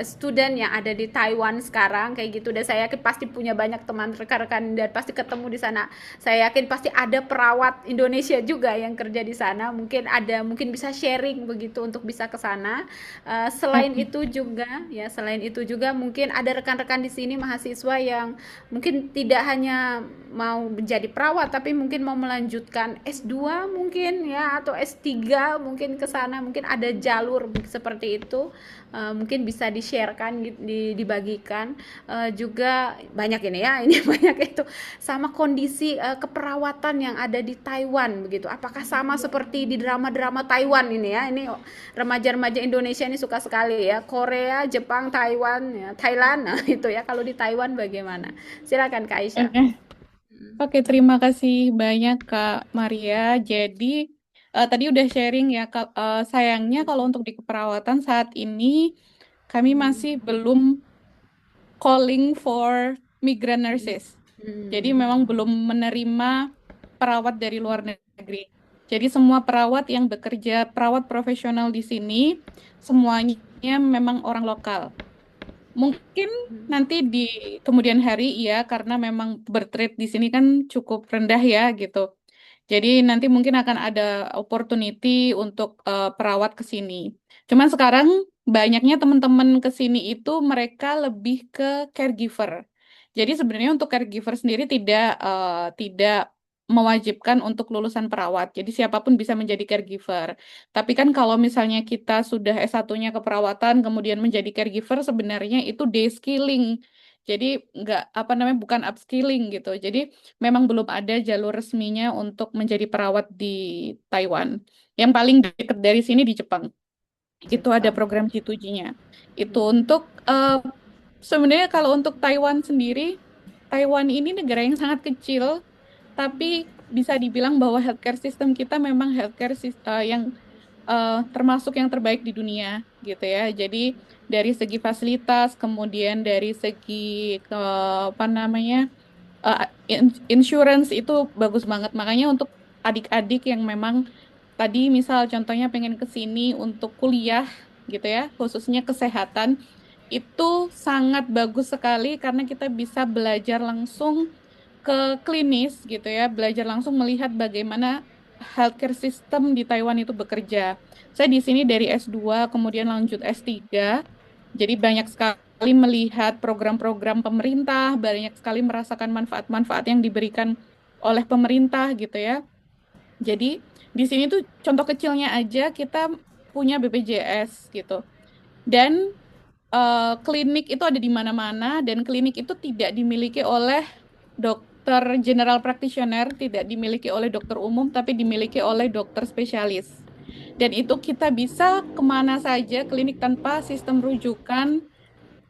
student yang ada di Taiwan sekarang kayak gitu, dan saya yakin pasti punya banyak teman rekan-rekan dan pasti ketemu di sana. Saya yakin pasti ada perawat Indonesia juga yang kerja di sana, mungkin bisa sharing begitu untuk bisa ke sana. Selain itu juga mungkin ada rekan-rekan di sini mahasiswa yang mungkin tidak hanya mau menjadi perawat tapi mungkin mau melanjutkan S2 mungkin ya, atau S3 mungkin ke sana, mungkin ada jalur seperti itu. Mungkin bisa di-sharekan, dibagikan. Juga banyak ini ya, ini banyak itu sama kondisi keperawatan yang ada di Taiwan begitu. Apakah sama seperti di drama-drama Taiwan ini ya? Ini remaja-remaja Indonesia ini suka sekali ya, Korea, Jepang, Taiwan, ya, Thailand. Nah, itu ya. Kalau di Taiwan bagaimana? Silakan Kak Aisyah. Oke, terima kasih banyak Kak Maria. Jadi tadi udah sharing ya, sayangnya kalau untuk di keperawatan saat ini kami masih belum calling for migrant nurses. Jadi memang belum menerima perawat dari luar negeri. Jadi semua perawat yang bekerja, perawat profesional di sini, semuanya memang orang lokal. Mungkin nanti di kemudian hari ya, karena memang birth rate di sini kan cukup rendah ya gitu. Jadi nanti mungkin akan ada opportunity untuk perawat ke sini. Cuman sekarang banyaknya teman-teman ke sini itu mereka lebih ke caregiver. Jadi sebenarnya untuk caregiver sendiri tidak mewajibkan untuk lulusan perawat. Jadi siapapun bisa menjadi caregiver. Tapi kan kalau misalnya kita sudah S1-nya keperawatan kemudian menjadi caregiver, sebenarnya itu de-skilling. Jadi bukan upskilling gitu. Jadi memang belum ada jalur resminya untuk menjadi perawat di Taiwan. Yang paling dekat dari sini di Jepang. Itu ada program G2G-nya. Itu untuk sebenarnya kalau untuk Taiwan sendiri, Taiwan ini negara yang sangat kecil, tapi bisa dibilang bahwa healthcare system kita memang healthcare yang termasuk yang terbaik di dunia gitu ya. Jadi dari segi fasilitas, kemudian dari segi insurance itu bagus banget. Makanya untuk adik-adik yang memang tadi misal contohnya pengen ke sini untuk kuliah gitu ya, khususnya kesehatan, itu sangat bagus sekali karena kita bisa belajar langsung ke klinis gitu ya, belajar langsung melihat bagaimana healthcare system di Taiwan itu bekerja. Saya di sini dari S2 kemudian lanjut S3. Jadi banyak sekali melihat program-program pemerintah, banyak sekali merasakan manfaat-manfaat yang diberikan oleh pemerintah gitu ya. Jadi di sini tuh contoh kecilnya aja kita punya BPJS gitu. Dan klinik itu ada di mana-mana dan klinik itu tidak dimiliki oleh dokter general practitioner, tidak dimiliki oleh dokter umum, tapi dimiliki oleh dokter spesialis. Dan itu kita bisa kemana saja klinik tanpa sistem rujukan,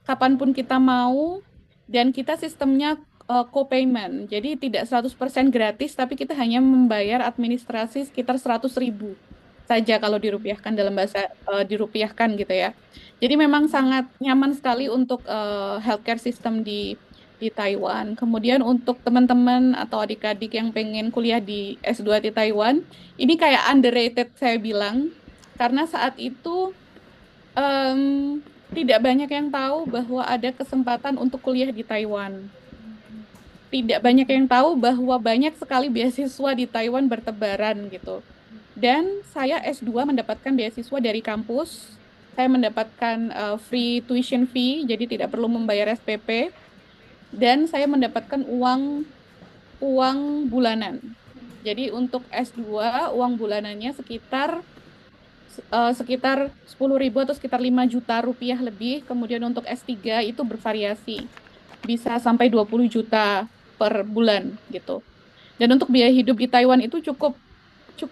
kapanpun kita mau, dan kita sistemnya co-payment. Jadi tidak 100% gratis, tapi kita hanya membayar administrasi sekitar 100.000 saja kalau dirupiahkan dalam bahasa dirupiahkan gitu ya. Jadi memang sangat nyaman sekali untuk healthcare system di Taiwan. Kemudian untuk teman-teman atau adik-adik yang pengen kuliah di S2 di Taiwan, ini kayak underrated saya bilang, karena saat itu em, tidak banyak yang tahu bahwa ada kesempatan untuk kuliah di Taiwan. Tidak banyak yang tahu bahwa banyak sekali beasiswa di Taiwan bertebaran gitu. Dan saya S2 mendapatkan beasiswa dari kampus. Saya mendapatkan free tuition fee, jadi tidak perlu membayar SPP. Dan saya mendapatkan uang bulanan. Jadi untuk S2 uang bulanannya sekitar 10.000 atau sekitar 5 juta rupiah lebih. Kemudian untuk S3 itu bervariasi. Bisa sampai 20 juta per bulan gitu. Dan untuk biaya hidup di Taiwan itu cukup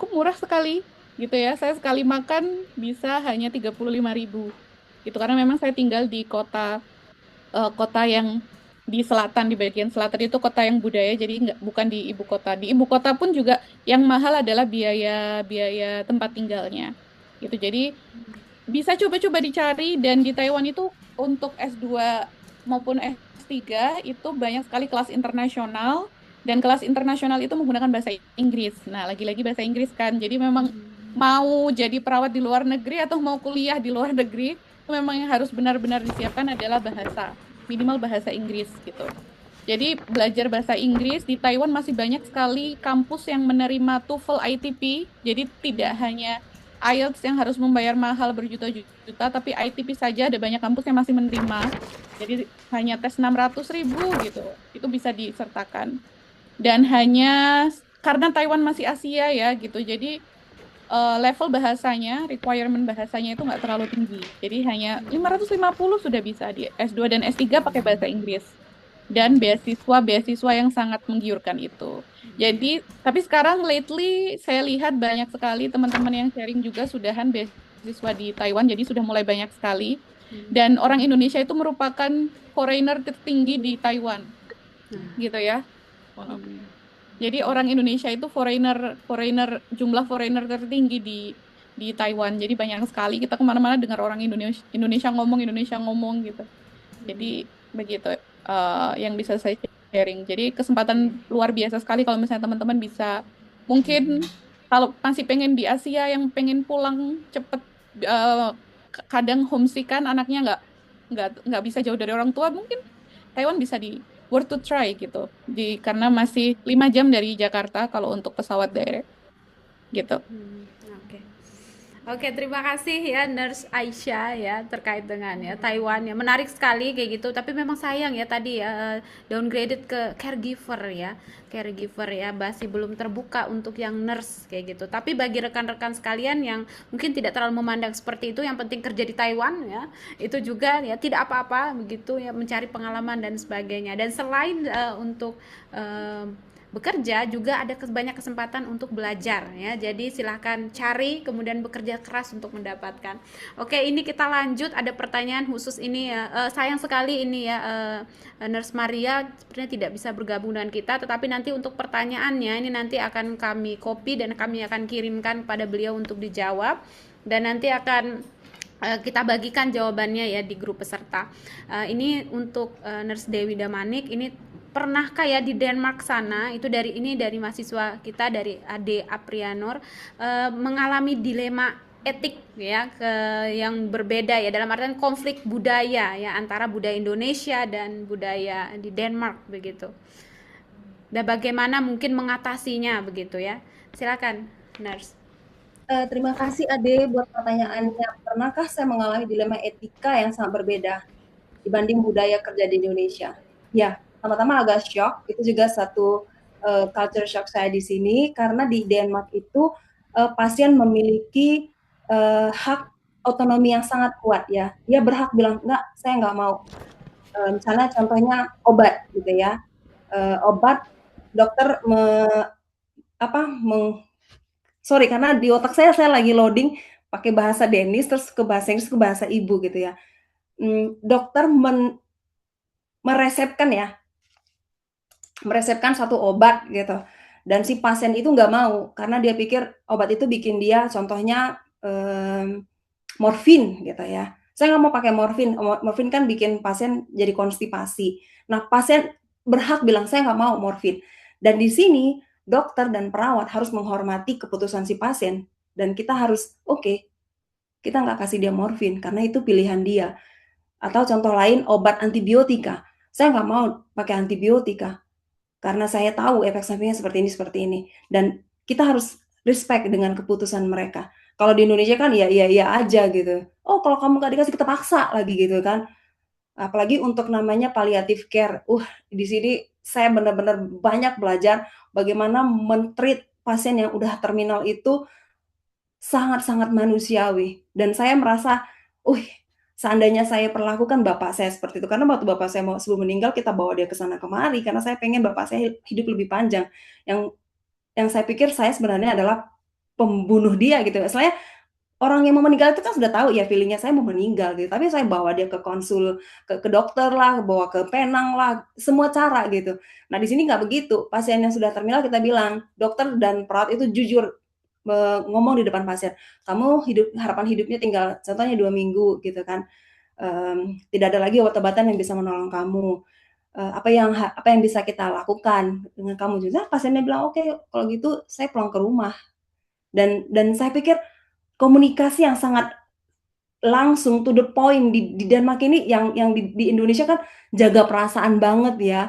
murah sekali gitu ya. Saya sekali makan bisa hanya 35.000 gitu, karena memang saya tinggal di kota yang di selatan, di bagian selatan itu kota yang budaya, jadi bukan di ibu kota. Di ibu kota pun juga yang mahal adalah biaya tempat tinggalnya gitu. Jadi bisa coba-coba dicari, dan di Taiwan itu untuk S2 maupun S3 itu banyak sekali kelas internasional, dan kelas internasional itu menggunakan bahasa Inggris. Nah, lagi-lagi bahasa Inggris kan. Jadi memang mau jadi perawat di luar negeri atau mau kuliah di luar negeri, itu memang yang harus benar-benar disiapkan adalah bahasa, minimal bahasa Inggris gitu. Jadi belajar bahasa Inggris di Taiwan masih banyak sekali kampus yang menerima TOEFL ITP. Jadi tidak hanya IELTS yang harus membayar mahal berjuta-juta, tapi ITP saja ada banyak kampus yang masih menerima. Jadi hanya tes 600.000 gitu, itu bisa disertakan. Dan hanya karena Taiwan masih Asia ya gitu, jadi level bahasanya, requirement bahasanya itu nggak terlalu tinggi. Jadi hanya 550 sudah bisa di S2 dan S3 pakai bahasa Inggris. Dan beasiswa yang sangat menggiurkan itu. Jadi, tapi sekarang lately saya lihat banyak sekali teman-teman yang sharing juga sudahan beasiswa di Taiwan, jadi sudah mulai banyak sekali. Dan orang Indonesia itu merupakan foreigner tertinggi di Taiwan, gitu ya. Jadi orang Indonesia itu jumlah foreigner tertinggi di Taiwan. Jadi banyak sekali kita kemana-mana dengar orang Indonesia ngomong gitu. Jadi begitu yang bisa saya sharing. Jadi kesempatan luar biasa sekali kalau misalnya teman-teman bisa, mungkin kalau masih pengen di Asia yang pengen pulang cepet, kadang homesick kan anaknya nggak bisa jauh dari orang tua, mungkin Taiwan bisa worth to try gitu. Karena masih 5 jam dari Jakarta kalau untuk pesawat direct gitu. Oke. Oke, terima kasih ya Nurse Aisyah ya terkait dengan ya Taiwan ya. Menarik sekali kayak gitu. Tapi memang sayang ya tadi ya downgraded ke caregiver ya. Caregiver ya masih belum terbuka untuk yang nurse kayak gitu. Tapi bagi rekan-rekan sekalian yang mungkin tidak terlalu memandang seperti itu, yang penting kerja di Taiwan ya, itu juga ya tidak apa-apa begitu ya, mencari pengalaman dan sebagainya. Dan selain untuk bekerja juga ada banyak kesempatan untuk belajar ya. Jadi silahkan cari kemudian bekerja keras untuk mendapatkan. Oke, ini kita lanjut, ada pertanyaan khusus ini ya. Sayang sekali ini ya Nurse Maria sepertinya tidak bisa bergabung dengan kita, tetapi nanti untuk pertanyaannya ini nanti akan kami copy dan kami akan kirimkan kepada beliau untuk dijawab, dan nanti akan kita bagikan jawabannya ya di grup peserta. Ini untuk Nurse Dewi Damanik, ini pernahkah ya di Denmark sana, itu dari mahasiswa kita dari Ade Aprianor, mengalami dilema etik ya yang berbeda ya, dalam artian konflik budaya ya antara budaya Indonesia dan budaya di Denmark begitu. Dan bagaimana mungkin mengatasinya begitu ya. Silakan Nurse. Terima kasih Ade buat pertanyaannya. Pernahkah saya mengalami dilema etika yang sangat berbeda dibanding budaya kerja di Indonesia? Ya, pertama-tama agak shock. Itu juga satu culture shock saya di sini karena di Denmark itu pasien memiliki hak otonomi yang sangat kuat ya. Dia berhak bilang enggak, saya nggak mau. Misalnya contohnya obat gitu ya. Obat dokter sorry karena di otak saya lagi loading pakai bahasa Danish terus ke bahasa Inggris ke bahasa ibu gitu ya. Dokter meresepkan satu obat gitu dan si pasien itu nggak mau karena dia pikir obat itu bikin dia contohnya morfin gitu ya. Saya nggak mau pakai morfin. Morfin kan bikin pasien jadi konstipasi. Nah, pasien berhak bilang saya nggak mau morfin. Dan di sini dokter dan perawat harus menghormati keputusan si pasien dan kita harus oke, kita nggak kasih dia morfin karena itu pilihan dia. Atau contoh lain obat antibiotika. Saya nggak mau pakai antibiotika karena saya tahu efek sampingnya seperti ini. Dan kita harus respect dengan keputusan mereka. Kalau di Indonesia kan ya aja gitu. Oh kalau kamu nggak dikasih kita paksa lagi gitu kan. Apalagi untuk namanya palliative care. Di sini saya benar-benar banyak belajar bagaimana men-treat pasien yang udah terminal itu sangat-sangat manusiawi. Dan saya merasa, seandainya saya perlakukan bapak saya seperti itu, karena waktu bapak saya sebelum meninggal kita bawa dia ke sana kemari, karena saya pengen bapak saya hidup lebih panjang. Yang saya pikir saya sebenarnya adalah pembunuh dia gitu. Soalnya orang yang mau meninggal itu kan sudah tahu ya feelingnya saya mau meninggal gitu. Tapi saya bawa dia ke konsul, ke dokter lah, bawa ke penang lah, semua cara gitu. Nah di sini nggak begitu. Pasien yang sudah terminal kita bilang, dokter dan perawat itu jujur ngomong di depan pasien, kamu harapan hidupnya tinggal contohnya 2 minggu gitu kan. Tidak ada lagi obat-obatan yang bisa menolong kamu. Apa yang bisa kita lakukan dengan kamu juga. Pasiennya bilang oke, kalau gitu saya pulang ke rumah. Dan saya pikir komunikasi yang sangat langsung to the point di Denmark ini yang di Indonesia kan jaga perasaan banget ya.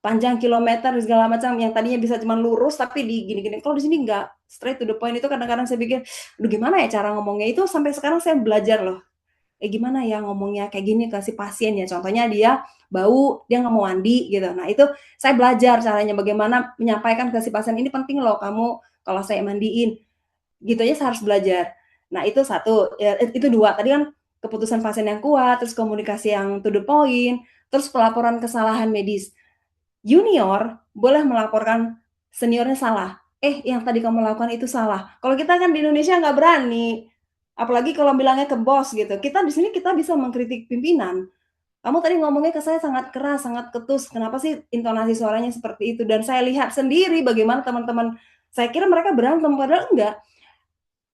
Panjang kilometer segala macam yang tadinya bisa cuma lurus tapi di gini-gini. Kalau di sini enggak, straight to the point itu kadang-kadang saya pikir, aduh gimana ya cara ngomongnya itu sampai sekarang saya belajar loh. Gimana ya ngomongnya kayak gini ke si pasien ya. Contohnya dia bau, dia nggak mau mandi gitu. Nah itu saya belajar caranya bagaimana menyampaikan ke si pasien ini penting loh kamu kalau saya mandiin. Gitu aja saya harus belajar. Nah itu satu, ya, itu dua. Tadi kan keputusan pasien yang kuat, terus komunikasi yang to the point, terus pelaporan kesalahan medis. Junior boleh melaporkan seniornya salah. Yang tadi kamu lakukan itu salah. Kalau kita kan di Indonesia nggak berani. Apalagi kalau bilangnya ke bos gitu. Kita di sini kita bisa mengkritik pimpinan. Kamu tadi ngomongnya ke saya sangat keras, sangat ketus. Kenapa sih intonasi suaranya seperti itu? Dan saya lihat sendiri bagaimana teman-teman. Saya kira mereka berantem, padahal enggak.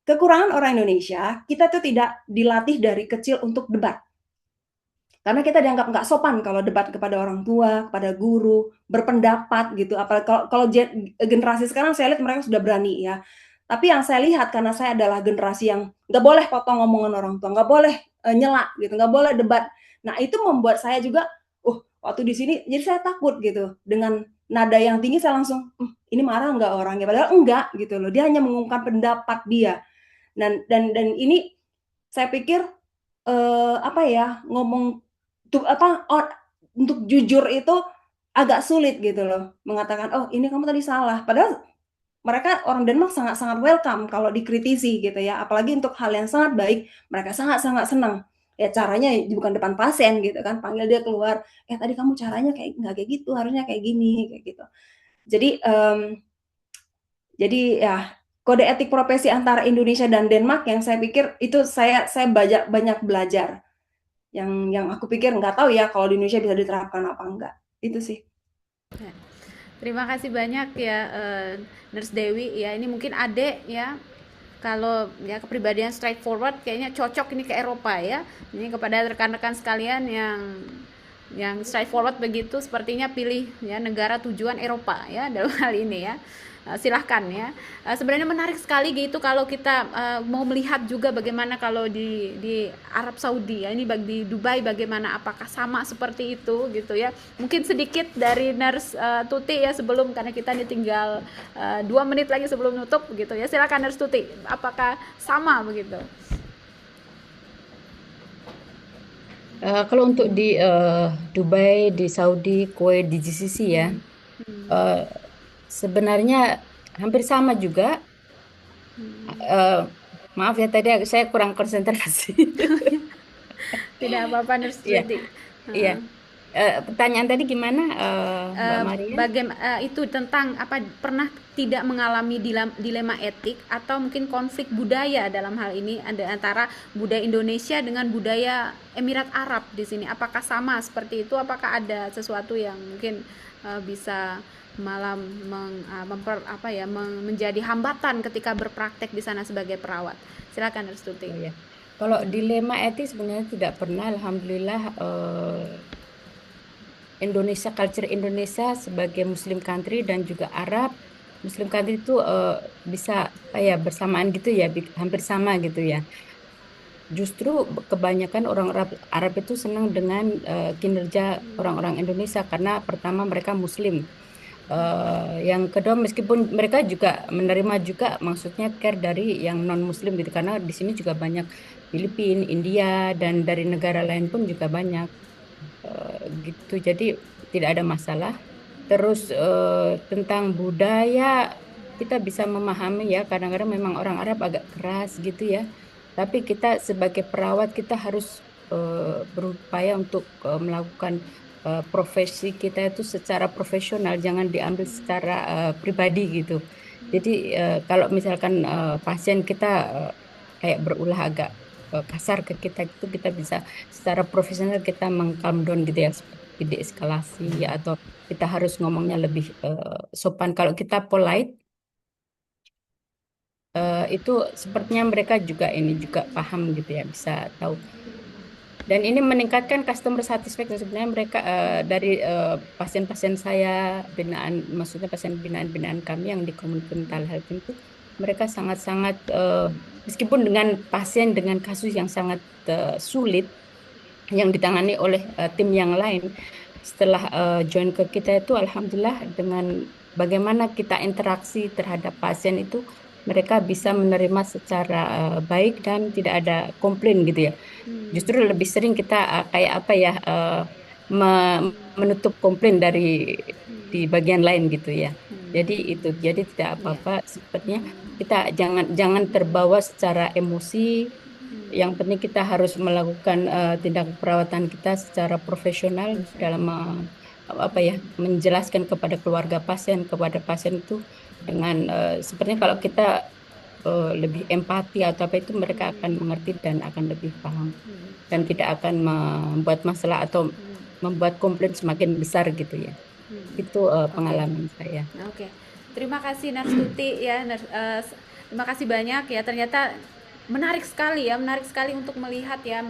Kekurangan orang Indonesia, kita tuh tidak dilatih dari kecil untuk debat. Karena kita dianggap nggak sopan kalau debat kepada orang tua, kepada guru, berpendapat gitu. Apalagi kalau generasi sekarang saya lihat mereka sudah berani ya. Tapi yang saya lihat karena saya adalah generasi yang nggak boleh potong omongan orang tua, nggak boleh nyela gitu, nggak boleh debat. Nah itu membuat saya juga, waktu di sini jadi saya takut gitu dengan nada yang tinggi saya langsung, ini marah nggak orangnya? Padahal enggak gitu loh. Dia hanya mengungkapkan pendapat dia. Dan ini saya pikir ngomong untuk jujur itu agak sulit gitu loh, mengatakan, ini kamu tadi salah. Padahal mereka orang Denmark sangat-sangat welcome kalau dikritisi gitu ya, apalagi untuk hal yang sangat baik, mereka sangat-sangat senang. Ya caranya bukan depan pasien gitu kan, panggil dia keluar, tadi kamu caranya nggak kayak gitu, harusnya kayak gini, kayak gitu. Jadi ya kode etik profesi antara Indonesia dan Denmark yang saya pikir itu saya banyak belajar. Yang aku pikir nggak tahu ya kalau di Indonesia bisa diterapkan apa enggak. Itu sih. Terima kasih banyak ya Nurse Dewi ya. Ini mungkin Ade ya. Kalau ya kepribadian straightforward kayaknya cocok ini ke Eropa ya. Ini kepada rekan-rekan sekalian yang straightforward begitu sepertinya pilih ya negara tujuan Eropa ya dalam hal ini ya. Silahkan ya. Sebenarnya menarik sekali gitu kalau kita mau melihat juga bagaimana kalau di Arab Saudi ya, ini di Dubai bagaimana, apakah sama seperti itu gitu ya. Mungkin sedikit dari Nurse Tuti ya sebelum, karena kita ini tinggal 2 menit lagi sebelum nutup gitu ya. Silakan Nurse Tuti, apakah sama begitu? Kalau untuk di Dubai, di Saudi, Kuwait, di GCC ya, Sebenarnya hampir sama juga. Hmm. Maaf ya tadi saya kurang konsentrasi. Tidak apa-apa, Nurse Iya, Tuti. iya. Heeh. Pertanyaan tadi gimana, Mbak Maria? Itu tentang apa, pernah tidak mengalami dilema etik atau mungkin konflik budaya dalam hal ini ada antara budaya Indonesia dengan budaya Emirat Arab di sini. Apakah sama seperti itu? Apakah ada sesuatu yang mungkin bisa malah menjadi hambatan ketika berpraktek di sana sebagai perawat? Silakan, Nurse Tuti. Oh ya, kalau dilema etik sebenarnya tidak pernah. Alhamdulillah, Indonesia, culture Indonesia sebagai Muslim country dan juga Arab, Muslim country itu bisa ya bersamaan gitu ya, hampir sama gitu ya. Justru kebanyakan orang Arab itu senang dengan kinerja orang-orang Indonesia karena pertama mereka Muslim. Yang kedua meskipun mereka juga menerima juga maksudnya care dari yang non Muslim gitu karena di sini juga banyak Filipina, India dan dari negara lain pun juga banyak. Gitu. Jadi tidak ada masalah. Terus tentang budaya kita bisa memahami ya kadang-kadang memang orang Arab agak keras gitu ya. Tapi kita sebagai perawat kita harus berupaya untuk melakukan profesi kita itu secara profesional, jangan diambil secara pribadi gitu. Jadi kalau misalkan pasien kita kayak berulah agak kasar ke kita gitu, kita bisa secara profesional kita meng-calm down gitu ya, seperti deeskalasi ya, atau kita harus ngomongnya lebih sopan. Kalau kita polite, itu sepertinya mereka juga ini juga paham gitu ya, bisa tahu. Dan ini meningkatkan customer satisfaction. Sebenarnya mereka dari pasien-pasien saya binaan, maksudnya pasien binaan-binaan kami yang di komunitas mental health itu, mereka sangat-sangat meskipun dengan pasien dengan kasus yang sangat sulit yang ditangani oleh tim yang lain, setelah join ke kita itu alhamdulillah dengan bagaimana kita interaksi terhadap pasien itu mereka bisa menerima secara baik dan tidak ada komplain gitu ya. Justru lebih sering kita kayak apa ya menutup komplain dari di bagian lain gitu ya. Jadi itu jadi tidak apa-apa sepertinya kita jangan terbawa secara emosi. Yang penting kita harus melakukan tindak perawatan kita secara profesional dalam apa ya menjelaskan kepada keluarga pasien kepada pasien itu dengan sepertinya kalau kita lebih empati atau apa itu mereka akan mengerti dan akan lebih paham dan tidak akan membuat masalah atau membuat komplain semakin besar gitu ya. Itu pengalaman saya. Oke. Terima kasih Nurse Tuti ya, terima kasih banyak ya. Ternyata menarik sekali untuk melihat ya,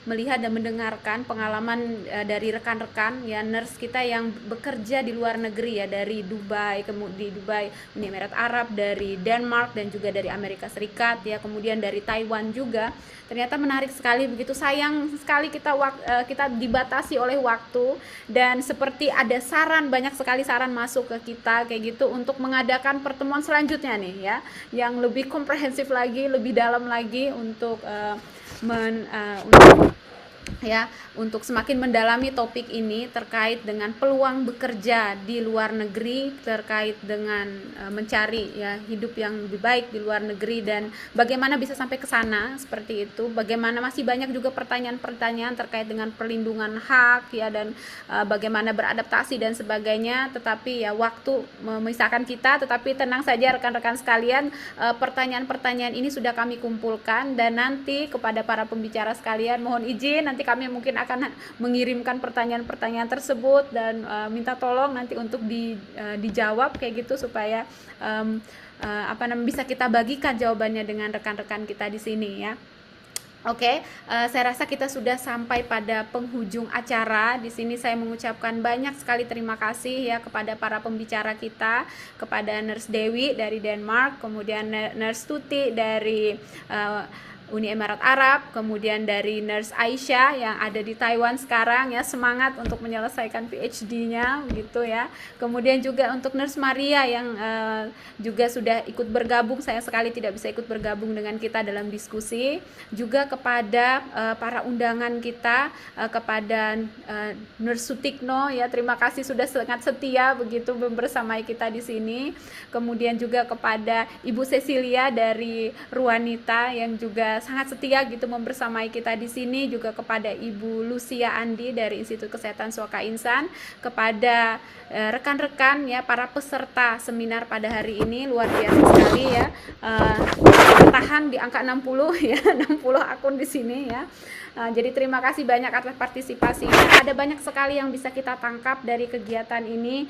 melihat dan mendengarkan pengalaman dari rekan-rekan ya, nurse kita yang bekerja di luar negeri ya, dari Dubai, kemudian di Dubai, Uni Emirat Arab, dari Denmark dan juga dari Amerika Serikat ya, kemudian dari Taiwan juga. Ternyata menarik sekali, begitu sayang sekali kita dibatasi oleh waktu, dan seperti ada banyak sekali saran masuk ke kita kayak gitu untuk mengadakan pertemuan selanjutnya nih ya, yang lebih komprehensif lagi, lebih dalam lagi untuk untuk semakin mendalami topik ini terkait dengan peluang bekerja di luar negeri, terkait dengan mencari ya hidup yang lebih baik di luar negeri, dan bagaimana bisa sampai ke sana seperti itu. Bagaimana masih banyak juga pertanyaan-pertanyaan terkait dengan perlindungan hak ya, dan bagaimana beradaptasi dan sebagainya. Tetapi ya waktu memisahkan kita, tetapi tenang saja rekan-rekan sekalian, pertanyaan-pertanyaan ini sudah kami kumpulkan, dan nanti kepada para pembicara sekalian mohon izin nanti kami mungkin akan mengirimkan pertanyaan-pertanyaan tersebut dan minta tolong nanti untuk dijawab kayak gitu, supaya bisa kita bagikan jawabannya dengan rekan-rekan kita di sini ya. Oke, saya rasa kita sudah sampai pada penghujung acara. Di sini saya mengucapkan banyak sekali terima kasih ya kepada para pembicara kita, kepada Nurse Dewi dari Denmark, kemudian Nurse Tuti dari Uni Emirat Arab, kemudian dari Nurse Aisyah yang ada di Taiwan sekarang ya, semangat untuk menyelesaikan PhD-nya gitu ya. Kemudian juga untuk Nurse Maria yang juga sudah ikut bergabung, sayang sekali tidak bisa ikut bergabung dengan kita dalam diskusi. Juga kepada para undangan kita, kepada Nurse Sutikno ya, terima kasih sudah sangat setia begitu bersamai kita di sini. Kemudian juga kepada Ibu Cecilia dari Ruanita yang juga sangat setia gitu membersamai kita di sini, juga kepada Ibu Lucia Andi dari Institut Kesehatan Suaka Insan, kepada rekan-rekan ya, para peserta seminar pada hari ini luar biasa sekali ya, bertahan di angka 60 ya, 60 akun di sini ya. Jadi terima kasih banyak atas partisipasinya. Ada banyak sekali yang bisa kita tangkap dari kegiatan ini.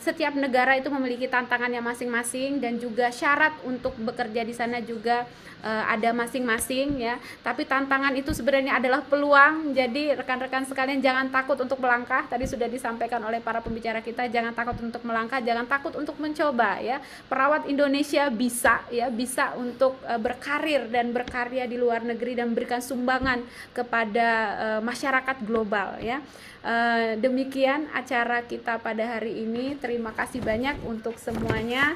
Setiap negara itu memiliki tantangannya masing-masing dan juga syarat untuk bekerja di sana juga ada masing-masing ya. Tapi tantangan itu sebenarnya adalah peluang. Jadi rekan-rekan sekalian jangan takut untuk melangkah. Tadi sudah disampaikan oleh para pembicara kita, jangan takut untuk melangkah, jangan takut untuk mencoba ya. Perawat Indonesia bisa ya, bisa untuk berkarir dan berkarya di luar negeri dan memberikan sumbangan kepada masyarakat global ya. Demikian acara kita pada hari ini. Terima kasih banyak untuk semuanya.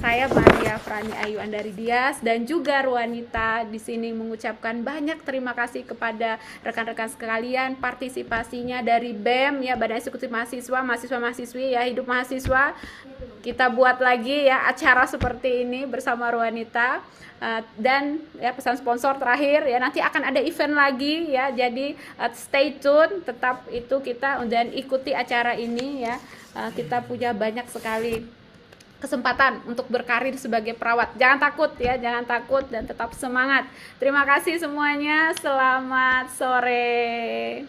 Saya Maria Frani Ayu Andari Dias dan juga Ruanita di sini mengucapkan banyak terima kasih kepada rekan-rekan sekalian, partisipasinya dari BEM ya, Badan Eksekutif Mahasiswa, mahasiswa-mahasiswi ya, hidup mahasiswa. Kita buat lagi ya acara seperti ini bersama Ruanita. Dan ya, pesan sponsor terakhir ya, nanti akan ada event lagi ya, jadi stay tune, tetap itu kita dan ikuti acara ini ya. Kita punya banyak sekali kesempatan untuk berkarir sebagai perawat. Jangan takut ya, jangan takut dan tetap semangat. Terima kasih semuanya, selamat sore.